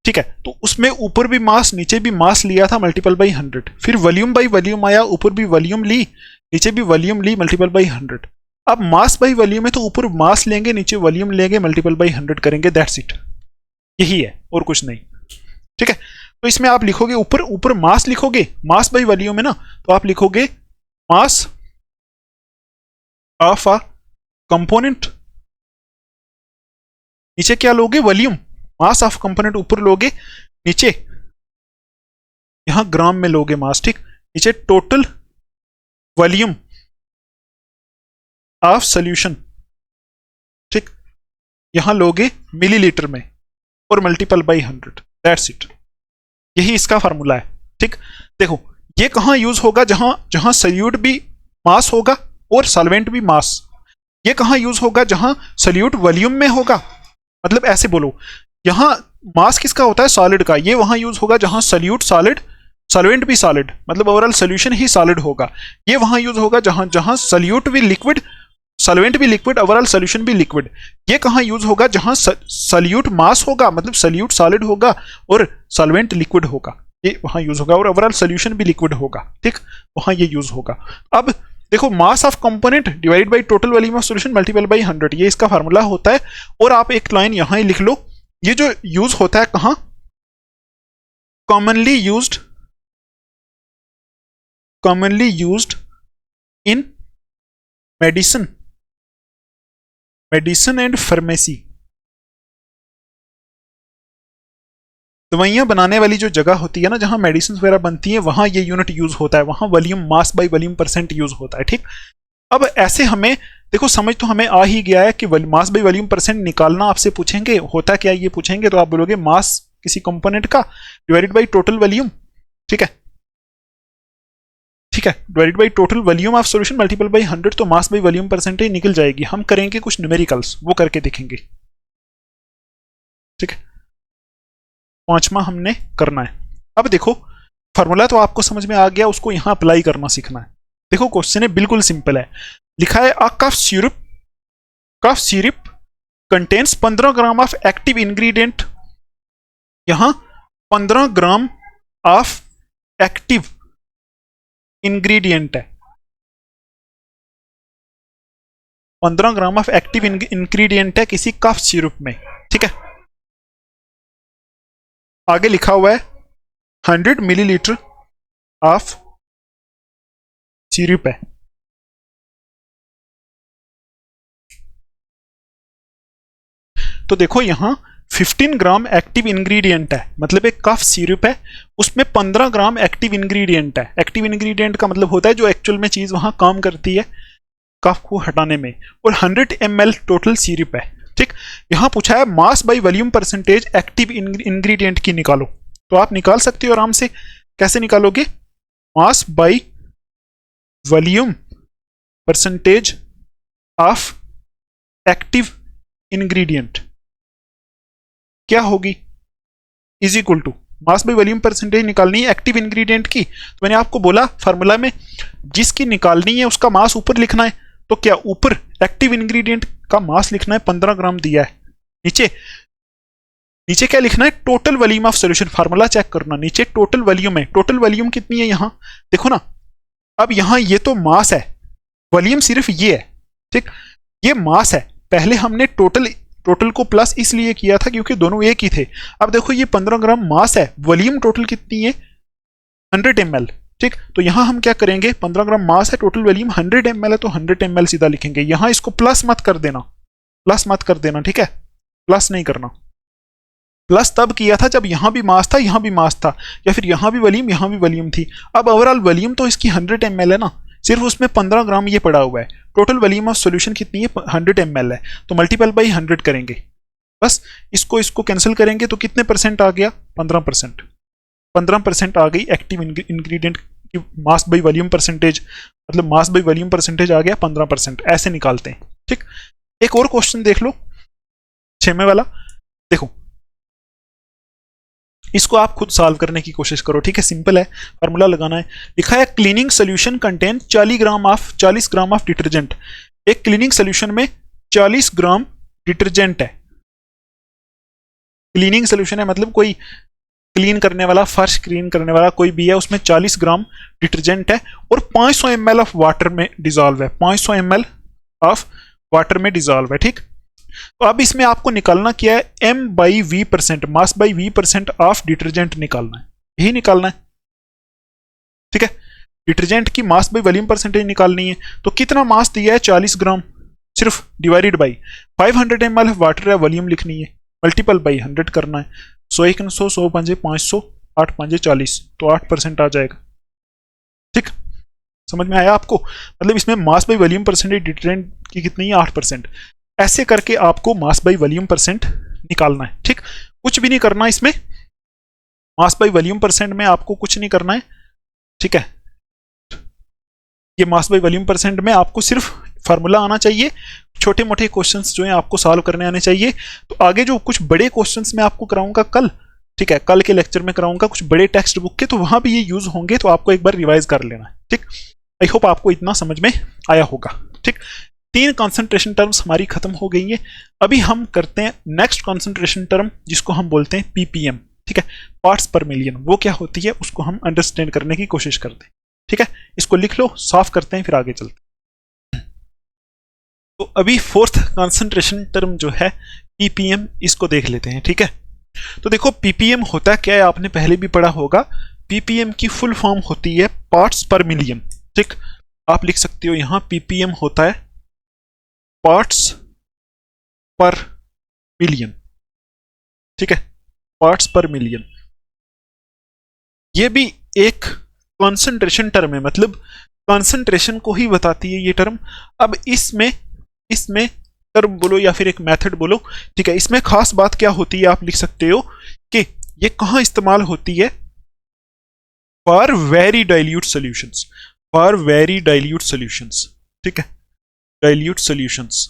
ठीक है, तो उसमें ऊपर भी मास नीचे भी मास लिया था, मल्टीपल बाई 100, फिर वॉल्यूम बाई वॉल्यूम आया, ऊपर भी वॉल्यूम ली नीचे भी वॉल्यूम ली मल्टीपल बाई 100। अब मास बाई वॉल्यूम है तो ऊपर मास लेंगे, नीचे वॉल्यूम लेंगे, मल्टीपल बाई 100 करेंगे, दैट्स इट। यही है और कुछ नहीं, ठीक है। तो इसमें आप लिखोगे ऊपर ऊपर मास लिखोगे, मास बाई वॉल्यूम है ना, तो आप लिखोगे मास ऑफ अ कंपोनेंट, नीचे क्या लोगे वॉल्यूम, मास ऑफ कंपोनेंट ऊपर लोगे, नीचे यहां ग्राम में लोगे मास, ठीक। नीचे टोटल वॉल्यूम ऑफ सॉल्यूशन, ठीक, यहां लोगे मिलीलीटर में और मल्टीपल बाई 100, दैट्स इट। यही इसका फार्मूला है, ठीक। देखो ये कहां यूज होगा, जहां जहां सॉल्यूट भी मास होगा और सॉल्वेंट भी मास। ये कहां यूज होगा, जहां सॉल्यूट वॉल्यूम में होगा, मतलब ऐसे बोलो, यहां मास किसका होता है, सॉलिड का, ये वहां यूज होगा जहां सॉल्यूट सॉलिड, सॉल्वेंट भी सॉलिड, मतलब ओवरऑल सॉल्यूशन ही सॉलिड होगा। ये वहां यूज होगा जहां जहां सॉल्यूट भी लिक्विड, सॉल्वेंट भी लिक्विड, ओवरऑल सॉल्यूशन भी लिक्विड। ये कहां यूज होगा, जहां सॉल्यूट मास होगा, मतलब सॉल्यूट सॉलिड होगा और सॉल्वेंट लिक्विड होगा, ये वहां यूज होगा, और ओवरऑल सॉल्यूशन भी लिक्विड होगा, ठीक, वहां ये यूज होगा। अब देखो mass of component divide by total volume of solution multiple by 100, ये इसका फार्मूला होता है। और आप एक लाइन यहां ही लिख लो, ये जो यूज होता है कहां, commonly used in medicine and pharmacy. दवाइयां बनाने वाली जो जगह होती है ना, जहां मेडिसिन वगैरह बनती है, वहां ये यूनिट यूज होता है, वहां volume mass by volume percent use होता है, ठीक। अब ऐसे हमें देखो समझ तो हमें आ ही गया है कि मास बाई वॉल्यूम परसेंट निकालना आपसे पूछेंगे, होता क्या ये पूछेंगे, तो आप बोलोगे मास किसी कंपोनेंट का डिवाइडेड बाई टोटल वॉल्यूम, ठीक है, ठीक है, divided by total volume of solution multiple by 100, तो मास बाई वॉल्यूम परसेंटेज निकल जाएगी। हम करेंगे कुछ न्यूमेरिकल्स, वो करके देखेंगे, ठीक है। पांचवा हमने करना है। अब देखो फॉर्मूला तो आपको समझ में आ गया, उसको यहां अप्लाई करना सीखना है। देखो क्वेश्चन है बिल्कुल सिंपल है, लिखा है a cough syrup contains 15 gram of active ingredient, यहां 15 ग्राम ऑफ एक्टिव इंग्रेडिएंट है, 15 ग्राम ऑफ एक्टिव इंग्रेडिएंट है किसी कफ सिरप में, ठीक है। आगे लिखा हुआ है 100 मिलीलीटर ऑफ सिरप है, तो देखो यहां 15 ग्राम एक्टिव इंग्रेडिएंट है, मतलब एक कफ सिरप है, उसमें 15 ग्राम एक्टिव इंग्रेडिएंट है। एक्टिव इंग्रेडिएंट का मतलब होता है जो एक्चुअल में चीज वहां काम करती है कफ को हटाने में, और 100 ml टोटल सिरप है, ठीक। यहां पूछा है मास by volume percentage active ingredient की निकालो, तो आप निकाल सकते हो आराम से। कैसे निकालोगे, mass by volume percentage of active ingredient क्या होगी, is equal to mass by volume percentage निकालनी है एक्टिव इंग्रेडिएंट की। तो मैंने आपको बोला फार्मूला में जिसकी निकालनी है उसका मास ऊपर लिखना है, तो क्या ऊपर एक्टिव इंग्रेडिएंट का मास लिखना है 15 ग्राम दिया है, नीचे नीचे क्या लिखना है, total volume of solution. Formula check करना, नीचे टोटल वॉल्यूम है, टोटल वॉल्यूम कितनी है यहां देखो ना। अब यहां ये तो मास है, वॉल्यूम सिर्फ ये है, ठीक, ये मास है। पहले हमने टोटल को प्लस इसलिए किया था क्योंकि दोनों एक ही थे। अब देखो ये 15 ग्राम मास है, वॉल्यूम टोटल कितनी है 100 ml, ठीक। तो यहां हम क्या करेंगे, 15 ग्राम मास है, टोटल वॉल्यूम 100 ml है, तो 100 ml सीधा लिखेंगे। यहां इसको प्लस मत कर देना, ठीक है, प्लस नहीं करना। प्लस तब किया था जब यहां भी मास था, यहां भी मास था, या फिर यहां भी वॉल्यूम थी। अब ओवरऑल वॉल्यूम तो इसकी 100 ml है ना, सिर्फ उसमें 15 ग्राम ये पड़ा हुआ है। टोटल वॉल्यूम ऑफ सॉल्यूशन कितनी है 100 ml है, तो मल्टीपल बाई 100 करेंगे, बस इसको कैंसिल करेंगे तो कितने परसेंट आ गया, 15%। 15% आ गई एक्टिव इंग्रेडिएंट की मास बाई वॉल्यूम परसेंटेज, मतलब मास बाई वॉल्यूम परसेंटेज आ गया 15%। ऐसे निकालते हैं, ठीक। एक और क्वेश्चन देख लो 6वें वाला, देखो इसको आप खुद सॉल्व करने की कोशिश करो, ठीक है, सिंपल है, फार्मूला लगाना है। लिखा है cleaning solution contain 40 gram of detergent. एक क्लीनिंग सोल्यूशन में 40 ग्राम डिटर्जेंट है। क्लीनिंग सोल्यूशन है मतलब कोई क्लीन करने वाला, फर्श क्लीन करने वाला कोई भी है, उसमें 40 ग्राम डिटर्जेंट है और 500 ml ऑफ वाटर में डिजॉल्व है, 500 ml ऑफ वाटर में डिजॉल्व है। ठीक, तो अब इसमें आपको निकालना क्या है, m/v%, mass by v% of detergent निकालना है, यही निकालना है। ठीक है, डिटर्जेंट की मास बाई वॉल्यूम परसेंटेज निकालनी है। तो कितना मास दिया है, 40 ग्राम, सिर्फ डिवाइडेड बाई 500 ml वाटर है, वॉल्यूम लिखनी है, मल्टीपल बाई 100 करना है। 100 1 100 100 5 500 8 5 40, तो 8% आ जाएगा। ठीक, समझ में आया आपको? मतलब इसमें मास बाई वॉल्यूम परसेंटेज डिटर्जेंट की कितनी है, 8%। ऐसे करके आपको मास बाई वॉल्यूम परसेंट निकालना है। ठीक, कुछ भी नहीं करना इसमें, मास बाई वॉल्यूम परसेंट में आपको कुछ नहीं करना है। ठीक है, ये मास बाई वॉल्यूम परसेंट में आपको सिर्फ फार्मूला आना चाहिए, छोटे मोटे क्वेश्चंस जो हैं आपको सॉल्व करने आने चाहिए। तो आगे जो कुछ बड़े क्वेश्चंस मैं आपको कराऊंगा कल, ठीक है, कल के लेक्चर में कराऊंगा कुछ बड़े टेक्स्ट बुक के, तो वहां भी ये यूज होंगे, तो आपको एक बार रिवाइज कर लेना है। ठीक, आई होप आपको इतना समझ में आया होगा। ठीक, 3 कॉन्सेंट्रेशन टर्म्स हमारी खत्म हो गई हैं। अभी हम करते हैं नेक्स्ट कॉन्सेंट्रेशन टर्म, जिसको हम बोलते हैं पीपीएम। ठीक है, पार्ट्स पर मिलियन, वो क्या होती है उसको हम अंडरस्टैंड करने की कोशिश करते हैं। ठीक है, इसको लिख लो, साफ करते हैं, फिर आगे चलते हैं। तो अभी 4th कॉन्सेंट्रेशन टर्म जो है पीपीएम, इसको देख लेते हैं। ठीक है, तो देखो पीपीएम होता क्या है, आपने पहले भी पढ़ा होगा। पीपीएम की फुल फॉर्म होती है पार्ट्स पर मिलियन। ठीक, आप लिख सकते हो यहां पीपीएम होता है पार्ट्स पर मिलियन। ठीक है, पार्ट्स पर मिलियन, ये भी एक कॉन्सेंट्रेशन टर्म है, मतलब कॉन्सेंट्रेशन को ही बताती है ये टर्म। अब इसमें टर्म बोलो या फिर एक मेथड बोलो। ठीक है, इसमें खास बात क्या होती है, आप लिख सकते हो कि ये कहां इस्तेमाल होती है, for very dilute solutions, for very dilute solutions. ठीक है, dilute solutions,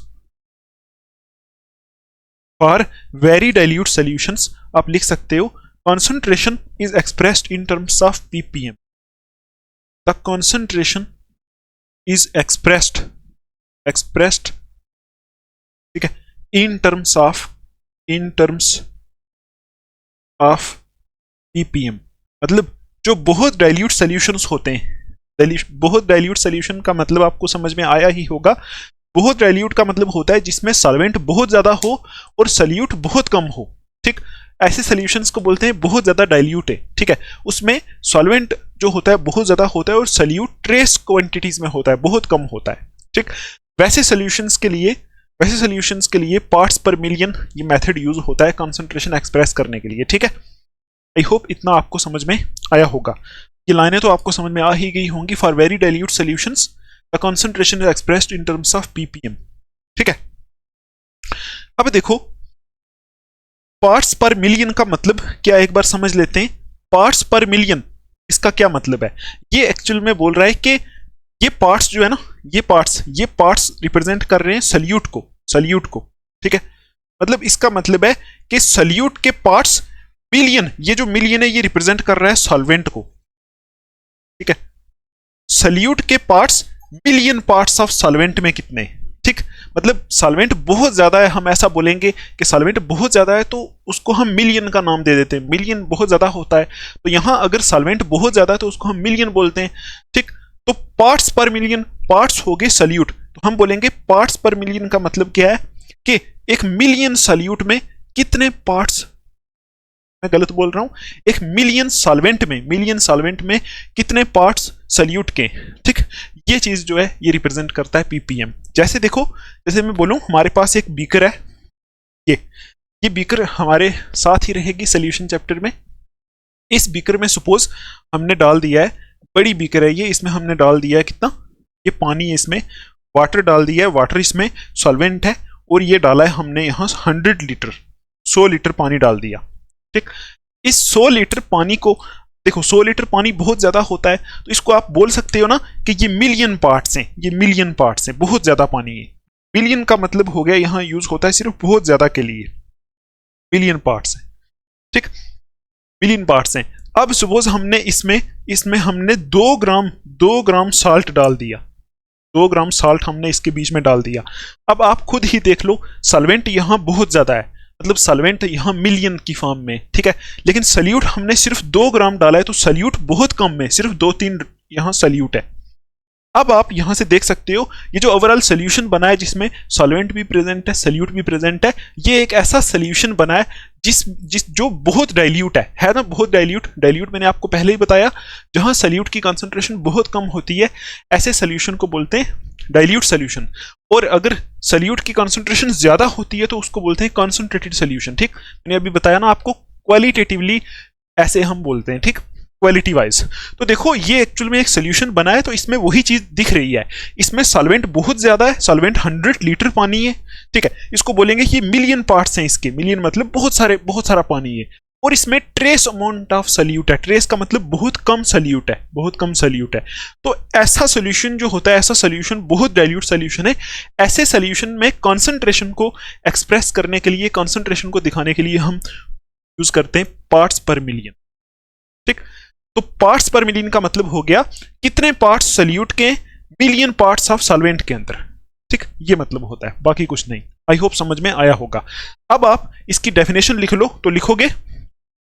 for very dilute solutions आप लिख सकते हो concentration is expressed in terms of ppm. The concentration is expressed ठीक है in terms of ppm। मतलब जो बहुत डाइल्यूट सॉल्यूशंस होते हैं, बहुत डाइल्यूट सॉल्यूशन का मतलब आपको समझ में आया ही होगा। बहुत डाइल्यूट का मतलब होता है जिसमें सॉल्वेंट बहुत ज्यादा हो और सॉल्यूट बहुत कम हो। ठीक, ऐसे सॉल्यूशंस को बोलते हैं बहुत ज्यादा डाइल्यूट है। ठीक है, उसमें सॉल्वेंट जो होता है बहुत ज्यादा होता है और सॉल्यूट ट्रेस क्वांटिटीज में होता है, बहुत कम होता है। ठीक, वैसे सॉल्यूशंस के लिए पार्ट्स पर मिलियन ये मेथड यूज होता है कंसंट्रेशन एक्सप्रेस करने के लिए। ठीक है, आई होप इतना आपको समझ में आया होगा। ये लाइनें तो आपको समझ में आ ही गई होंगी। For very dilute solutions the concentration is expressed in terms of ppm. ठीक है, अब देखो पार्ट्स पर मिलियन का मतलब क्या, एक बार समझ लेते हैं। पार्ट्स पर मिलियन इसका क्या मतलब है, ये एक्चुअल में बोल रहा है कि ये पार्ट्स जो है ना, ये पार्ट्स रिप्रेजेंट कर रहे हैं सल्यूट को। ठीक है, मतलब इसका मतलब है कि सल्यूट के पार्ट्स मिलियन, ये जो मिलियन है ये रिप्रेजेंट कर रहा है सॉल्वेंट को। ठीक है, सल्यूट के parts million parts of solvent में कितने। ठीक, मतलब सॉल्वेंट बहुत ज्यादा है, हम ऐसा बोलेंगे कि सॉल्वेंट बहुत ज्यादा है तो उसको हम मिलियन का नाम दे देते हैं। मिलियन बहुत ज्यादा होता है, तो यहां अगर सॉल्वेंट बहुत ज्यादा है तो उसको हम मिलियन बोलते हैं। ठीक, तो पार्ट्स पर मिलियन, पार्ट्स हो गए सॉल्यूट, तो हम बोलेंगे पार्ट्स पर मिलियन का मतलब क्या है कि एक मिलियन सॉल्यूट में कितने पार्ट्स, मैं गलत बोल रहा हूं, एक मिलियन सॉल्वेंट में कितने पार्ट्स सॉल्यूट के। ठीक, ये चीज जो है ये रिप्रेजेंट करता है पीपीएम। जैसे देखो, जैसे मैं बोलूं हमारे पास एक बीकर है, ये बीकर हमारे साथ ही रहेगी सॉल्यूशन चैप्टर में। इस बीकर में सपोज हमने डाल दिया है, बड़ी बीकर है ये, इसमें हमने डाल दिया है कितना, ये पानी है, इसमें वाटर डाल दिया है, वाटर इसमें सॉल्वेंट है, और ये डाला है हमने यहाँ 100 लीटर पानी डाल दिया। ठीक, इस 100 लीटर पानी को देखो, 100 लीटर पानी बहुत ज्यादा होता है, तो इसको आप बोल सकते हो ना कि ये मिलियन पार्ट्स हैं, बहुत ज्यादा पानी है। मिलियन का मतलब हो गया यहां यूज होता है सिर्फ बहुत ज्यादा के लिए, मिलियन पार्ट्स हैं। ठीक, मिलियन पार्ट्स हैं। अब सपोज हमने इसमें हमने 2 ग्राम साल्ट डाल दिया, 2 ग्राम साल्ट हमने इसके बीच में डाल दिया। अब आप खुद ही देख लो, सॉल्वेंट यहां बहुत ज्यादा है, मतलब सॉल्वेंट यहाँ मिलियन की फॉर्म में, ठीक है। लेकिन सल्यूट हमने सिर्फ 2 ग्राम डाला है, तो सल्यूट बहुत कम में, सिर्फ 2-3 यहाँ सल्यूट है। अब आप यहां से देख सकते हो ये जो ओवरऑल सोल्यूशन बना है जिसमें सॉल्वेंट भी प्रेजेंट है, सल्यूट भी प्रेजेंट है, ये एक ऐसा सोल्यूशन बना है जिस जो बहुत डाइल्यूट है ना, बहुत डाइल्यूट मैंने आपको पहले ही बताया, जहां सल्यूट की कंसंट्रेशन बहुत कम होती है ऐसे सोल्यूशन को बोलते हैं डाइल्यूट सोल्यूशन। और अगर सल्यूट की कंसंट्रेशन ज्यादा होती है तो उसको बोलते हैं कॉन्सेंट्रेटेड सोल्यूशन, ठीक। मैंने अभी बताया ना आपको, क्वालिटेटिवली ऐसे हम बोलते हैं, ठीक, क्वालिटी वाइज। तो देखो ये एक्चुअल में एक सोल्यूशन बना है, तो इसमें वही चीज दिख रही है, इसमें सॉल्वेंट बहुत ज्यादा है, सॉल्वेंट 100 लीटर पानी है, ठीक है। इसको बोलेंगे कि मिलियन पार्ट्स हैं इसके, मिलियन मतलब बहुत सारा पानी है। और इसमें ट्रेस अमाउंट ऑफ सल्यूट है, ट्रेस का मतलब बहुत कम सल्यूट है, बहुत कम सल्यूट है। तो ऐसा सोल्यूशन जो होता है, ऐसा सोल्यूशन बहुत डाइल्यूट सोल्यूशन है, ऐसे सोल्यूशन में कॉन्सेंट्रेशन को एक्सप्रेस करने के लिए, कॉन्सेंट्रेशन को दिखाने के लिए हम यूज करते हैं पार्ट्स पर मिलियन, ठीक। तो पार्ट्स पर मिलियन का मतलब हो गया कितने पार्ट्स सल्यूट के मिलियन पार्ट्स ऑफ सॉल्वेंट के अंदर, ठीक, ये मतलब होता है, बाकी कुछ नहीं। आई होप समझ में आया होगा। अब आप इसकी डेफिनेशन लिख लो, तो लिखोगे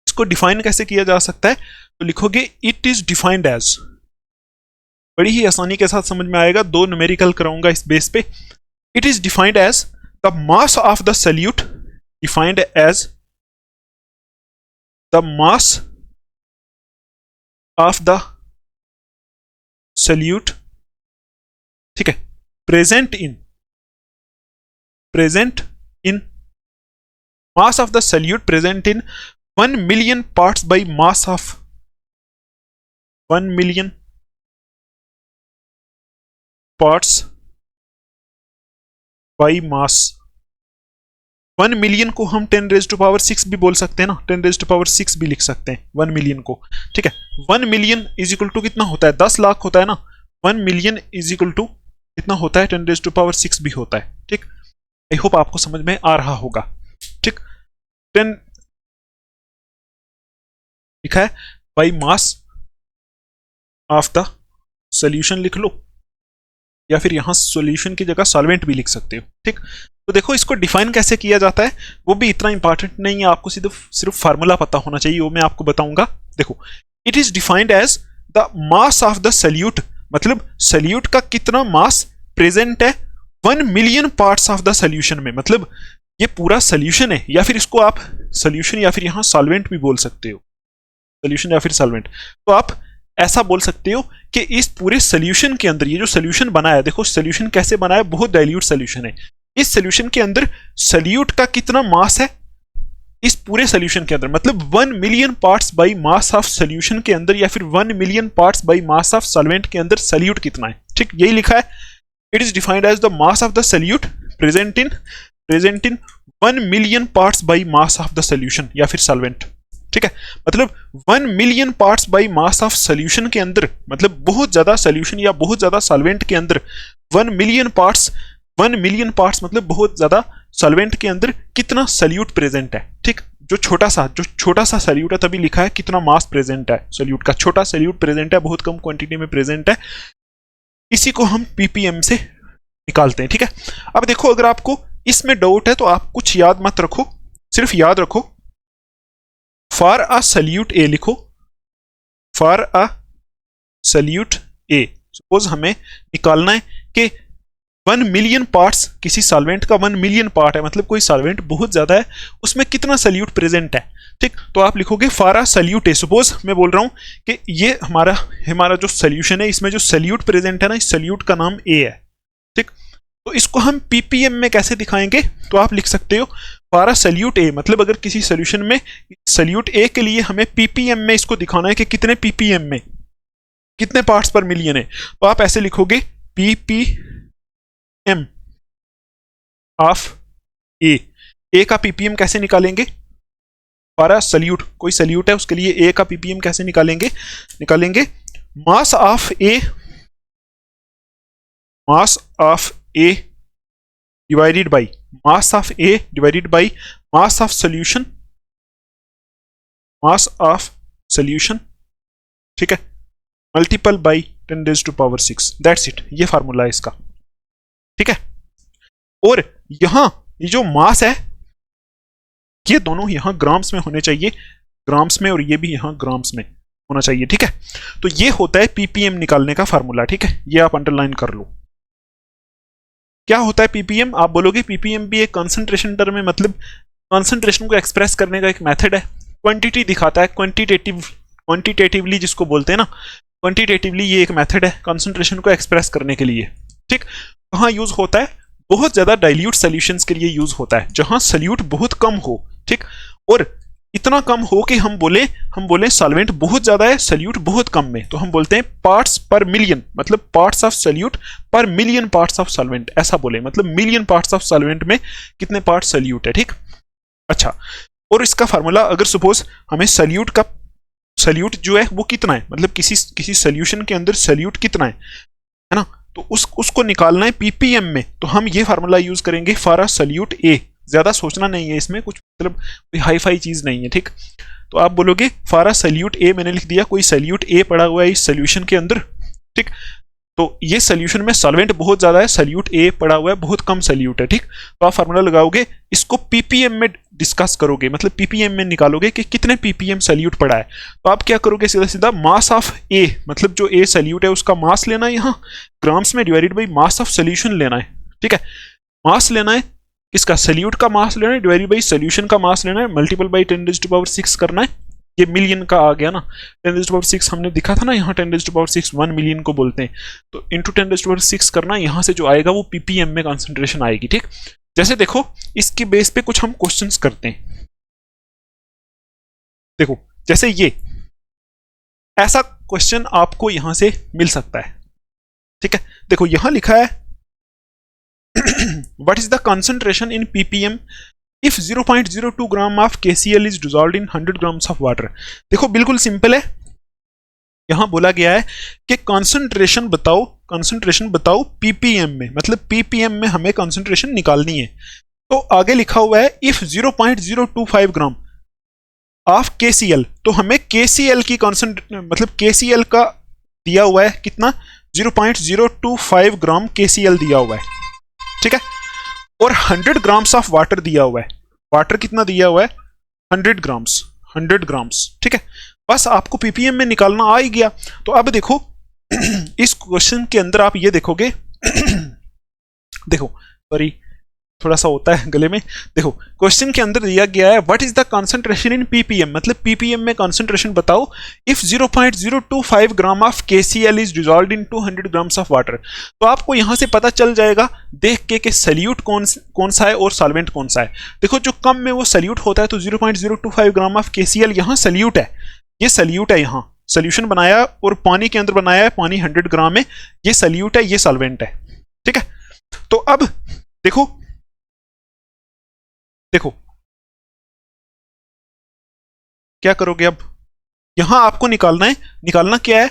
इसको डिफाइन कैसे किया जा सकता है, तो लिखोगे इट इज डिफाइंड एज, बड़ी ही आसानी के साथ समझ में आएगा, 2 न्यूमेरिकल कराऊंगा इस बेस पे। It is defined as the mass of the solute, defined as the mass of the solute, ठीक है, present in mass of the solute present in 1 million parts by mass of 1 million parts by mass. 1 million को हम 10⁻6 भी बोल सकते हैं ना, 10⁻6 भी लिख सकते हैं 1 मिलियन को, ठीक है। 1 मिलियन इज इक्वल टू कितना होता है, 10 लाख होता है ना। 1 मिलियन इज इक्वल टू कितना होता है, 10⁻6 भी होता है, ठीक। आई होप आपको समझ में आ रहा होगा, ठीक। 10 लिखा है by mass of the solution लिख लो, या फिर यहां सॉल्यूशन की जगह सॉल्वेंट भी लिख सकते हो, ठीक। तो देखो इसको डिफाइन कैसे किया जाता है, वो भी इतना इंपॉर्टेंट नहीं है, आपको सिर्फ फार्मूला पता होना चाहिए, वो मैं आपको बताऊंगा। देखो it is defined as the mass of the solute, मतलब सल्यूट का कितना मास प्रेजेंट है 1 million parts of the solution में, मतलब ये पूरा सोल्यूशन है, या फिर इसको आप सोल्यूशन या फिर यहां सॉल्वेंट भी बोल सकते हो, सोल्यूशन या फिर सॉल्वेंट। तो आप ऐसा बोल सकते हो कि इस पूरे सोल्यूशन के अंदर ये जो सोल्यूशन बना है, देखो सोल्यूशन कैसे बना है, बहुत डाइल्यूट सोल्यूशन है, इस सोल्यूशन के अंदर सल्यूट का कितना मास है इस पूरे सोल्यूशन के अंदर, मतलब 1 million parts by mass of solution के अंदर, या फिर 1 million parts by mass of solvent के अंदर सल्यूट कितना है, ठीक, यही लिखा है। It is defined as the mass of the solute present in 1 million parts by mass of the solution या फिर सॉल्वेंट, ठीक है। मतलब 1 million parts by mass of solution के अंदर, मतलब बहुत ज्यादा सोल्यूशन या बहुत ज्यादा सॉल्वेंट के अंदर 1 मिलियन पार्ट्स मतलब बहुत ज्यादा सॉल्वेंट के अंदर कितना सल्यूट प्रेजेंट है, ठीक। जो छोटा सा सल्यूट है, तभी लिखा है कितना मास प्रेजेंट है सल्यूट का, छोटा सल्यूट प्रेजेंट है, बहुत कम क्वांटिटी में प्रेजेंट है, इसी को हम पीपीएम से निकालते हैं, ठीक है। अब देखो अगर आपको इसमें डाउट है तो आप कुछ याद मत रखो, सिर्फ याद रखो फॉर अ सल्यूट ए लिखो, for a solute A suppose हमें निकालना है कि 1 मिलियन पार्ट्स, किसी सॉल्वेंट का 1 मिलियन पार्ट है, मतलब कोई सॉल्वेंट बहुत ज्यादा है, उसमें कितना सल्यूट प्रेजेंट है, ठीक। तो आप लिखोगे for a solute A, suppose मैं बोल रहा हूं कि ये हमारा जो सोल्यूशन है, इसमें जो सल्यूट प्रेजेंट है ना, इस सल्यूट का नाम ए है, ठीक। तो इसको हम पीपीएम में कैसे दिखाएंगे, तो आप लिख सकते हो फॉर अ सल्यूट ए, मतलब अगर किसी सोल्यूशन में सल्यूट ए के लिए हमें पीपीएम में इसको दिखाना है कि कितने पीपीएम में कितने पार्ट्स पर मिलियन है, तो आप ऐसे लिखोगे पीपीएम ऑफ ए का पीपीएम कैसे निकालेंगे, फॉर अ सल्यूट, कोई सल्यूट है उसके लिए ए का पीपीएम कैसे निकालेंगे mass of A divided by mass of solution, ठीक है, मल्टीपल बाई 10⁻6, दैट्स इट, ये फार्मूला है इसका, ठीक है। और यहां ये जो मास है ये दोनों यहाँ ग्राम्स में होने चाहिए, ग्राम्स में, और ये भी यहाँ ग्राम्स में होना चाहिए। ठीक है, तो ये होता है पीपीएम निकालने का फार्मूला। ठीक है, ये आप अंडरलाइन कर लो। क्या होता है पीपीएम? आप बोलोगे पीपीएम भी एक कंसंट्रेशन टर्म है, मतलब कंसंट्रेशन को एक्सप्रेस करने का एक मेथड है, क्वांटिटी दिखाता है, क्वांटिटेटिवली जिसको बोलते हैं ना, क्वांटिटेटिवली ये एक मेथड है कंसंट्रेशन को एक्सप्रेस करने के लिए। ठीक, कहाँ यूज होता है? बहुत ज्यादा डाइल्यूट सॉल्यूशंस के लिए यूज होता है, जहां सॉल्यूट बहुत कम हो। ठीक, और इतना कम हो कि हम बोले सॉल्वेंट बहुत ज्यादा है, सॉल्यूट बहुत कम में, तो हम बोलते हैं पार्ट्स पर मिलियन, मतलब पार्ट्स ऑफ सॉल्यूट पर मिलियन पार्ट्स ऑफ सॉल्वेंट, ऐसा बोले, मतलब मिलियन पार्ट्स ऑफ सॉल्वेंट में कितने पार्ट सॉल्यूट है। ठीक, अच्छा, और इसका फार्मूला अगर सपोज हमें सॉल्यूट जो है वो कितना है, मतलब किसी सॉल्यूशन के अंदर सॉल्यूट कितना है ना, तो उसको निकालना है पीपीएम में, तो हम ये फार्मूला यूज करेंगे फॉर अ सॉल्यूट ए। ज्यादा सोचना नहीं है इसमें, कुछ मतलब कोई हाई फाई चीज नहीं है। ठीक, तो आप बोलोगे फॉर अ सॉल्यूट ए, मैंने लिख दिया कोई सॉल्यूट ए पड़ा हुआ है इस सॉल्यूशन के अंदर। ठीक, तो ये सॉल्यूशन में सॉल्वेंट बहुत ज्यादा है, सॉल्यूट ए पड़ा हुआ है, बहुत कम सॉल्यूट है। ठीक, तो आप फार्मूला लगाओगे, इसको पीपीएम में डिस्कस करोगे, मतलब पीपीएम में निकालोगे कि कितने पीपीएम सॉल्यूट पड़ा है। तो आप क्या करोगे, सीधा सीधा मास ऑफ ए, मतलब जो ए सॉल्यूट है उसका मास लेना है यहाँ ग्राम्स में, divided by mass of solution लेना है। ठीक है, मास लेना है, इसका सॉल्यूट का मास लेना है, डिवाइडेड बाई सॉल्यूशन का मास लेना है, मल्टीपल बाई 10⁻⁶ करना है। ये मिलियन का आ गया ना, 10⁻⁶ हमने दिखा था ना, यहाँ 10⁻⁶ 1 मिलियन को बोलते हैं, तो इंटू 10⁻⁶ करना, यहाँ से जो आएगा वो पीपीएम में कॉन्सेंट्रेशन आएगी। ठीक, जैसे देखो इसके बेस पे कुछ हम क्वेश्चंस करते हैं। देखो जैसे ये ऐसा क्वेश्चन आपको यहां से मिल सकता है। ठीक है, देखो यहां लिखा है what is the concentration in PPM if 0.02 gram of KCl is dissolved in 100 grams of water. देखो बिल्कुल सिंपल है, यहां बोला गया है कि कंसंट्रेशन बताओ पीपीएम में, मतलब पीपीएम में हमें कंसंट्रेशन निकालनी है। तो आगे लिखा हुआ है इफ 0.025 ग्राम ऑफ KCl, तो हमें KCl की मतलब KCl का दिया हुआ है कितना, 0.025 ग्राम KCl दिया हुआ है। ठीक है, और 100 ग्राम्स ऑफ वाटर दिया हुआ है, वाटर कितना दिया हुआ है, 100 ग्राम्स। ठीक है, बस आपको पीपीएम में निकालना आ ही गया। तो अब देखो इस क्वेश्चन के अंदर आप ये देखोगे देखो सॉरी थोड़ा सा होता है गले में। देखो क्वेश्चन के अंदर दिया गया है what is the concentration in PPM, मतलब पीपीएम में कंसंट्रेशन बताओ if 0.025 gram of KCl is dissolved in 200 grams of water. तो आपको यहां से पता चल जाएगा देख के कि सॉल्यूट कौन सा है और सॉल्वेंट कौन सा है। देखो जो कम में वो सॉल्यूट होता है, तो 0.025 ग्राम ऑफ KCl यहाँ सॉल्यूट है, ये सॉल्यूट है, यहाँ सॉल्यूशन बनाया और पानी के अंदर बनाया है, पानी 100 ग्राम है, ये सॉल्यूट है, ये सॉल्वेंट है। ठीक है, तो अब देखो क्या करोगे, अब यहां आपको निकालना क्या है,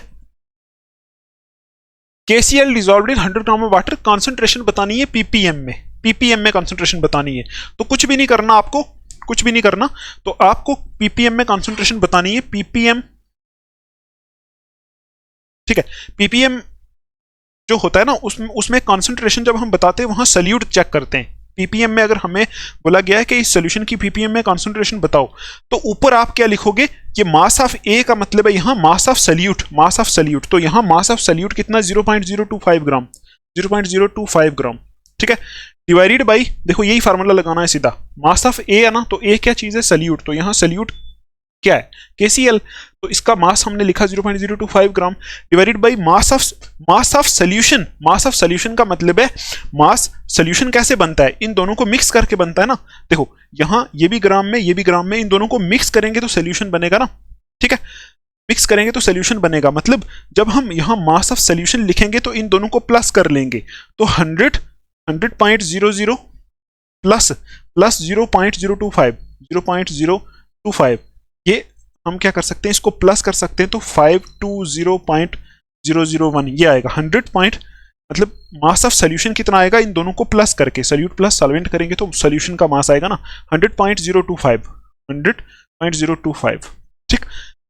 KCl dissolved in 100 gram of water, concentration बतानी है पीपीएम में कंसंट्रेशन बतानी है। तो कुछ भी नहीं करना आपको, कुछ भी नहीं करना, तो आपको पीपीएम में कंसंट्रेशन बतानी है, पीपीएम। ठीक है, पीपीएम जो होता है ना उसमें कंसंट्रेशन जब हम बताते हैं वहां सॉल्यूट चेक करते हैं। पीपीएम में अगर हमें बोला गया है कि इस सॉल्यूशन की पीपीएम में कंसंट्रेशन बताओ, तो ऊपर आप क्या लिखोगे, ये मास ऑफ ए का मतलब है यहाँ मास ऑफ सॉल्यूट, तो यहाँ मास ऑफ सॉल्यूट कितना 0.025 ग्राम। ठीक है, डिवाइडेड बाई, देखो यही फार्मूला लगाना है सीधा, मास ऑफ ए है ना, तो ए क्या चीज है, सॉल्यूट, तो यहाँ सॉल्यूट क्या है KCl, तो इसका मास हमने लिखा 0.025 gram, divided by mass of solution का मतलब है मास, सॉल्यूशन कैसे बनता है, इन दोनों को मिक्स करके बनता है ना। देखो यहां ये भी ग्राम में, इन दोनों को मिक्स करेंगे तो सॉल्यूशन बनेगा ना। ठीक है, मिक्स करेंगे तो सॉल्यूशन बनेगा, मतलब जब हम यहां मास ऑफ सॉल्यूशन लिखेंगे तो इन दोनों को प्लस कर लेंगे, तो 100.00 प्लस 0.025, ये हम क्या कर सकते हैं, इसको प्लस कर सकते हैं, तो 520.001 ये आएगा 100 पॉइंट, मतलब मास ऑफ सॉल्यूशन कितना आएगा, इन दोनों को प्लस करके सॉल्यूट प्लस सॉल्वेंट करेंगे तो सॉल्यूशन का मास आएगा ना 100.025। ठीक,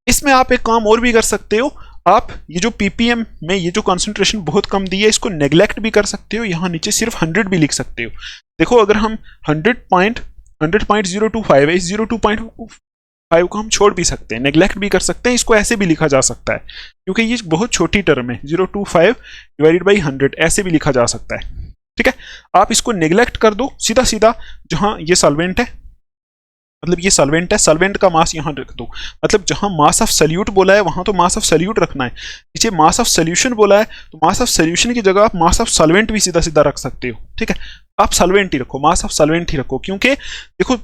इसमें आप एक काम और भी कर सकते हो, आप ये जो पीपीएम में ये जो कंसंट्रेशन बहुत कम दी है इसको नेग्लेक्ट भी कर सकते हो, यहाँ नीचे सिर्फ 100 भी लिख सकते हो। देखो अगर हम 100 100.025 है, इस 0.5 को हम छोड़ भी सकते हैं, नेग्लेक्ट भी कर सकते हैं, इसको ऐसे भी लिखा जा सकता है क्योंकि ये बहुत छोटी टर्म है, 0.25 डिवाइडेड बाई 100 ऐसे भी लिखा जा सकता है। ठीक है, आप इसको नेग्लेक्ट कर दो सीधा सीधा, जहां ये सॉल्वेंट है, मतलब ये सॉल्वेंट है, सॉल्वेंट का मास यहां रख दो, मतलब जहां मास ऑफ सॉल्यूट बोला है वहां तो मास ऑफ सॉल्यूट रखना है, नीचे मास ऑफ सॉल्यूशन बोला है तो मास ऑफ सॉल्यूशन की जगह आप मास ऑफ सॉल्वेंट भी सीधा सीधा रख सकते हो। ठीक है, आप सॉल्वेंट ही रखो, मास ऑफ सॉल्वेंट ही रखो, क्योंकि देखो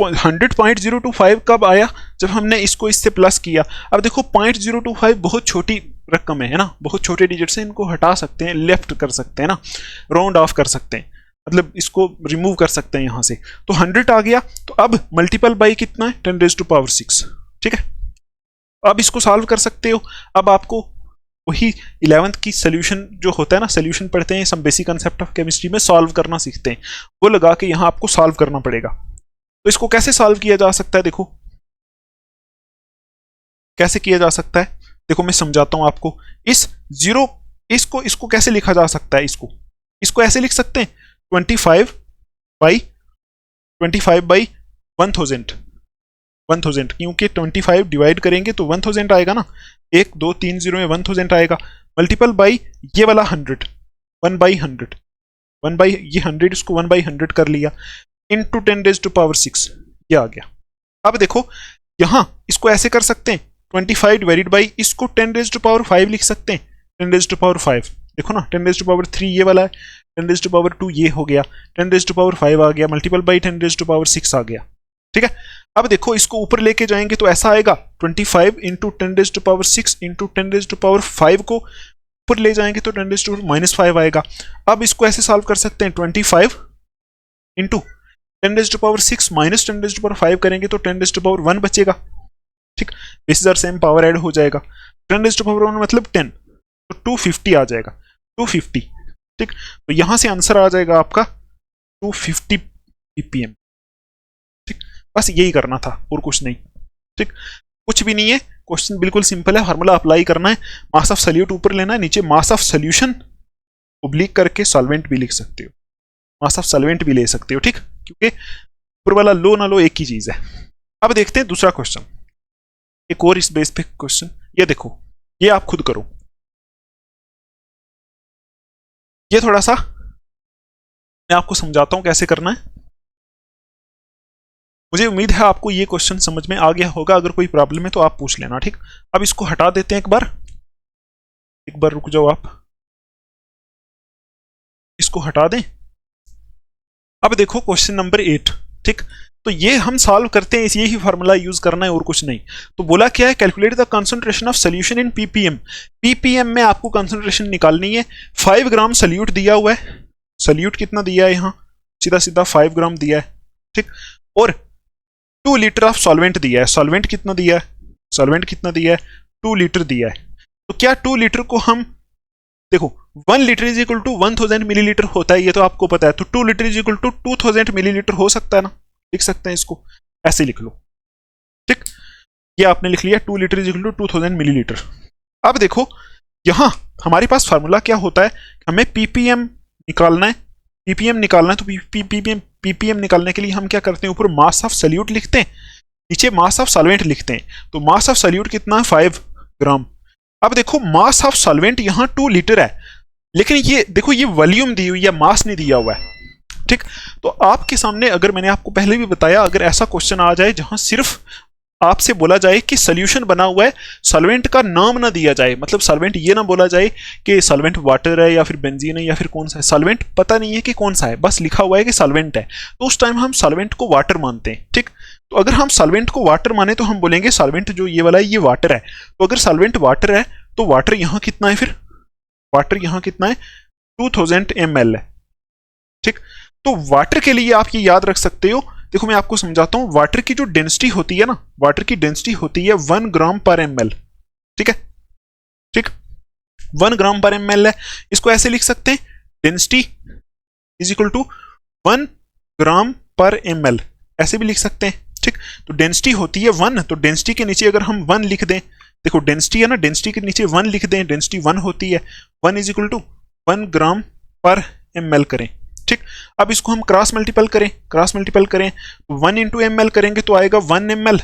100.025 कब आया, जब हमने इसको इससे प्लस किया। अब देखो 0.025 बहुत छोटी रकम है ना, बहुत छोटे डिजिट से, इनको हटा सकते हैं, लेफ्ट कर सकते हैं ना, राउंड ऑफ कर सकते हैं, मतलब इसको रिमूव कर सकते हैं यहां से, तो 100 आ गया। तो अब मल्टीपल बाई कितना है, 10⁻⁶। ठीक है, अब इसको सॉल्व कर सकते हो। अब आपको वही 11th की सोल्यूशन जो होता है ना, सोल्यूशन पढ़ते हैं some basic concept of chemistry में, सॉल्व करना सीखते हैं, वो लगा के यहां आपको सॉल्व करना पड़ेगा। तो इसको कैसे सॉल्व किया जा सकता है, देखो कैसे किया जा सकता है, देखो मैं समझाता हूं आपको। इस जीरो इसको कैसे लिखा जा सकता है, इसको ऐसे लिख सकते हैं 25 बाई 1000, क्योंकि 25 डिवाइड करेंगे तो 1000 आएगा ना, 1 2 3 0 में 1000 आएगा, मल्टीपल बाई ये वाला 100, 1/100, 1 बाई ये 100, इसको 1/100 कर लिया, इंटू 10⁻⁶ ये आ गया। अब देखो यहां इसको ऐसे कर सकते हैं, 25 डिवाइडेड बाई इसको 10⁻5 लिख सकते हैं, 10⁻5 देखो ना, 10⁻3 ये वाला है, 10⁻2 ये हो गया, 10⁻5 आ गया, मल्टीपल बाई 10⁻6 आ गया। ठीक है, अब देखो इसको ऊपर लेके जाएंगे तो ऐसा आएगा, 25 इंटू 10⁻6 इंटू 10⁻5 को ऊपर ले जाएंगे तो 10⁻5 आएगा। अब इसको ऐसे सॉल्व कर सकते हैं, 25 इंटू 10⁻6 माइनस 10⁻5 करेंगे तो 10⁻1 बचेगा। ठीक, basis are same, power add हो जाएगा, 10⁻1 मतलब 10, तो 250 आ जाएगा, 250। ठीक, तो यहां से आंसर आ जाएगा आपका 250 ppm। ठीक, बस यही करना था और कुछ नहीं। ठीक, कुछ भी नहीं है, क्वेश्चन बिल्कुल सिंपल है, फार्मूला अप्लाई करना है, मास ऑफ सॉल्यूट ऊपर लेना है, नीचे मास ऑफ सॉल्यूशन ओब्लिक करके सॉल्वेंट भी लिख सकते हो, मास ऑफ सॉल्वेंट भी ले सकते हो। ठीक, क्योंकि ऊपर वाला लो ना लो एक ही चीज है। अब देखते हैं दूसरा क्वेश्चन, एक और इस बेस पे क्वेश्चन, ये देखो, ये आप खुद करो, ये थोड़ा सा मैं आपको समझाता हूं कैसे करना है। मुझे उम्मीद है आपको ये क्वेश्चन समझ में आ गया होगा, अगर कोई प्रॉब्लम है तो आप पूछ लेना। ठीक, अब इसको हटा देते हैं, एक बार रुक जाओ, आप इसको हटा दें। अब देखो क्वेश्चन नंबर 8। ठीक, तो ये हम सॉल्व करते हैं, यही फार्मूला यूज करना है और कुछ नहीं। तो बोला क्या है, calculate the concentration of solution in PPM. Ppm में आपको कंसंट्रेशन निकालनी है। 5 ग्राम सोल्यूट दिया हुआ है, सोल्यूट कितना दिया है यहाँ, सीधा सीधा 5 ग्राम दिया है। ठीक, और 2 लीटर ऑफ सॉल्वेंट दिया है, सॉल्वेंट कितना दिया है, सॉल्वेंट कितना दिया है, 2 लीटर दिया है। तो क्या 2 लीटर को हम, देखो 1 litre is equal to 1000 millilitre होता है, ये तो आपको पता है, तो 2 litre is equal to 2000 millilitre हो सकता है ना, लिख सकते हैं इसको, ऐसे लिख लो। ठीक, ये आपने लिख लिया, 2 litre is equal to 2000 millilitre. अब देखो यहां हमारे पास फार्मूला क्या होता है, हमें पीपीएम निकालना है, पीपीएम निकालना है, तो पीपीएम निकालने के लिए हम क्या करते हैं, ऊपर मास ऑफ सॉल्यूट लिखते हैं, नीचे मास ऑफ सॉल्वेंट लिखते हैं। तो मास ऑफ सॉल्यूट कितना है, 5 ग्राम। अब देखो मास ऑफ सॉल्वेंट यहां 2 लीटर है, लेकिन ये देखो ये वॉल्यूम दी हुई है, मास नहीं दिया हुआ है। ठीक, तो आपके सामने, अगर मैंने आपको पहले भी बताया, अगर ऐसा क्वेश्चन आ जाए जहां सिर्फ आपसे बोला जाए कि सॉल्यूशन बना हुआ है, सॉल्वेंट का नाम ना दिया जाए, मतलब सॉल्वेंट ये ना बोला जाए कि सॉल्वेंट वाटर है या फिर बेंजीन है या फिर कौन सा है, सॉल्वेंट पता नहीं है कि कौन सा है, बस लिखा हुआ है कि सॉल्वेंट है, तो उस टाइम हम सॉल्वेंट को वाटर मानते हैं। ठीक, तो अगर हम सॉल्वेंट को वाटर माने तो हम बोलेंगे सॉल्वेंट जो ये वाला है ये वाटर है। तो अगर सॉल्वेंट वाटर है तो वाटर यहां कितना है, फिर वाटर यहां कितना है, 2000 ml है। ठीक, तो वाटर के लिए आप ये याद रख सकते हो, देखो मैं आपको समझाता हूं, वाटर की जो डेंसिटी होती है ना, वाटर की डेंसिटी होती है 1 ग्राम पर ml। ठीक है, ठीक, 1 ग्राम पर ml है, इसको ऐसे लिख सकते हैं, डेंसिटी इज इक्वल टू 1 ग्राम पर ml, ऐसे भी लिख सकते हैं। ठीक, तो डेंसिटी होती है 1, तो डेंसिटी के नीचे अगर हम 1 लिख दें, देखो डेंसिटी है ना, डेंसिटी के नीचे 1 लिख दें, डेंसिटी 1 होती है, 1 इज इक्वल टू 1 ग्राम पर ml करें। ठीक, अब इसको हम क्रॉस मल्टीपल करें, 1 इंटू ml करेंगे तो आएगा 1 ml,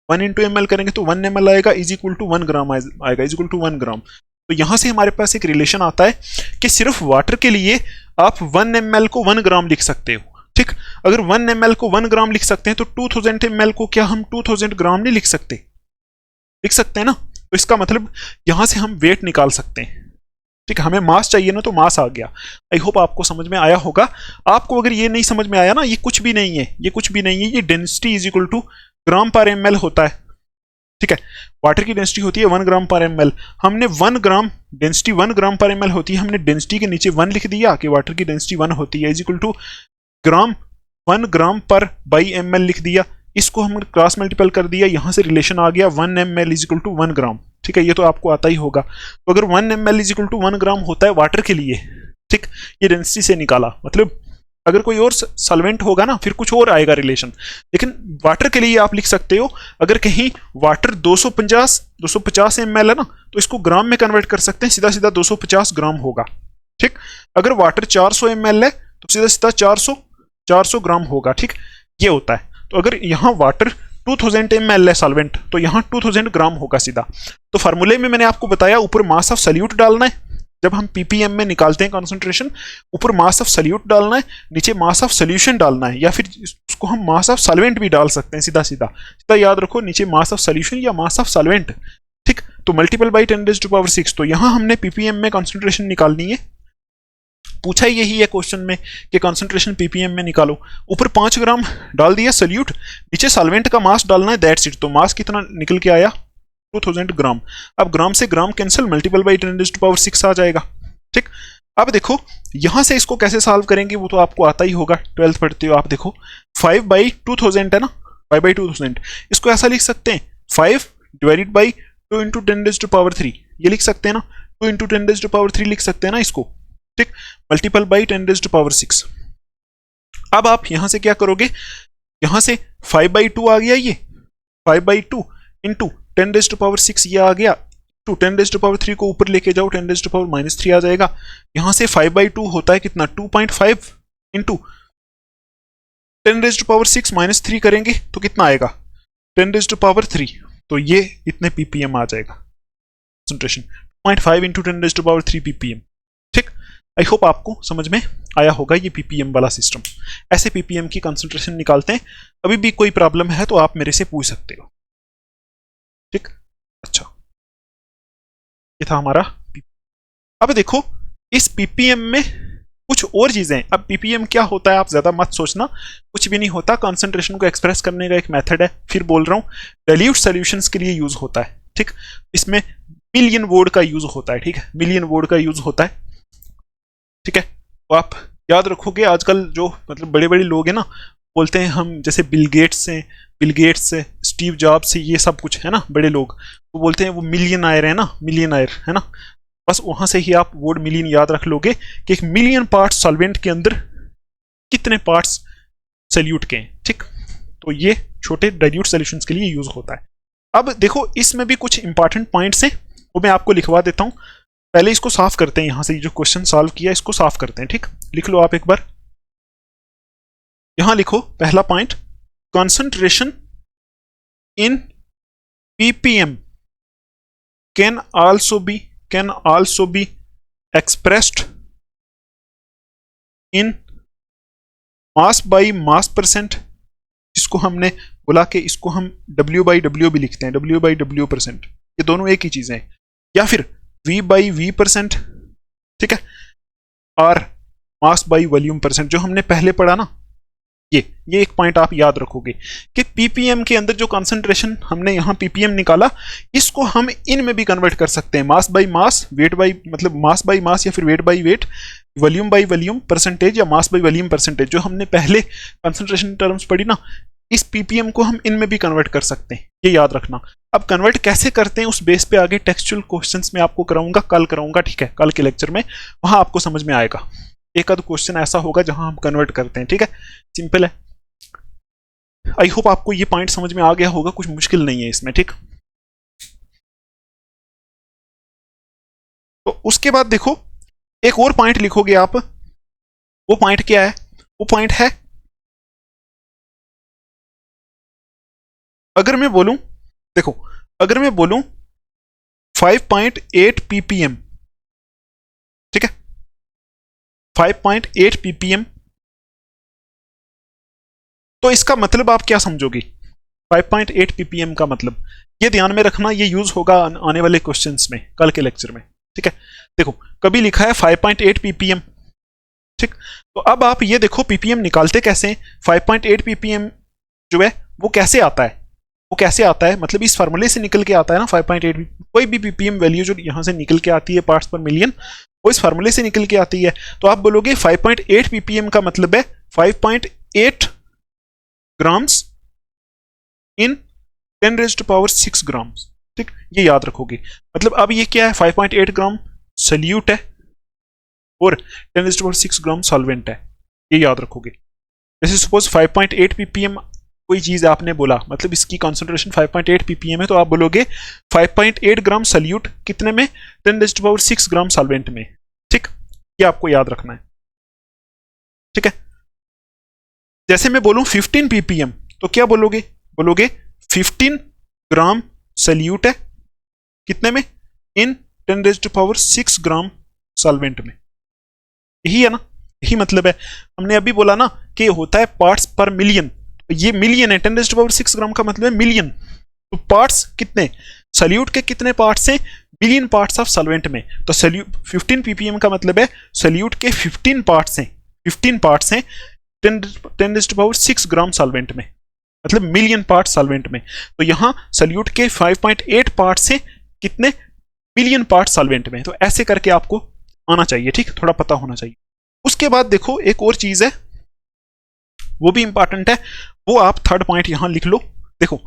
1 इंटू ml करेंगे तो 1 ml आएगा, इज इक्वल टू 1 ग्राम आएगा, इज इक्वल टू 1 ग्राम। तो यहां से हमारे पास एक रिलेशन आता है कि सिर्फ वाटर के लिए आप 1 ml को 1 ग्राम लिख सकते हो। ठीक, अगर 1 ml को 1 ग्राम लिख सकते हैं तो 2000 ml को क्या हम 2000 ग्राम नहीं लिख सकते? लिख सकते हैं ना। तो इसका मतलब यहां से हम वेट निकाल सकते हैं। ठीक, हमें मास चाहिए ना, तो मास आ गया। आई होप आपको समझ में आया होगा। आपको अगर ये नहीं समझ में आया ना, ये कुछ भी नहीं है, ये कुछ भी नहीं है, ये डेंसिटी इज इक्वल टू ग्राम पर ml होता है। ठीक है, वाटर की डेंसिटी होती है 1 ग्राम पर ml। हमने 1 ग्राम डेंसिटी 1 ग्राम पर ml होती है, हमने डेंसिटी के नीचे 1 लिख दिया कि वाटर की डेंसिटी 1 होती है, इज इक्वल टू ग्राम 1 ग्राम पर बाई ml लिख दिया। इसको हमने क्रॉस मल्टीपल कर दिया, यहां से रिलेशन आ गया 1 ml इज इक्वल टू 1 ग्राम। ठीक है, ये तो आपको आता ही होगा। तो अगर 1 ml इज इक्वल टू 1 ग्राम होता है वाटर के लिए, ठीक, ये डेंसिटी से निकाला, मतलब अगर कोई और सॉल्वेंट होगा ना फिर कुछ और आएगा रिलेशन, लेकिन वाटर के लिए आप लिख सकते हो। अगर कहीं वाटर 250 ml है ना, तो इसको ग्राम में कन्वर्ट कर सकते हैं, सीधा सीधा 250 ग्राम होगा। ठीक, अगर वाटर 400 ml है तो सीधा सीधा 400 ग्राम होगा। ठीक, ये होता है। तो अगर यहाँ वाटर 2000 ml है सॉल्वेंट, तो यहाँ 2000 ग्राम होगा सीधा। तो फार्मूले में मैंने आपको बताया ऊपर मास ऑफ सल्यूट डालना है, जब हम ppm में निकालते हैं कॉन्सेंट्रेशन, ऊपर मास ऑफ सल्यूट डालना है, नीचे मास ऑफ सोल्यूशन डालना है, या फिर उसको हम मास ऑफ सॉल्वेंट भी डाल सकते हैं। सीधा सीधा सीधा याद रखो, नीचे मास ऑफ सोल्यूशन या मास ऑफ सॉल्वेंट। ठीक, तो मल्टीपल बाई 10⁻⁶। तो यहाँ हमने ppm में कॉन्सेंट्रेशन निकालनी है। पूछा यही है क्वेश्चन में कि कॉन्सेंट्रेशन ppm में निकालो। ऊपर 5 ग्राम डाल दिया सल्यूट, नीचे सॉल्वेंट का मास डालना है, दैट्स इट। तो मास कितना निकल के आया? 2000 ग्राम। अब ग्राम से ग्राम कैंसिल, मल्टीपल बाई 10⁻⁶ आ जाएगा। ठीक, अब देखो यहां से इसको कैसे सॉल्व करेंगे वो तो आपको आता ही होगा, 12th पढ़ते हो आप। देखो 5/2000 है ना, 5/2000, इसको ऐसा लिख सकते हैं 5 डिवाइडेड बाई 2 इंटू 10⁻3, ये लिख सकते हैं ना, 2 इंटू 10⁻3 लिख सकते हैं ना इसको। ठीक, मल्टीपल बाई 10⁻6। अब आप यहां से क्या करोगे, यहां से 5/2 आ गया, ये 5/2 इंटू 10⁻6 ये आ गया, टू 10⁻3 को ऊपर लेके जाओ, 10⁻³ आ जाएगा। यहां से 5/2 होता है कितना, 2.5 इंटू 10⁻6 - 3 करेंगे तो कितना आएगा, 10⁻3। तो ये इतने ppm आ जाएगा कंसंट्रेशन, 0.5 इंटू 10⁻3 ppm। ठीक, आई होप आपको समझ में आया होगा ये ppm वाला सिस्टम। ऐसे ppm की कंसंट्रेशन निकालते हैं। अभी भी कोई प्रॉब्लम है तो आप मेरे से पूछ सकते हो। ठीक, अच्छा, ये था हमारा अब देखो इस ppm में कुछ और चीजें। अब ppm क्या होता है आप ज्यादा मत सोचना, कुछ भी नहीं होता। कंसंट्रेशन को एक्सप्रेस करने का एक मेथड है, फिर बोल रहा हूं, डाइल्यूट सॉल्यूशंस के लिए यूज होता है। ठीक, इसमें मिलियन वोल्ट का यूज होता है। ठीक है, मिलियन वोल्ट का यूज होता है। ठीक है, तो आप याद रखोगे आजकल जो मतलब बड़े बड़े लोग हैं ना, बोलते हैं हम, जैसे बिल गेट्स से स्टीव जॉब्स से, ये सब कुछ है ना बड़े लोग, वो बोलते हैं वो मिलियन आयर है ना, मिलियन आयर है ना। बस वहां से ही आप वर्ड मिलियन याद रख लोगे कि 1 मिलियन पार्ट्स सॉल्वेंट के अंदर कितने पार्ट्स सल्यूट के हैं। ठीक, तो ये छोटे डाइल्यूट सॉल्यूशंस के लिए यूज होता है। अब देखो इसमें भी कुछ इंपॉर्टेंट पॉइंट्स हैं, वो मैं आपको लिखवा देता हूं। पहले इसको साफ करते हैं, यहां से जो क्वेश्चन सॉल्व किया इसको साफ करते हैं। ठीक, लिख लो आप एक बार, यहां लिखो पहला point, concentration in ppm can also be expressed in mass by mass percent, जिसको हमने बोला कि इसको हम W/W भी लिखते हैं, W/W%, ये दोनों एक ही चीजें हैं, या फिर V/V%। ठीक है, और मास बाई वॉल्यूम परसेंट जो हमने पहले पढ़ा ना, ये एक पॉइंट आप याद रखोगे कि ppm के अंदर जो कंसंट्रेशन हमने यहाँ ppm निकाला, इसको हम इन में भी कन्वर्ट कर सकते हैं, mass by mass, weight by मतलब मास बाई मास, या फिर weight by wait, volume by volume percentage, या मास बाई वॉल्यूम परसेंटेज, जो हमने पहले कंसंट्रेशन टर्म्स पढ़ी ना, इस ppm को हम इनमें भी कन्वर्ट कर सकते हैं, ये याद रखना। अब कन्वर्ट कैसे करते हैं उस बेस पे आगे टेक्सचुअल क्वेश्चंस में आपको कराऊंगा, कल कराऊंगा। ठीक है, कल के लेक्चर में वहां आपको समझ में आएगा। एक आध क्वेश्चन ऐसा होगा जहां हम कन्वर्ट करते हैं। ठीक है, सिंपल है। आई होप आपको ये पॉइंट समझ में आ गया होगा, कुछ मुश्किल नहीं है इसमें। ठीक, तो उसके बाद देखो एक और पॉइंट लिखोगे आप, वो पॉइंट क्या है? वो पॉइंट है, अगर मैं बोलूं, देखो अगर मैं बोलूं 5.8 ppm, ठीक है, 5.8 ppm, तो इसका मतलब आप क्या समझोगे? 5.8 ppm का मतलब, ये ध्यान में रखना, ये यूज होगा आने वाले क्वेश्चंस में, कल के लेक्चर में, ठीक है। देखो कभी लिखा है 5.8 ppm, ठीक, तो अब आप ये देखो ppm निकालते कैसे हैं? 5.8 ppm जो है वो कैसे आता है? वो कैसे आता है मतलब इस फार्मूले से निकल के आता है ना। 5.8 कोई भी ppm वैल्यू जो यहां से निकल के आती है पार्ट्स पर मिलियन, वो इस फार्मूले से निकल के आती है। तो आप बोलोगे 5.8 ppm का मतलब है 5.8 ग्राम्स इन 10⁻⁶ ग्राम्स, ठीक, ये याद रखोगे। मतलब अब ये क्या है? 5.8 ग्राम सल्यूट है और 10⁻⁶ ग्राम सॉल्वेंट है, ये याद रखोगे। जैसे सपोज 5.8 ppm कोई चीज आपने बोला, मतलब इसकी कॉन्सेंट्रेशन 5.8 ppm है, तो आप बोलोगे 5.8 ग्राम सल्यूट कितने में? 10⁻⁶ ग्राम सॉल्वेंट में, ठीक, ये आपको याद रखना है, ठीक है। जैसे मैं बोलूं 15 ppm, तो क्या बोलोगे? बोलोगे 15 ग्राम सल्यूट है कितने में? इन 10⁻⁶ ग्राम सॉल्वेंट में, यही है ना, यही मतलब है। हमने अभी बोला ना कि होता है पार्ट्स पर मिलियन, ये मिलियन है, 10⁻⁶ ग्राम का मतलब है मिलियन। तो पार्ट्स कितने? सल्यूट के कितने पार्ट्स हैं? बिलियन पार्ट्स ऑफ सॉल्वेंट में। तो सल्यूट 15 ppm का मतलब है सल्यूट के 15 पार्ट्स हैं, 15 पार्ट्स हैं 10⁻⁶ ग्राम सॉल्वेंट में, मतलब मिलियन पार्ट सॉल्वेंट में। तो यहां सल्यूट के 5.8 पार्ट्स हैं कितने? बिलियन पार्ट सॉल्वेंट में। तो ऐसे करके आपको आना चाहिए, ठीक, थोड़ा पता होना चाहिए। उसके बाद देखो एक और चीज है, वो भी इंपॉर्टेंट है, वो आप थर्ड पॉइंट यहां लिख लो। देखो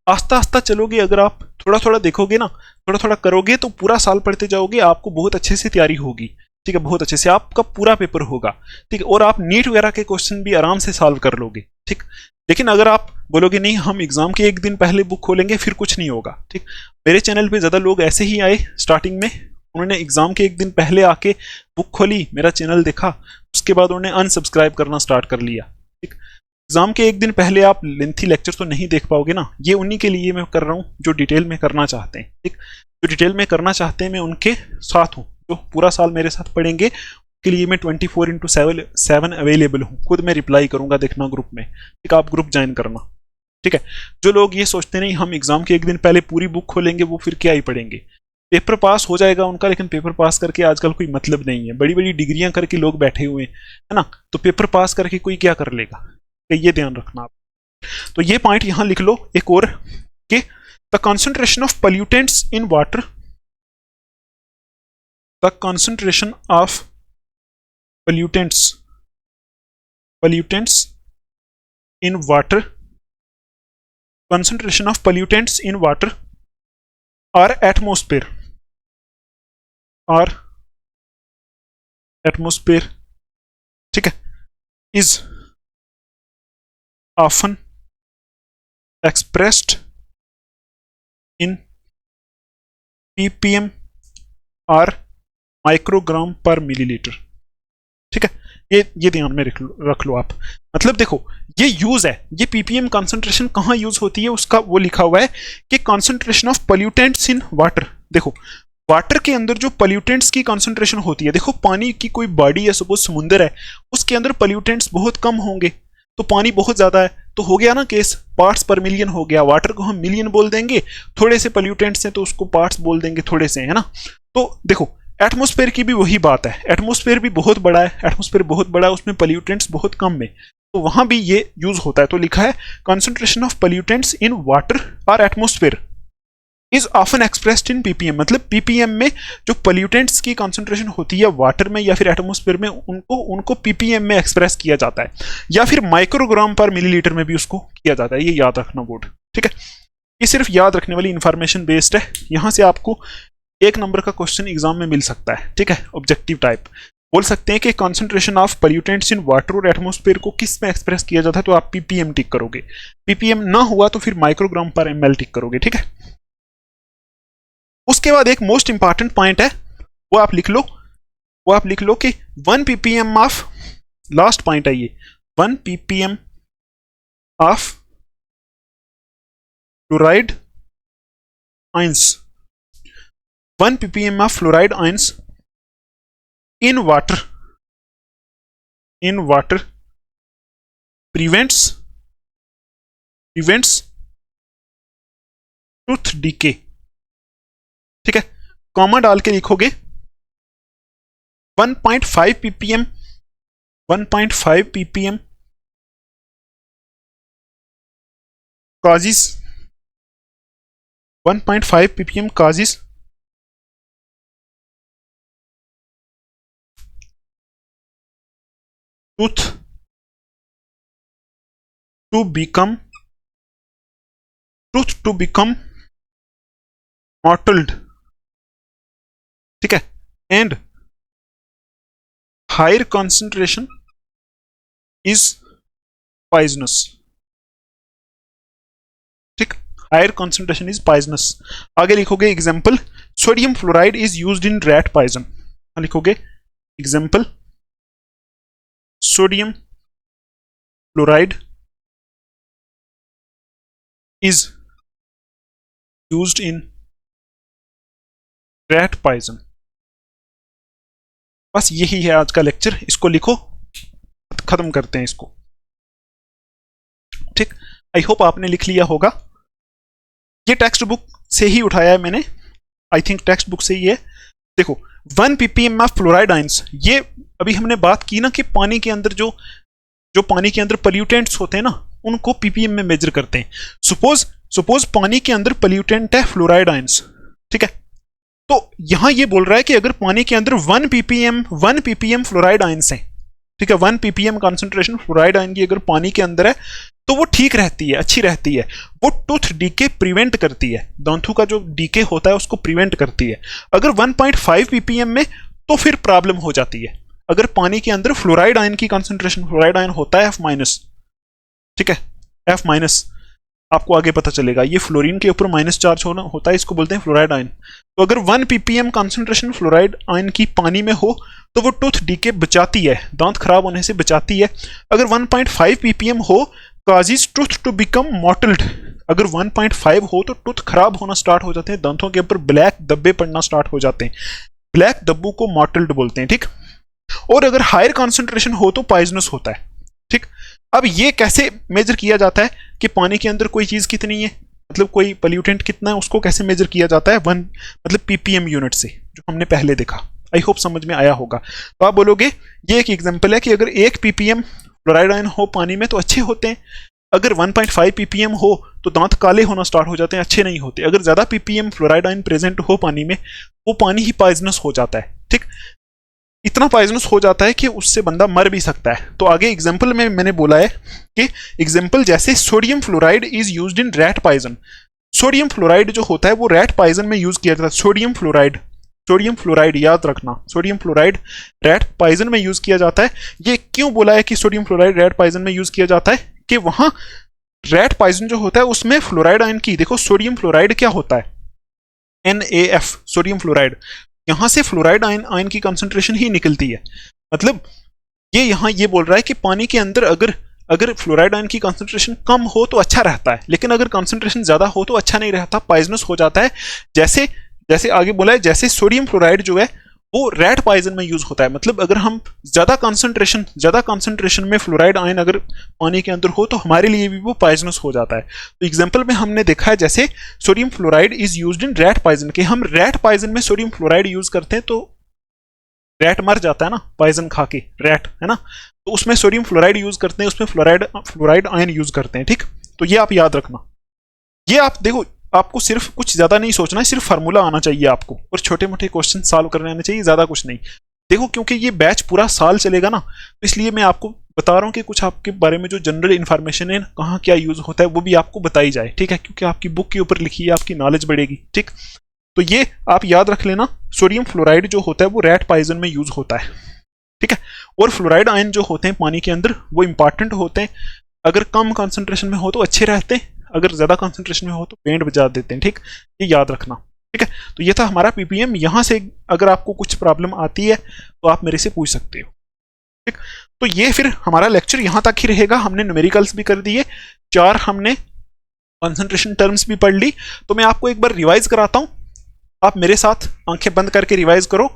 आस्ता आस्ता चलोगे, अगर आप थोड़ा थोड़ा देखोगे ना, थोड़ा थोड़ा करोगे, तो पूरा साल पढ़ते जाओगे, आपको बहुत अच्छे से तैयारी होगी, ठीक है, बहुत अच्छे से आपका पूरा पेपर होगा, ठीक है, और आप नीट वगैरह के क्वेश्चन भी आराम से सॉल्व कर लोगे, ठीक। लेकिन अगर आप बोलोगे नहीं हम एग्जाम के एक दिन पहले बुक खोलेंगे, फिर कुछ नहीं होगा, ठीक। मेरे चैनल पे ज्यादा लोग ऐसे ही आए स्टार्टिंग में, उन्होंने एग्जाम के एक दिन पहले आके बुक खोली, मेरा चैनल देखा, उसके बाद उन्होंने अनसब्सक्राइब करना स्टार्ट कर लिया, ठीक। एग्जाम के एक दिन पहले आप लेंथी लेक्चर तो नहीं देख पाओगे ना, ये उन्हीं के लिए मैं कर रहा हूँ जो डिटेल में करना चाहते हैं, ठीक। जो डिटेल में करना चाहते हैं मैं उनके साथ हूँ, जो पूरा साल मेरे साथ पढ़ेंगे, के लिए मैं 24/7 अवेलेबल हूँ, खुद मैं रिप्लाई करूंगा, देखना ग्रुप में, ठीक, आप ग्रुप ज्वाइन करना, ठीक है। जो लोग ये सोचते नहीं हम एग्जाम के एक दिन पहले पूरी बुक खोलेंगे, वो फिर क्या ही पढ़ेंगे, पेपर पास हो जाएगा उनका, लेकिन पेपर पास करके आजकल कोई मतलब नहीं है, बड़ी बड़ी डिग्रियां करके लोग बैठे हुए हैं, है ना, तो पेपर पास करके कोई क्या कर लेगा, तो ये ध्यान रखना आप। तो ये पॉइंट यहां लिख लो एक और, कि the concentration of pollutants in water, the concentration of pollutants in water, concentration of pollutants in water or atmosphere ठीक है, is often expressed in ppm or microgram per milliliter, ठीक है। ये ध्यान में रख लो आप। मतलब देखो ये यूज है, ये पीपीएम कॉन्सेंट्रेशन कहाँ यूज होती है उसका वो लिखा हुआ है कि concentration of pollutants in water. देखो वाटर के अंदर जो पोल्यूटेंट्स की कॉन्सेंट्रेशन होती है, देखो पानी की कोई बॉडी है, सपोज समुंदर है, उसके अंदर पोल्यूटेंट्स बहुत कम होंगे, तो पानी बहुत ज्यादा है, तो हो गया ना केस, पार्ट्स पर मिलियन हो गया, वाटर को हम मिलियन बोल देंगे, थोड़े से पोल्यूटेंट्स हैं तो उसको पार्ट्स बोल देंगे थोड़े से, है ना। तो देखो एटमॉस्फेयर की भी वही बात है, एटमॉस्फेयर भी बहुत बड़ा है, एटमॉस्फेयर बहुत बड़ा है, उसमें पोल्यूटेंट्स बहुत कम है, तो वहां भी ये यूज होता है। तो लिखा है concentration of pollutants in water और atmosphere is often expressed in PPM, मतलब पीपीएम में जो पोल्यूटेंट्स की कॉन्सेंट्रेशन होती है वाटर में या फिर एटमॉस्फेयर में, उनको पीपीएम में एक्सप्रेस किया जाता है, या फिर माइक्रोग्राम पर मिलीलीटर में भी उसको किया जाता है। ये याद रखना बोर्ड, ठीक है, ये सिर्फ याद रखने वाली इंफॉर्मेशन बेस्ड है, यहां से आपको 1 नंबर का क्वेश्चन एग्जाम में मिल सकता है, ठीक है, ऑब्जेक्टिव टाइप। बोल सकते हैं कि concentration of pollutants in water और एटमॉस्फेयर को किस में एक्सप्रेस किया जाता है, तो आप पीपीएम टिक करोगे, पीपीएम ना हुआ तो फिर माइक्रोग्राम पर एमएल टिक करोगे, ठीक है। उसके बाद एक मोस्ट इंपॉर्टेंट पॉइंट है, वो आप लिख लो कि 1 ppm ऑफ लास्ट पॉइंट है ये, 1 ppm of fluoride ions, 1 ppm of fluoride ions in water prevents tooth decay। ठीक है, कॉमा डाल के लिखोगे 1.5 ppm 1.5 ppm causes 1.5 ppm causes tooth to become mottled। ठीक है, and higher concentration is poisonous। ठीक, हायर कॉन्सेंट्रेशन इज पॉइजनस। आगे लिखोगे example, sodium fluoride is used in rat poison. लिखोगे example, sodium fluoride is used in rat poison. बस यही है आज का लेक्चर, इसको लिखो, खत्म करते हैं इसको। ठीक, आई होप आपने लिख लिया होगा। ये टेक्स्ट बुक से ही उठाया है मैंने, आई थिंक टेक्स्ट बुक से ही है। देखो 1 ppm ऑफ फ्लोराइड आयंस, ये अभी हमने बात की ना कि पानी के अंदर जो पानी के अंदर पोल्यूटेंट्स होते हैं ना, उनको ppm में मेजर करते हैं। सपोज पानी के अंदर पोल्यूटेंट है फ्लोराइड आयंस। ठीक है, तो यहां ये बोल रहा है कि अगर पानी के अंदर 1 ppm फ्लोराइड आयंस है, ठीक है, 1 ppm कॉन्सेंट्रेशन फ्लोराइड आयन की अगर पानी के अंदर है तो वो ठीक रहती है, अच्छी रहती है, वो टूथ डीके प्रिवेंट करती है, दांतों का जो डीके होता है उसको प्रिवेंट करती है। अगर 1.5 ppm में तो फिर प्रॉब्लम हो जाती है। अगर पानी के अंदर फ्लोराइड आयन की कॉन्सेंट्रेशन, फ्लोराइड आयन होता है F-, ठीक है, F-, आपको आगे पता चलेगा, ये फ्लोरीन के ऊपर माइनस चार्ज होता है, इसको बोलते हैं फ्लोराइड आयन। तो अगर 1 ppm कॉन्सेंट्रेशन फ्लोराइड आयन की पानी में हो तो वो टूथ डीके बचाती है, दांत खराब होने से बचाती है। अगर 1.5 ppm हो, causes tooth to become mottled। अगर 1.5 हो तो टूथ खराब होना स्टार्ट हो जाते हैं, दांतों के ऊपर ब्लैक धब्बे पड़ना स्टार्ट हो जाते हैं, ब्लैक धब्बों को मॉटल्ड बोलते हैं। ठीक, और अगर हायर कॉन्सेंट्रेशन हो तो पॉइजनस होता है। ठीक, अब ये कैसे मेजर किया जाता है कि पानी के अंदर कोई चीज कितनी है, मतलब कोई पोल्यूटेंट कितना है, उसको कैसे मेजर किया जाता है, 1 मतलब ppm यूनिट से, जो हमने पहले देखा। आई होप समझ में आया होगा। तो आप बोलोगे ये एक एग्जांपल है कि अगर 1 ppm फ्लोराइड आयन हो पानी में तो अच्छे होते हैं, अगर 1.5 ppm हो तो दांत काले होना स्टार्ट हो जाते हैं, अच्छे नहीं होते। अगर ज्यादा ppm फ्लोराइड आयन प्रेजेंट हो पानी में, वो पानी ही पॉइजनस हो जाता है। ठीक, इतना पॉइजनस हो जाता है कि उससे बंदा मर भी सकता है। तो आगे एग्जांपल में मैंने बोला है कि एग्जांपल जैसे sodium fluoride is used in rat poison. Sodium fluoride जो होता है वो रैट पॉइजन में यूज किया जाता है। सोडियम फ्लोराइड याद रखना, सोडियम फ्लोराइड रैट पॉइजन में यूज किया जाता है। ये क्यों बोला है कि सोडियम फ्लोराइड रैट पॉइजन में यूज किया जाता है, कि वहां रैट पॉइजन जो होता है उसमें फ्लोराइड आयन की, देखो सोडियम फ्लोराइड क्या होता है, NaF, सोडियम फ्लोराइड, यहां से फ्लोराइड आयन की कंसंट्रेशन ही निकलती है। मतलब ये यहां ये बोल रहा है कि पानी के अंदर अगर फ्लोराइड आयन की कंसंट्रेशन कम हो तो अच्छा रहता है, लेकिन अगर कंसंट्रेशन ज्यादा हो तो अच्छा नहीं रहता, पॉइजनस हो जाता है। जैसे आगे बोला है, जैसे सोडियम फ्लोराइड जो है वो रैट पॉइजन में यूज होता है। मतलब अगर हम ज्यादा कंसंट्रेशन में फ्लोराइड आयन अगर पानी के अंदर हो तो हमारे लिए भी वो पॉइजनस हो जाता है। तो एग्जांपल में हमने देखा है जैसे sodium fluoride is used in rat poison, कि हम रैट पॉइजन में सोडियम फ्लोराइड यूज करते हैं तो रैट मर जाता है ना, पॉइजन खा के रैट, है ना, तो उसमें सोडियम फ्लोराइड यूज करते हैं, उसमें फ्लोराइड आयन यूज करते हैं। ठीक, तो ये आप याद रखना। ये आप देखो, आपको सिर्फ कुछ ज्यादा नहीं सोचना है, सिर्फ फार्मूला आना चाहिए आपको, और छोटे मोटे क्वेश्चन सॉल्व करने आने चाहिए, ज्यादा कुछ नहीं। देखो क्योंकि ये बैच पूरा साल चलेगा ना, तो इसलिए मैं आपको बता रहा हूँ कि कुछ आपके बारे में जो जनरल इन्फॉर्मेशन है, कहाँ क्या यूज होता है, वो भी आपको बताई जाए। ठीक है, क्योंकि आपकी बुक के ऊपर लिखी है, आपकी नॉलेज बढ़ेगी। ठीक, तो ये आप याद रख लेना, सोडियम फ्लोराइड जो होता है वो रैट पॉइजन में यूज होता है। ठीक है, और फ्लोराइड आयन जो होते हैं पानी के अंदर वो इंपॉर्टेंट होते हैं। अगर कम कॉन्सेंट्रेशन में हो तो अच्छे रहते हैं, अगर ज्यादा कंसंट्रेशन में हो तो पेंट बजा देते हैं। ठीक, ये याद रखना। ठीक है, तो ये था हमारा ppm। यहां से अगर आपको कुछ प्रॉब्लम आती है तो आप मेरे से पूछ सकते हो। ठीक, तो ये फिर हमारा लेक्चर यहां तक ही रहेगा। हमने न्यूमेरिकल्स भी कर दिए, 4 हमने कंसंट्रेशन टर्म्स भी पढ़ ली। तो मैं आपको एक बार रिवाइज कराता हूं, आप मेरे साथ आंखें बंद करके रिवाइज करो।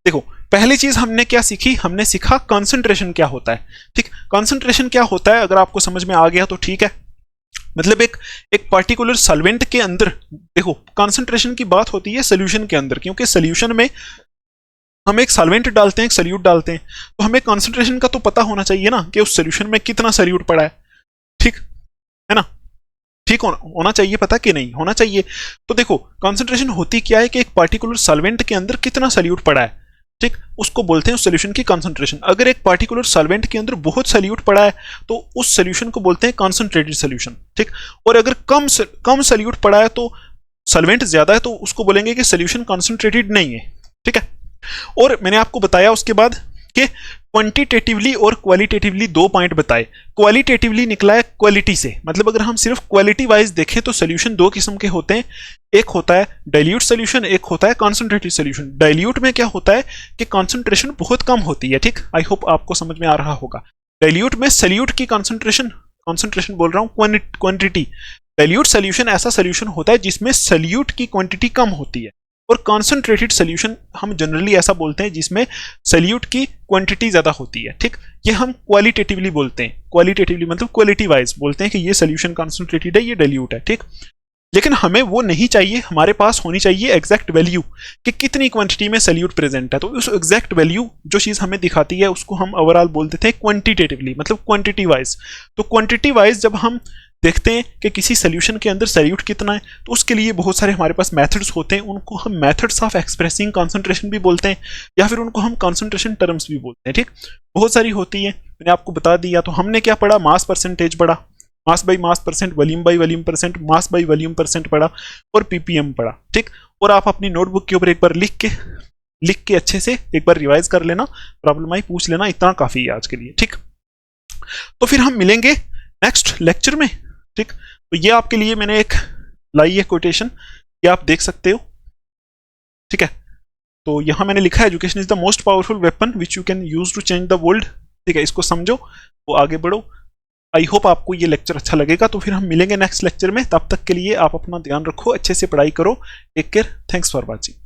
देखो, पहली चीज हमने क्या सीखी, हमने सीखा कंसंट्रेशन क्या होता है। ठीक, कंसंट्रेशन क्या होता है अगर आपको समझ में आ गया तो ठीक है। मतलब एक पर्टिकुलर सॉल्वेंट के अंदर, देखो कंसंट्रेशन की बात होती है सोल्यूशन के अंदर, क्योंकि सोल्यूशन में हम एक सॉल्वेंट डालते हैं, एक सोल्यूट डालते हैं, तो हमें कंसंट्रेशन का तो पता होना चाहिए ना कि उस सोल्यूशन में कितना सोल्यूट पड़ा है। ठीक है ना, ठीक होना चाहिए, पता कि नहीं होना चाहिए। तो देखो कंसंट्रेशन होती क्या है कि एक पर्टिकुलर सॉल्वेंट के अंदर कितना सोल्यूट पड़ा है, ठीक, उसको बोलते हैं उस सोल्यूशन की कंसंट्रेशन। अगर एक पर्टिकुलर सॉल्वेंट के अंदर बहुत सोल्यूट पड़ा है तो उस सोल्यूशन को बोलते हैं कंसंट्रेटेड सोल्यूशन। ठीक, और अगर कम सोल्यूट पड़ा है तो सॉल्वेंट ज्यादा है तो उसको बोलेंगे कि सोल्यूशन कंसंट्रेटेड नहीं है। ठीक है, और मैंने आपको बताया उसके बाद कि क्वांटिटेटिवली और क्वालिटेटिवली 2 पॉइंट बताए। क्वालिटेटिवली निकला है क्वालिटी से, मतलब अगर हम सिर्फ क्वालिटी वाइज देखें तो सोल्यूशन 2 किस्म के होते हैं, एक होता है डाइल्यूट सोल्यूशन, एक होता है कॉन्सेंट्रेटेड सोल्यूशन। डाइल्यूट में क्या होता है कि कॉन्सेंट्रेशन बहुत कम होती है। ठीक, आई होप आपको समझ में आ रहा होगा। डाइल्यूट में सोल्यूट की कॉन्सेंट्रेशन बोल रहा हूँ, क्वांटिटी। डाइल्यूट सोल्यूशन ऐसा सोल्यूशन होता है जिसमें सोल्यूट की क्वांटिटी कम होती है, और कॉन्सेंट्रेटेड सोल्यूशन हम जनरली ऐसा बोलते हैं जिसमें सोल्यूट की क्वांटिटी ज्यादा होती है। ठीक, ये हम क्वालिटेटिवली बोलते हैं, क्वालिटेटिवली मतलब क्वालिटी वाइज बोलते हैं कि ये सोल्यूशन कॉन्सेंट्रेटेड है, ये डाइल्यूट है। ठीक, लेकिन हमें वो नहीं चाहिए, हमारे पास होनी चाहिए एग्जैक्ट वैल्यू कि कितनी क्वांटिटी में सोल्यूट प्रेजेंट है। तो उस एग्जैक्ट वैल्यू जो चीज हमें दिखाती है उसको हम ओवरऑल बोलते थे क्वांटिटेटिवली, मतलब क्वांटिटी वाइज। तो क्वांटिटी वाइज जब हम देखते हैं कि किसी सोल्यूशन के अंदर सोल्यूट कितना है, तो उसके लिए बहुत सारे हमारे पास मेथड्स होते हैं, उनको हम मेथड्स ऑफ एक्सप्रेसिंग कंसंट्रेशन भी बोलते हैं, या फिर उनको हम कंसंट्रेशन टर्म्स भी बोलते हैं। ठीक, बहुत सारी होती है, मैंने आपको बता दिया। तो हमने क्या पढ़ा, मास परसेंटेज पढ़ा, mass by mass percent, volume by volume percent, mass by volume percent पढ़ा, और पीपीएम पढ़ा। ठीक, और आप अपनी नोटबुक के ऊपर एक बार लिख के अच्छे से एक बार रिवाइज कर लेना, प्रॉब्लम आई पूछ लेना, इतना काफी है आज के लिए। ठीक, तो फिर हम मिलेंगे नेक्स्ट लेक्चर में। ठीक, तो ये आपके लिए मैंने एक लाई है कोटेशन, ये आप देख सकते हो। ठीक है, तो यहां मैंने लिखा है education is the most powerful weapon which you can use to change the world. ठीक है, इसको समझो, वो आगे बढ़ो। आई होप आपको ये लेक्चर अच्छा लगेगा। तो फिर हम मिलेंगे नेक्स्ट लेक्चर में, तब तक के लिए आप अपना ध्यान रखो, अच्छे से पढ़ाई करो, take care, thanks for watching.